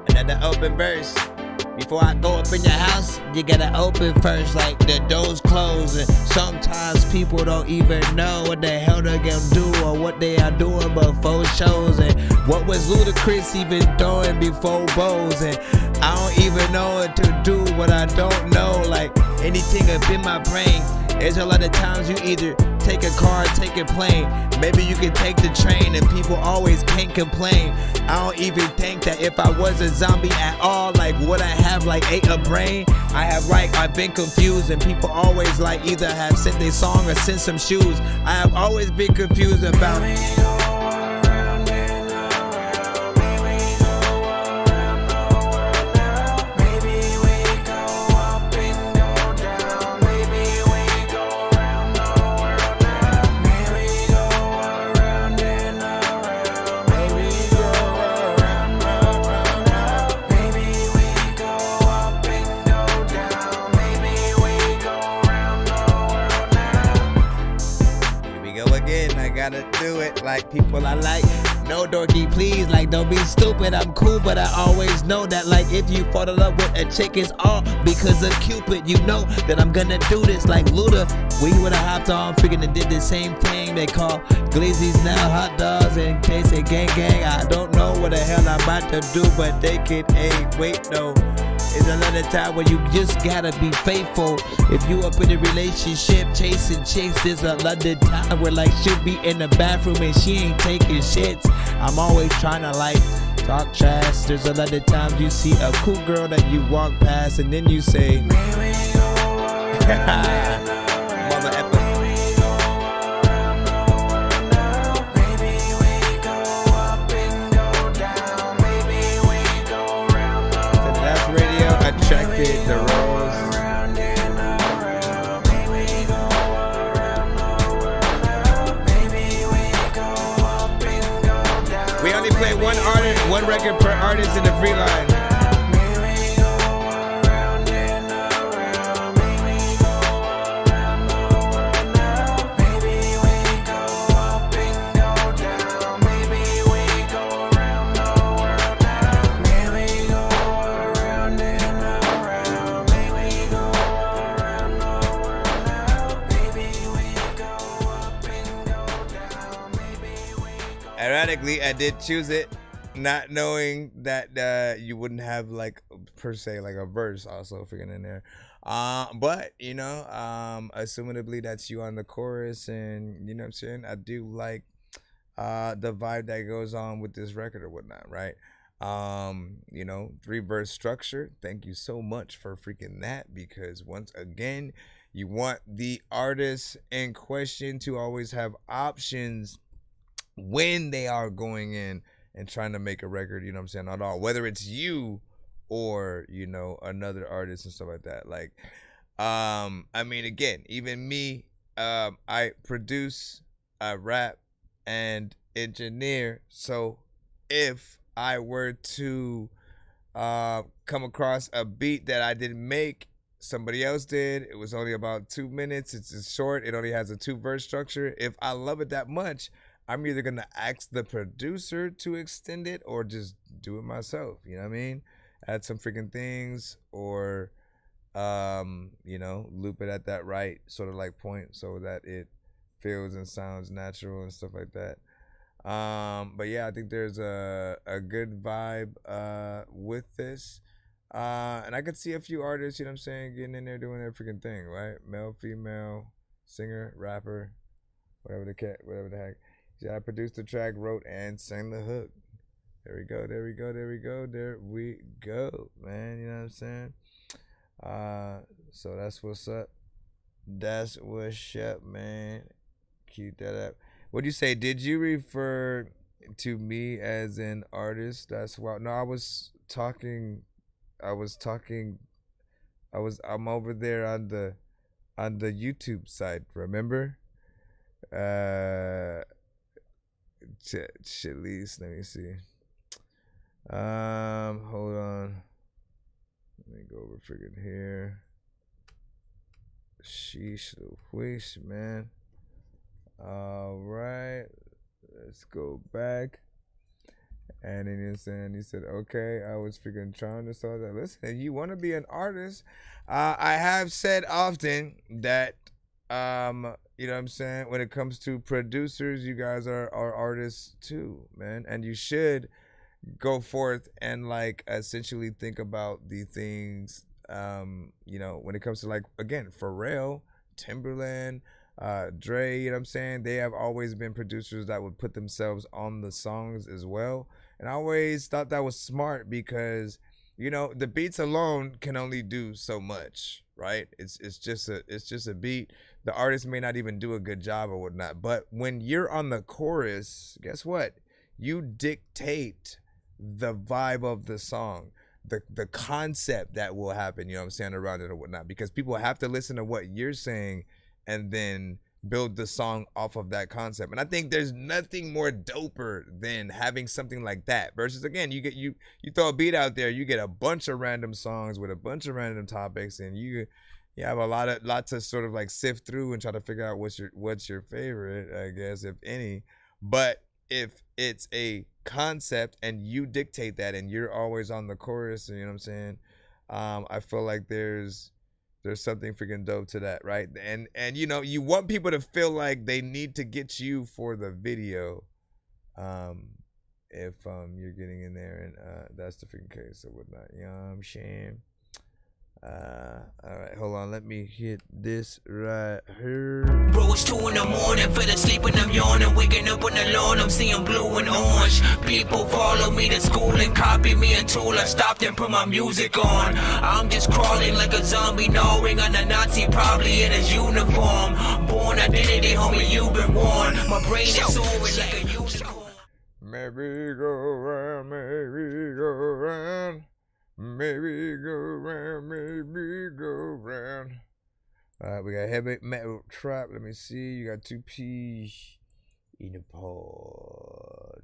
Another open verse. You Before I go up in your house, you gotta open first, like the doors closed. And sometimes people don't even know what the hell they're gonna do or what they are doing before shows. And what was Ludacris even doing before Bose? And I don't even know what to do what I don't know. Like anything up in my brain. There's a lot of times you either take a car or take a plane. Maybe you can take the train and people always can't complain. I don't even think that if I was a zombie at all, like would I have like a brain? I've been confused and people always like either have sent their song or sent some shoes. I have always been confused about gotta do it like people I like. No, Dorky, please, like don't be stupid. I'm cool, but I always know that like if you fall in love with a chick, it's all because of Cupid. You know that I'm gonna do this like Luda. We would've hopped on, freaking and did the same thing. They call glizzies now hot dogs in case they gang. I don't know what the hell I'm about to do, but they can, hey, wait, no. It's another time where you just gotta be faithful. If you up in a relationship chasing chicks, there's another time where like she'll be in the bathroom and she ain't taking shits. I'm always trying to like talk trash. There's another times you see a cool girl that you walk past and then you say mother effer. Attracted the rose. We only play one artist, one record per artist in the free line. Ironically, I did choose it, not knowing that you wouldn't have like per se like a verse also figuring in there. But you know, assumably that's you on the chorus, and you know what I'm saying. I do like the vibe that goes on with this record or whatnot, right? You know, 3-verse structure. Thank you so much for freaking that, because once again, you want the artist in question to always have options when they are going in and trying to make a record, you know what I'm saying, at all, whether it's you or, you know, another artist and stuff like that. Like, I mean, again, even me, I produce, I rap, and engineer. So if I were to come across a beat that I didn't make, somebody else did, it was only about 2 minutes, it's short, it only has a 2-verse structure. If I love it that much, I'm either going to ask the producer to extend it or just do it myself. You know what I mean? Add some freaking things or, you know, loop it at that right sort of like point so that it feels and sounds natural and stuff like that. But yeah, I think there's a good vibe with this. And I could see a few artists, you know what I'm saying, getting in there doing their freaking thing, right? Male, female, singer, rapper, whatever the heck. Yeah, I produced the track, wrote, and sang the hook. There we go, there we go, there we go, there we go, man. You know what I'm saying? So that's what's up. That's what's up, man. Keep that up. What'd you say? Did you refer to me as an artist? That's why. No, I'm over there on the YouTube side, remember? Shit, least let me see. Hold on. Let me go over freaking here. Sheesh, wish, man. All right, let's go back. And then he said, okay, I was freaking trying to start that. Listen, if you want to be an artist, I have said often that, you know what I'm saying? When it comes to producers, you guys are artists too, man. And you should go forth and like essentially think about the things, you know, when it comes to like, again, Pharrell, Timberland, Dre, you know what I'm saying? They have always been producers that would put themselves on the songs as well. And I always thought that was smart because, you know, the beats alone can only do so much, right? It's just a beat. The artist may not even do a good job or whatnot. But when you're on the chorus, guess what? You dictate the vibe of the song, the concept that will happen, you know what I'm saying, around it or whatnot. Because people have to listen to what you're saying and then build the song off of that concept. And I think there's nothing more doper than having something like that versus, again, you throw a beat out there, you get a bunch of random songs with a bunch of random topics, and you have a lot to sort of like sift through and try to figure out what's your favorite, I guess, if any. But if it's a concept and you dictate that and you're always on the chorus, you know what I'm saying, I feel like there's something freaking dope to that, right? And you know, you want people to feel like they need to get you for the video, if you're getting in there, and that's the freaking case or whatnot. You know what I'm saying? All right, hold on, let me hit this right here. Bro, it's 2 in the morning, fell asleep and I'm yawning. Waking up on the lawn, I'm seeing blue and orange. People follow me to school and copy me until I stopped and put my music on. I'm just crawling like a zombie, gnawing on a Nazi, probably in his uniform. Born identity, homie, you've been warned. My brain is soaring like a unicorn. Maybe go round, maybe go round. Maybe go round, maybe go round. Alright, we got heavy metal trap. Let me see. You got 2 peas in a pod.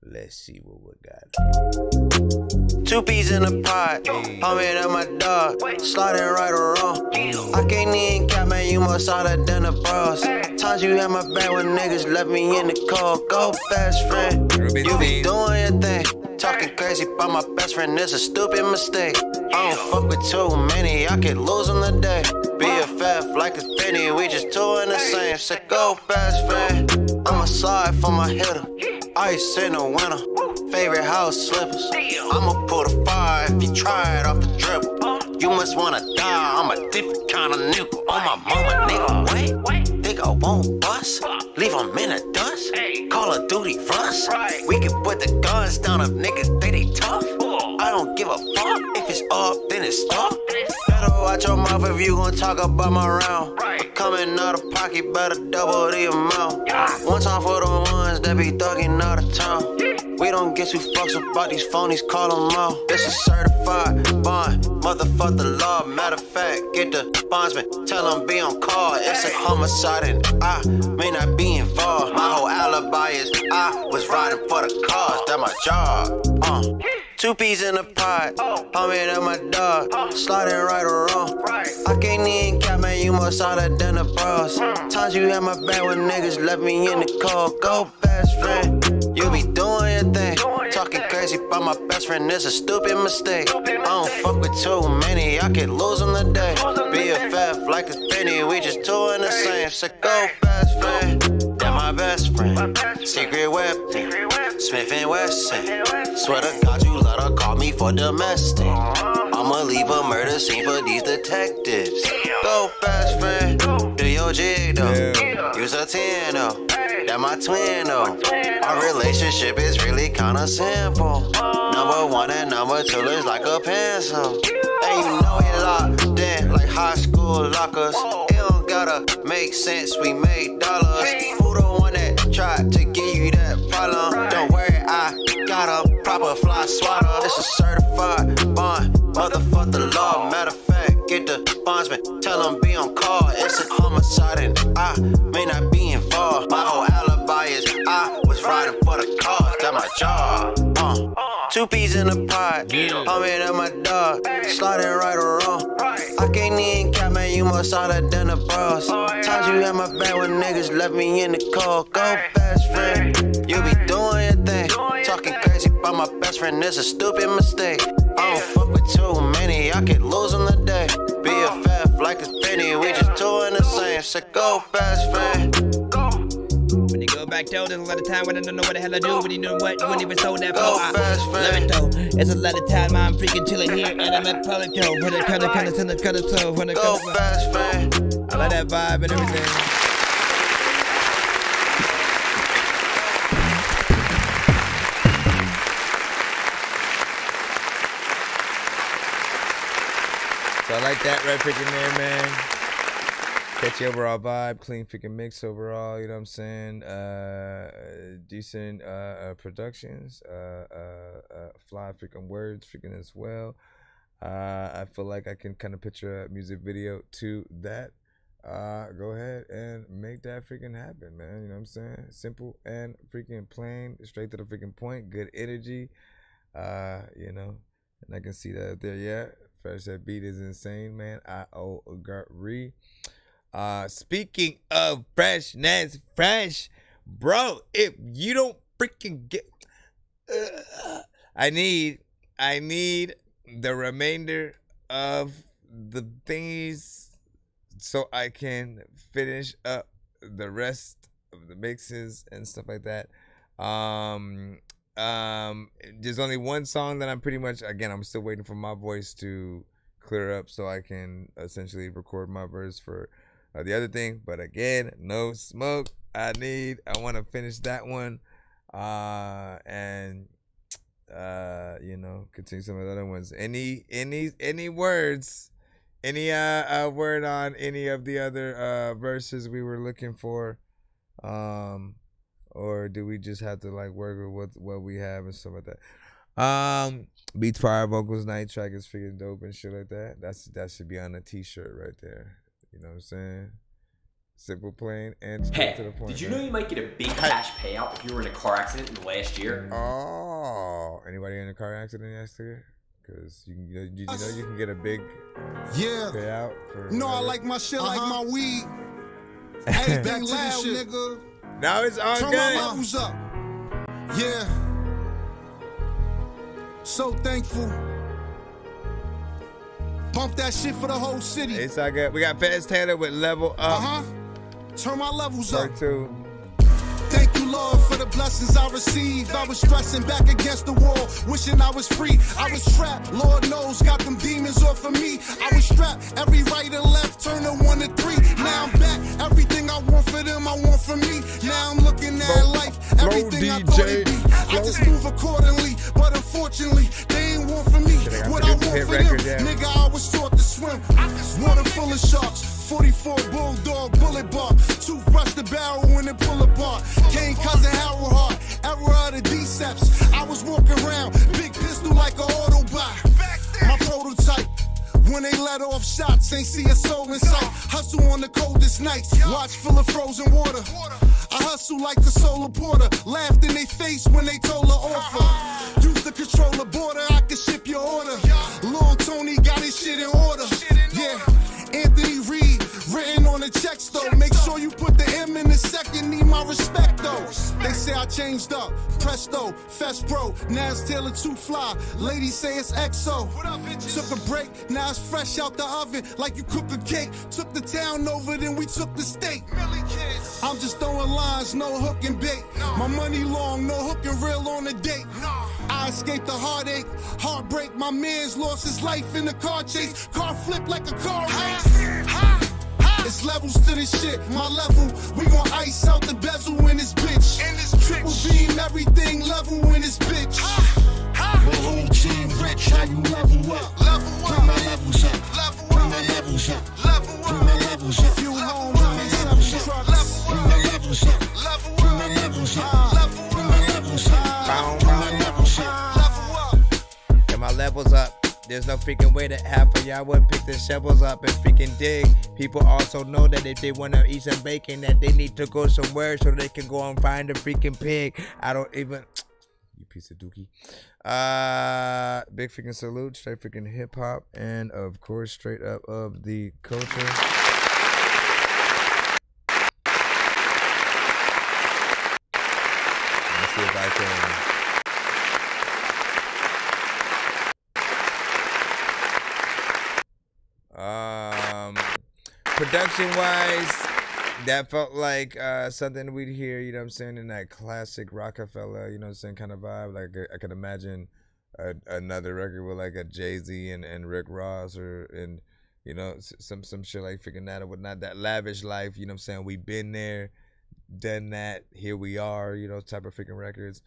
Let's see what we got. 2 peas in a pot. Homie, that my dog. Sliding right or wrong. I can't even cap, man. You must harder than the bros. Times you had my back when niggas left me in the cold. Go best friend. You be doing your thing. Talking crazy about my best friend is a stupid mistake. I don't fuck with too many, I could lose them today. BFF like a penny, we just 2 in the same. So go best friend, I'ma slide for my hitter. Ice in the winter, favorite house slippers. I'ma pull the fire if you try it off the dribble. You must wanna die, I'm a different kind of nigga. On my mama, nigga, wait, nigga won't bust. Leave them in the dust, Call of Duty rust. We can put the guns down if niggas think they tough. I don't give a fuck, if it's up, then it's stuck. Better watch your mouth if you gon' talk about my round. But coming out of pocket, better double the amount. One time for the ones that be thugging out of town. We don't get too fucks about these phonies, call them out. It's a certified bond, motherfuck the law. Matter of fact, get the bondsman, tell them be on call. It's a homicide and I may not be involved. My whole alibi is I was riding for the cause, that's my job. 2 peas in a pot, homie, that my dog. Sliding right or wrong. I can't even cap, man, you must harder than the bros. Times you had my back when niggas left me in the cold. Go best friend, you be doing your thing. Talking crazy about my best friend is a stupid mistake. I don't fuck with too many, I could lose them today. BFF like a penny, we just 2 in the same. So go best friend, that my best friend. Secret weapon, Smith & Wesson. Swear to God you let her call me for domestic. I'ma leave a murder scene for these detectives. Go best friend, do your jig though. Use a 10 though, that my twin though. Our relationship is really kinda simple. Number 1 and number 2 is like a pencil. And you know we locked in like high school lockers. It don't gotta make sense, we make dollars. Who the one that tried to give you that problem? Don't worry, I got a proper fly swatter. It's a certified bond, motherfuck the law. Matter of fact, get the bondsman, tell him be on call. It's a homicide and I may not be involved. My whole alibi is I was riding for the cause, that's my job. 2 peas in a pot, homie, that my dog. Sliding right or wrong. I can't even cap, man, you must harder than the bros. Times you had my back when niggas left me in the cold. Go best friend, you be doing your thing. talking crazy, but my best friend is a stupid mistake. I don't fuck with too many, I could lose on the day. BFF like it's Benny, we just two in the same. So go best friend. When you go back though, there's a lot of time when I don't know what the hell I do. When you know what, you wouldn't even sold that for. I love it though. It's a lot of time I'm freaking chilling here, and I'm at Politico. When it kinda so when it go best friend. I like that vibe and everything. So I like that right freaking there, man. Catchy overall vibe, clean freaking mix overall, you know what I'm saying? Decent productions, fly freaking words freaking as well. I feel like I can kind of picture a music video to that. Go ahead and make that freaking happen, man. You know what I'm saying? Simple and freaking plain, straight to the freaking point, good energy. You know, and I can see that there, yeah. Fresh, that beat is insane, man. I-O-G-R-E. Speaking of freshness, fresh, bro, if you don't freaking get, I need the remainder of the thingies so I can finish up the rest of the mixes and stuff like that. There's only one song that I'm pretty much, again, I'm still waiting for my voice to clear up so I can essentially record my verse for the other thing. But again, no smoke. I want to finish that one, and you know, continue some of the other ones. Any words, any word on any of the other verses we were looking for, or do we just have to like work with what we have and stuff like that? Beats fire, vocals night, track is freaking dope and shit like that. That should be on a t-shirt right there. You know what I'm saying? Simple, plain, and straight to the point. Did you know you might get a big cash payout if you were in a car accident in the last year? Oh, anybody in a car accident yesterday? Because you can get a big payout for. No, I like my shit like my weed. Everything loud, nigga. Now it's all Turn good. my levels up. Yeah. So thankful. Bump that shit for the whole city. It's all good. We got Fez Taylor with Level Up. Turn my levels up. Part 2. Thank you, Lord, for the blessings I received. I was stressing back against the wall, wishing I was free. I was trapped, Lord knows, got them demons off of me. I was strapped, every right and left, turn to 1 to 3. Now I'm back, everything I want for them, I want for me. Now I'm looking at life, everything I thought it'd be. I just move accordingly, but unfortunately, they ain't want for me. What I want for them, nigga, I was taught to swim. Water full of sharks. 44 bulldog, bullet bar, toothbrush the barrel when it pull apart. Kane cousin Harold Hart, era of the decepts. I was walking around, big pistol like an Autobot. My prototype. When they let off shots, ain't see a soul in sight. Hustle on the coldest nights, watch full of frozen water. I hustle like the solar porter. Laughed in their face when they told her offer. Used to control the border, I could ship your order. Lil Tony got his shit in order. Yeah, Anthony Reed, written on the checks though. Make sure you put the M in the second, need my respect though. They say I changed up, Presto, Fest Pro, now it's Taylor 2 Fly. Ladies say it's XO. Took a break, now it's fresh out the oven, like you cook a cake. Took the town over, then we took the state. I'm just throwing lines, no hook and bait. My money long, no hook and reel on the date. I escaped the heartache, heartbreak. My man's lost his life in the car chase. Car flip like a car race. It's levels to this shit, my level. We gon' ice out the bezel in this bitch. Triple beam, everything level in this bitch. The whole team rich, how you level up? Bring my levels up. Bring my levels up. Bring my levels up. Few homes, bring my levels up. Bring my levels up. Bring my levels up. Bring my levels up. Bring my levels up. Get my levels up. There's no freaking way that half of y'all would pick the shovels up and freaking dig. People also know that if they want to eat some bacon, that they need to go somewhere so they can go and find a freaking pig. I don't even... You piece of dookie. Big freaking salute, straight freaking hip hop, and of course, straight up of the culture. Let's see if I can Production-wise, that felt like something we'd hear, you know what I'm saying, in that classic Rockefeller, you know what I'm saying, kind of vibe. Like, I could imagine another record with, like, a Jay-Z and Rick Ross and, you know, some shit like freaking that or whatnot. That lavish life, you know what I'm saying? We've been there, done that, here we are, you know, type of freaking records.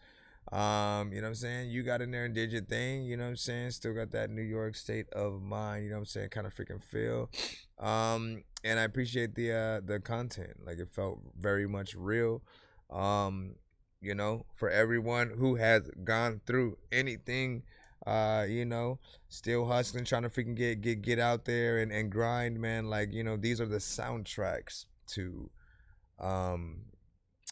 You know what I'm saying? You got in there and did your thing, you know what I'm saying? Still got that New York state of mind, you know what I'm saying? Kind of freaking feel. And I appreciate the content. Like, it felt very much real. You know, for everyone who has gone through anything, you know, still hustling, trying to freaking get out there and grind, man. Like, you know, these are the soundtracks to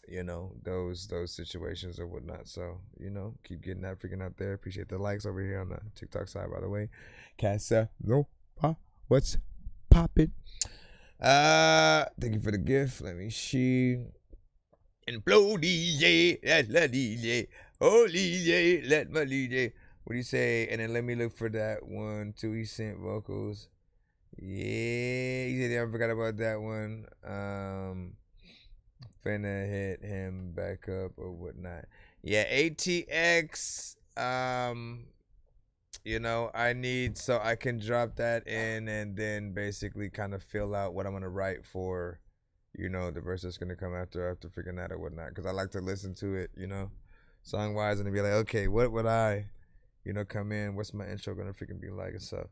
you know, those situations or whatnot. So, you know, keep getting that freaking out there. Appreciate the likes over here on the TikTok side, by the way. Casa, no, what's poppin'? Thank you for the gift. Let me see. And blow DJ, that's la DJ. Oh, DJ, let my DJ. What do you say? And then let me look for that one too. He sent vocals. Yeah, he said I forgot about that one. Finna hit him back up or whatnot. Yeah, ATX. You know, I need so I can drop that in and then basically kind of fill out what I'm gonna write for, you know, the verse that's gonna come after freaking that or whatnot. Because I like to listen to it, you know, song wise, and be like, okay, what would I, you know, come in? What's my intro gonna freaking be like and stuff?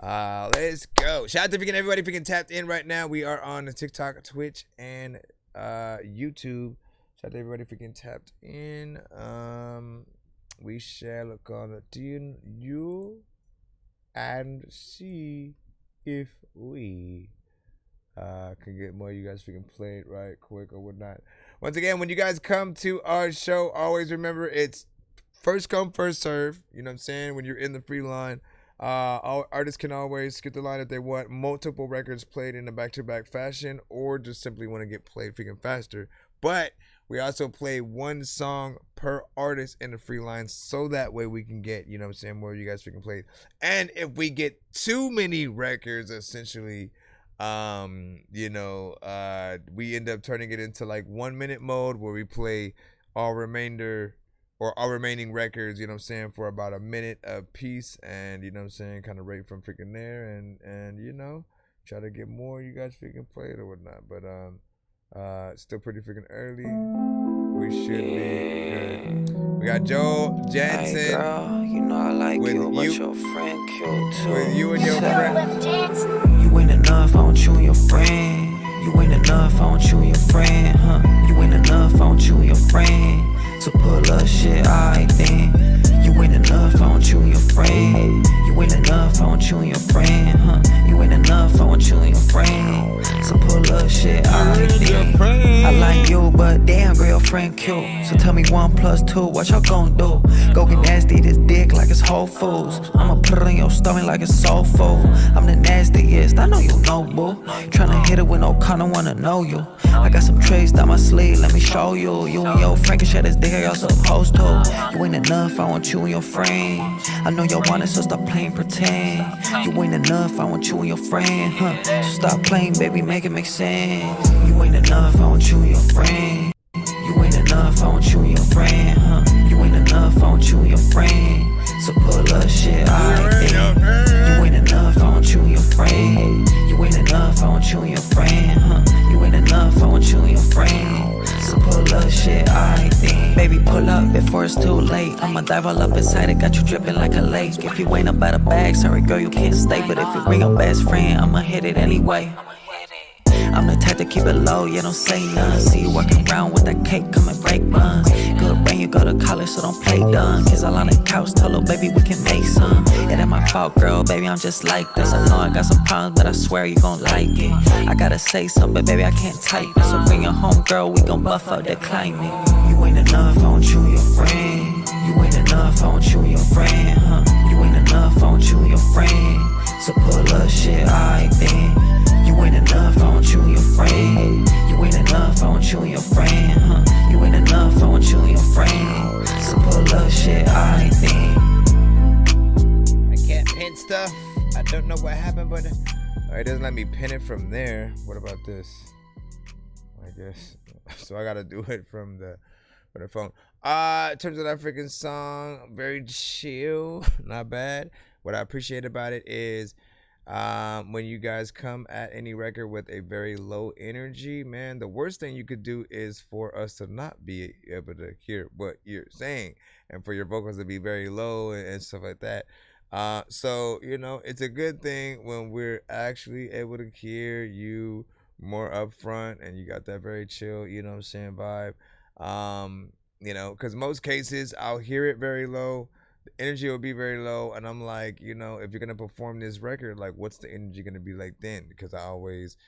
Let's go. Shout out to freaking everybody freaking tapped in right now. We are on the TikTok, Twitch, and YouTube. Shout out to everybody freaking tapped in. We shall look on it you and see if we can get more of you guys freaking play it right quick or whatnot. Once again, when you guys come to our show, always remember it's first come, first serve. You know what I'm saying? When you're in the free line, artists can always skip the line if they want multiple records played in a back-to-back fashion or just simply want to get played freaking faster. But we also play one song per artist in the free line so that way we can get, you know what I'm saying, more of you guys freaking played. And if we get too many records, essentially, you know, we end up turning it into like 1 minute mode where we play our remaining records, you know what I'm saying, for about a minute a piece, and you know what I'm saying, kind of rate from freaking there, and you know, try to get more you guys freaking played or whatnot. But still pretty freaking early. We should be good. We got Joe Jansen. Hey girl, you know I like with you, but your friend cute too. With you and your friend. You ain't enough, I want you and your friend. You ain't enough, I want you and your friend, huh? You ain't enough, I want you and your friend. So pull up shit, alright then. You ain't enough, I want you and your friend. You ain't enough, I want you and your friend, huh? You ain't enough, I want you and your friend. So pull up shit, alright then. I like you, but damn, girlfriend cute. So tell me 1 + 2, what y'all gon' do? Go get nasty, this dick like it's Whole Foods. I'ma put it in your stomach like it's soul food. I'm the nastiest, I know you know, boo. Tryna hit it with no condom, wanna know you. I got some tricks down my sleeve, let me show you. You and your friend can share this dick, y'all supposed to. You ain't enough, I want you and your friend. I know y'all want it, so stop playing pretend. You ain't enough, I want you and your friend, huh? So stop playing, baby, make it make sense. You ain't enough, I want you and your friend. You ain't enough, I want you and your friend, huh? You ain't enough, I want you and your friend. So pull up shit, alright then. You ain't enough, I want you and your friend. You ain't enough, I want you and your friend, huh? You ain't enough, I want you and your friend. So pull up shit, alright then. Baby, pull up before it's too late. I'ma dive all up inside it, got you dripping like a lake. If you ain't about a bag, sorry girl, you can't stay. But if you bring your best friend, I'ma hit it anyway. I'm the type to keep it low, yeah, don't say none. See you walking around with that cake, come and break buns. Good brain, you go to college, so don't play dumb. Kids all on the couch, tell her, baby, we can make some. It ain't my fault, girl, baby, I'm just like this. I know I got some problems, but I swear you gon' like it. I gotta say something, but baby, I can't type it. So bring your home, girl, we gon' buff up the climate. You ain't enough, I want you and your friend. You ain't enough, I want you and your friend, huh? You ain't enough, I want you and your friend. So pull up shit, alright then. You ain't enough, I want you and your friend. You ain't enough, I want you and your friend, huh? You ain't enough, I want you and your friend. So pull up shit, alright then. I can't pin stuff. I don't know what happened, but It doesn't let me pin it from there. What about this? I guess so. I gotta do it from the phone. In terms of that freaking song, very chill, not bad. What I appreciate about it is when you guys come at any record with a very low energy, man, the worst thing you could do is for us to not be able to hear what you're saying and for your vocals to be very low and stuff like that. So, you know, it's a good thing when we're actually able to hear you more upfront and you got that very chill, you know what I'm saying, vibe. You know, because most cases I'll hear it very low, the energy will be very low, and I'm like, you know, if you're gonna perform this record, like, what's the energy gonna be like then? Because I always,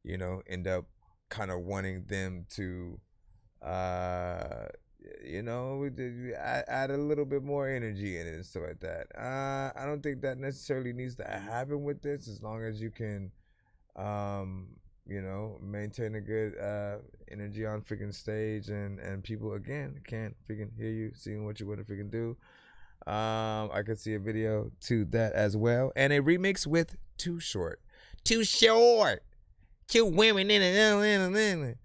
you know, end up kind of wanting them to, you know, add a little bit more energy in it and stuff like that. I don't think that necessarily needs to happen with this, as long as you can, you know, maintain a good energy on freaking stage, and people again can't freaking hear you, seeing what you want to freaking do. I could see a video to that as well, and a remix with Too Short, Two women in a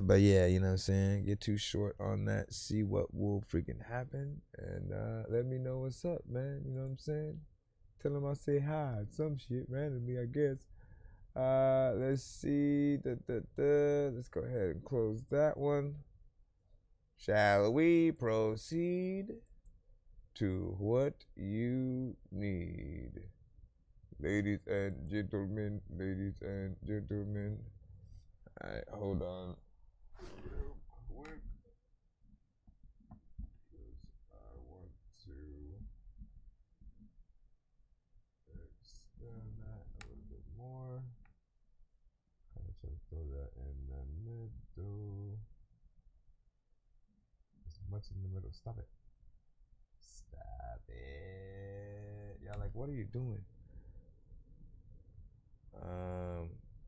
but yeah, you know what I'm saying, get Too Short on that, see what will freaking happen, and let me know what's up, man. You know what I'm saying? Tell him I say hi, some shit randomly, I guess. Let's see. Let's go ahead and close that one. Shall we proceed to what you need? Ladies and gentlemen, Alright, hold on. Real quick. I want to extend that a little bit more. I'm trying to throw that in the middle. As much in the middle. Stop it. Stop it. Y'all like, what are you doing?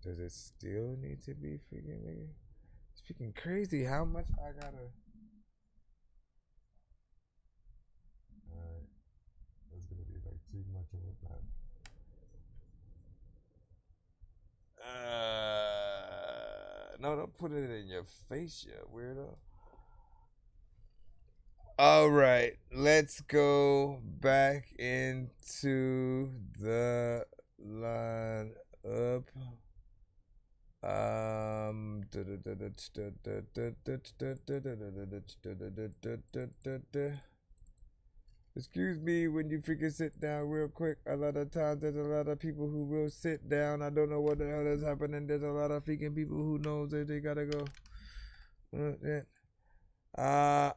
Does it still need to be freaking nigga? It's freaking crazy how much I gotta. Alright. That's gonna be like too much of a no, don't put it in your face, you weirdo. Alright, let's go back into the line up. Excuse me when you freaking sit down real quick. A lot of times there's a lot of people who will sit down. I don't know what the hell is happening. There's a lot of freaking people who knows that they gotta go.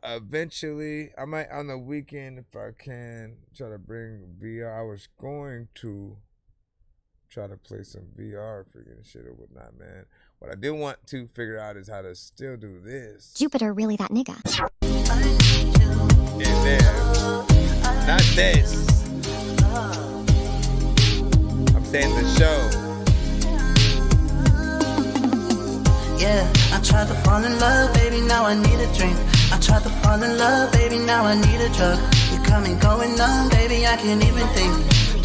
Eventually, I might on the weekend, if I can, try to bring VR. I was going to try to play some VR freaking shit or whatnot, man. What I did want to figure out is how to still do this. Jupiter really that nigga. In there. Not this. I'm saying the show. Yeah, I tried to fall in love, baby, now I need a drink. I tried to fall in love, baby, now I need a drug. You come and going numb, baby, I can't even think.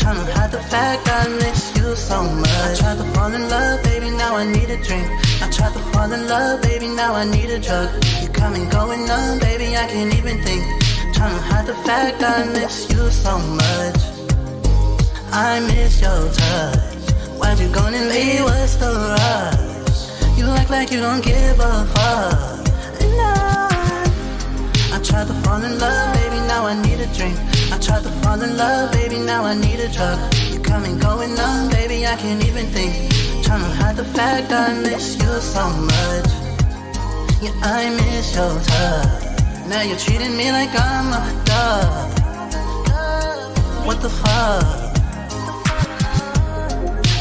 Tryna hide the fact I miss you so much. I tried to fall in love, baby, now I need a drink. I tried to fall in love, baby, now I need a drug. You come and going numb, baby, I can't even think. Tryna hide the fact I miss you so much. I miss your touch. Why'd you go and leave? What's the rush? You act like you don't give a fuck. And I tried to fall in love, baby, now I need a drink. I tried to fall in love, baby, now I need a drug. You come and going numb, baby, I can't even think. Tryna hide the fact I miss you so much. Yeah, I miss your touch. Now you're treating me like I'm a dog. What the fuck?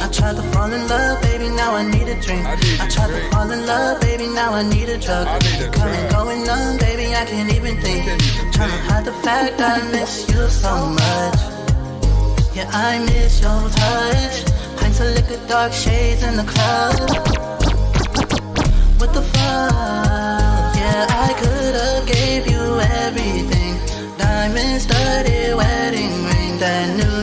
I tried to fall in love, baby, now I need a drink. I tried to fall in love, baby, now I need a drug. You come and going numb, baby, I can't even think. Tryna hide the fact I miss you so much. Yeah, I miss your touch. Pints of liquor, dark shades in the club. What the fuck? Yeah, I could've gave you everything. Diamond studded wedding ring, that new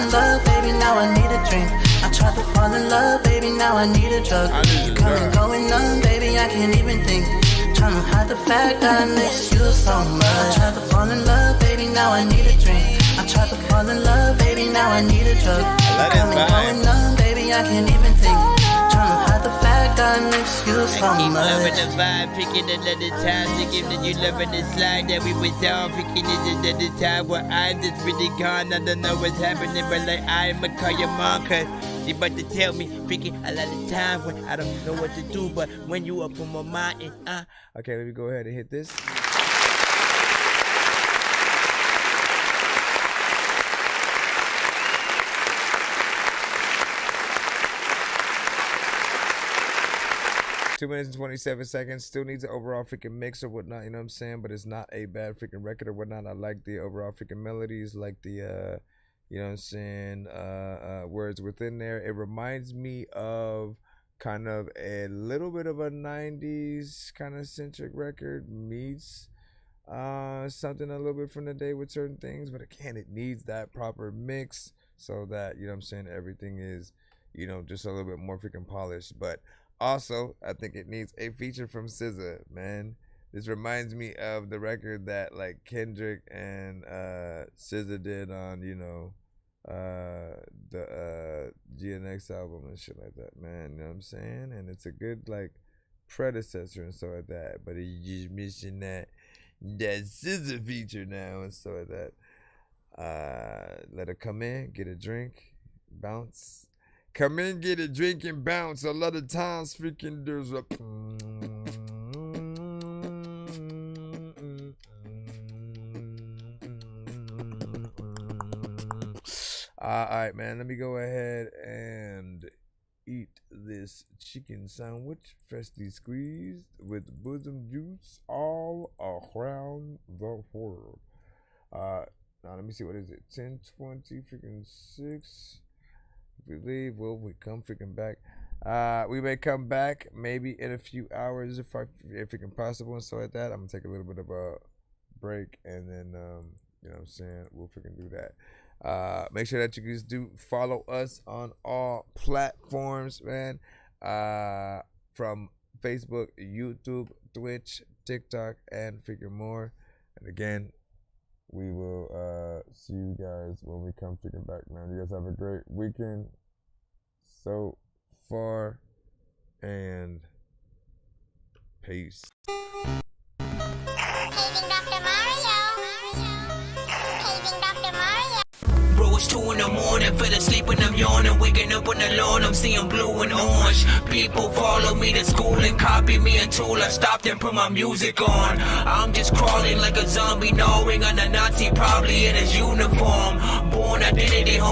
in love, baby, now I need a drink. I tried to fall in love, baby, now I need a drug. You come and going numb, baby, I can't even think. Tryna hide the fact that I miss you so much. I tried to fall in love, baby, now I need a drink. I tried to fall in love, baby, now I need a drug. You come and going numb, baby, I can't even think. Tryna hide the fact that I miss you so I keep much. loving the vibe, picking another time to give that you loving the slide that we was on, picking it another time where I'm just really gone. I don't know what's happening, but like I'ma call your mom, cause she about to tell me, freaking a lot of time when I don't know what to do, but when you up on my mind and Okay, let me go ahead and hit this. 2 minutes and 27 seconds. Still needs an overall freaking mix or whatnot, you know what I'm saying? But it's not a bad freaking record or whatnot. I like the overall freaking melodies, like the, you know what I'm saying, words within there. It reminds me of kind of a little bit of a 90s kind of centric record meets something a little bit from the day with certain things. But again, it needs that proper mix so that, you know what I'm saying, everything is, you know, just a little bit more freaking polished. But also, I think it needs a feature from SZA, man. This reminds me of the record that like Kendrick and SZA did on, you know, the GNX album and shit like that, man. You know what I'm saying? And it's a good like predecessor and stuff like that. But he's just missing that SZA feature now and stuff like that. Let her come in, get a drink, bounce. Come in, get a drink, and bounce. A lot of times, freaking there's a. Alright, man. Let me go ahead and eat this chicken sandwich, freshly squeezed with bosom juice all around the world. Now, let me see. What is it? 10:20, freaking 6. We leave, will we come freaking back? We may come back maybe in a few hours if freaking possible and stuff like that. I'm gonna take a little bit of a break and then you know what I'm saying, we'll freaking do that. Make sure that you guys do follow us on all platforms, man. From Facebook, YouTube, Twitch, TikTok, and freaking more. And again, we will see you guys when we come freaking back, man. You guys have a great weekend so far, and peace. Bro, it's 2 in the morning, fell asleep and I'm yawning, waking up on the lawn, I'm seeing blue and orange. People follow me to school and copy me until I stopped and put my music on. I'm just crawling like a zombie, gnawing on a Nazi, probably in his uniform. Born identity, homie.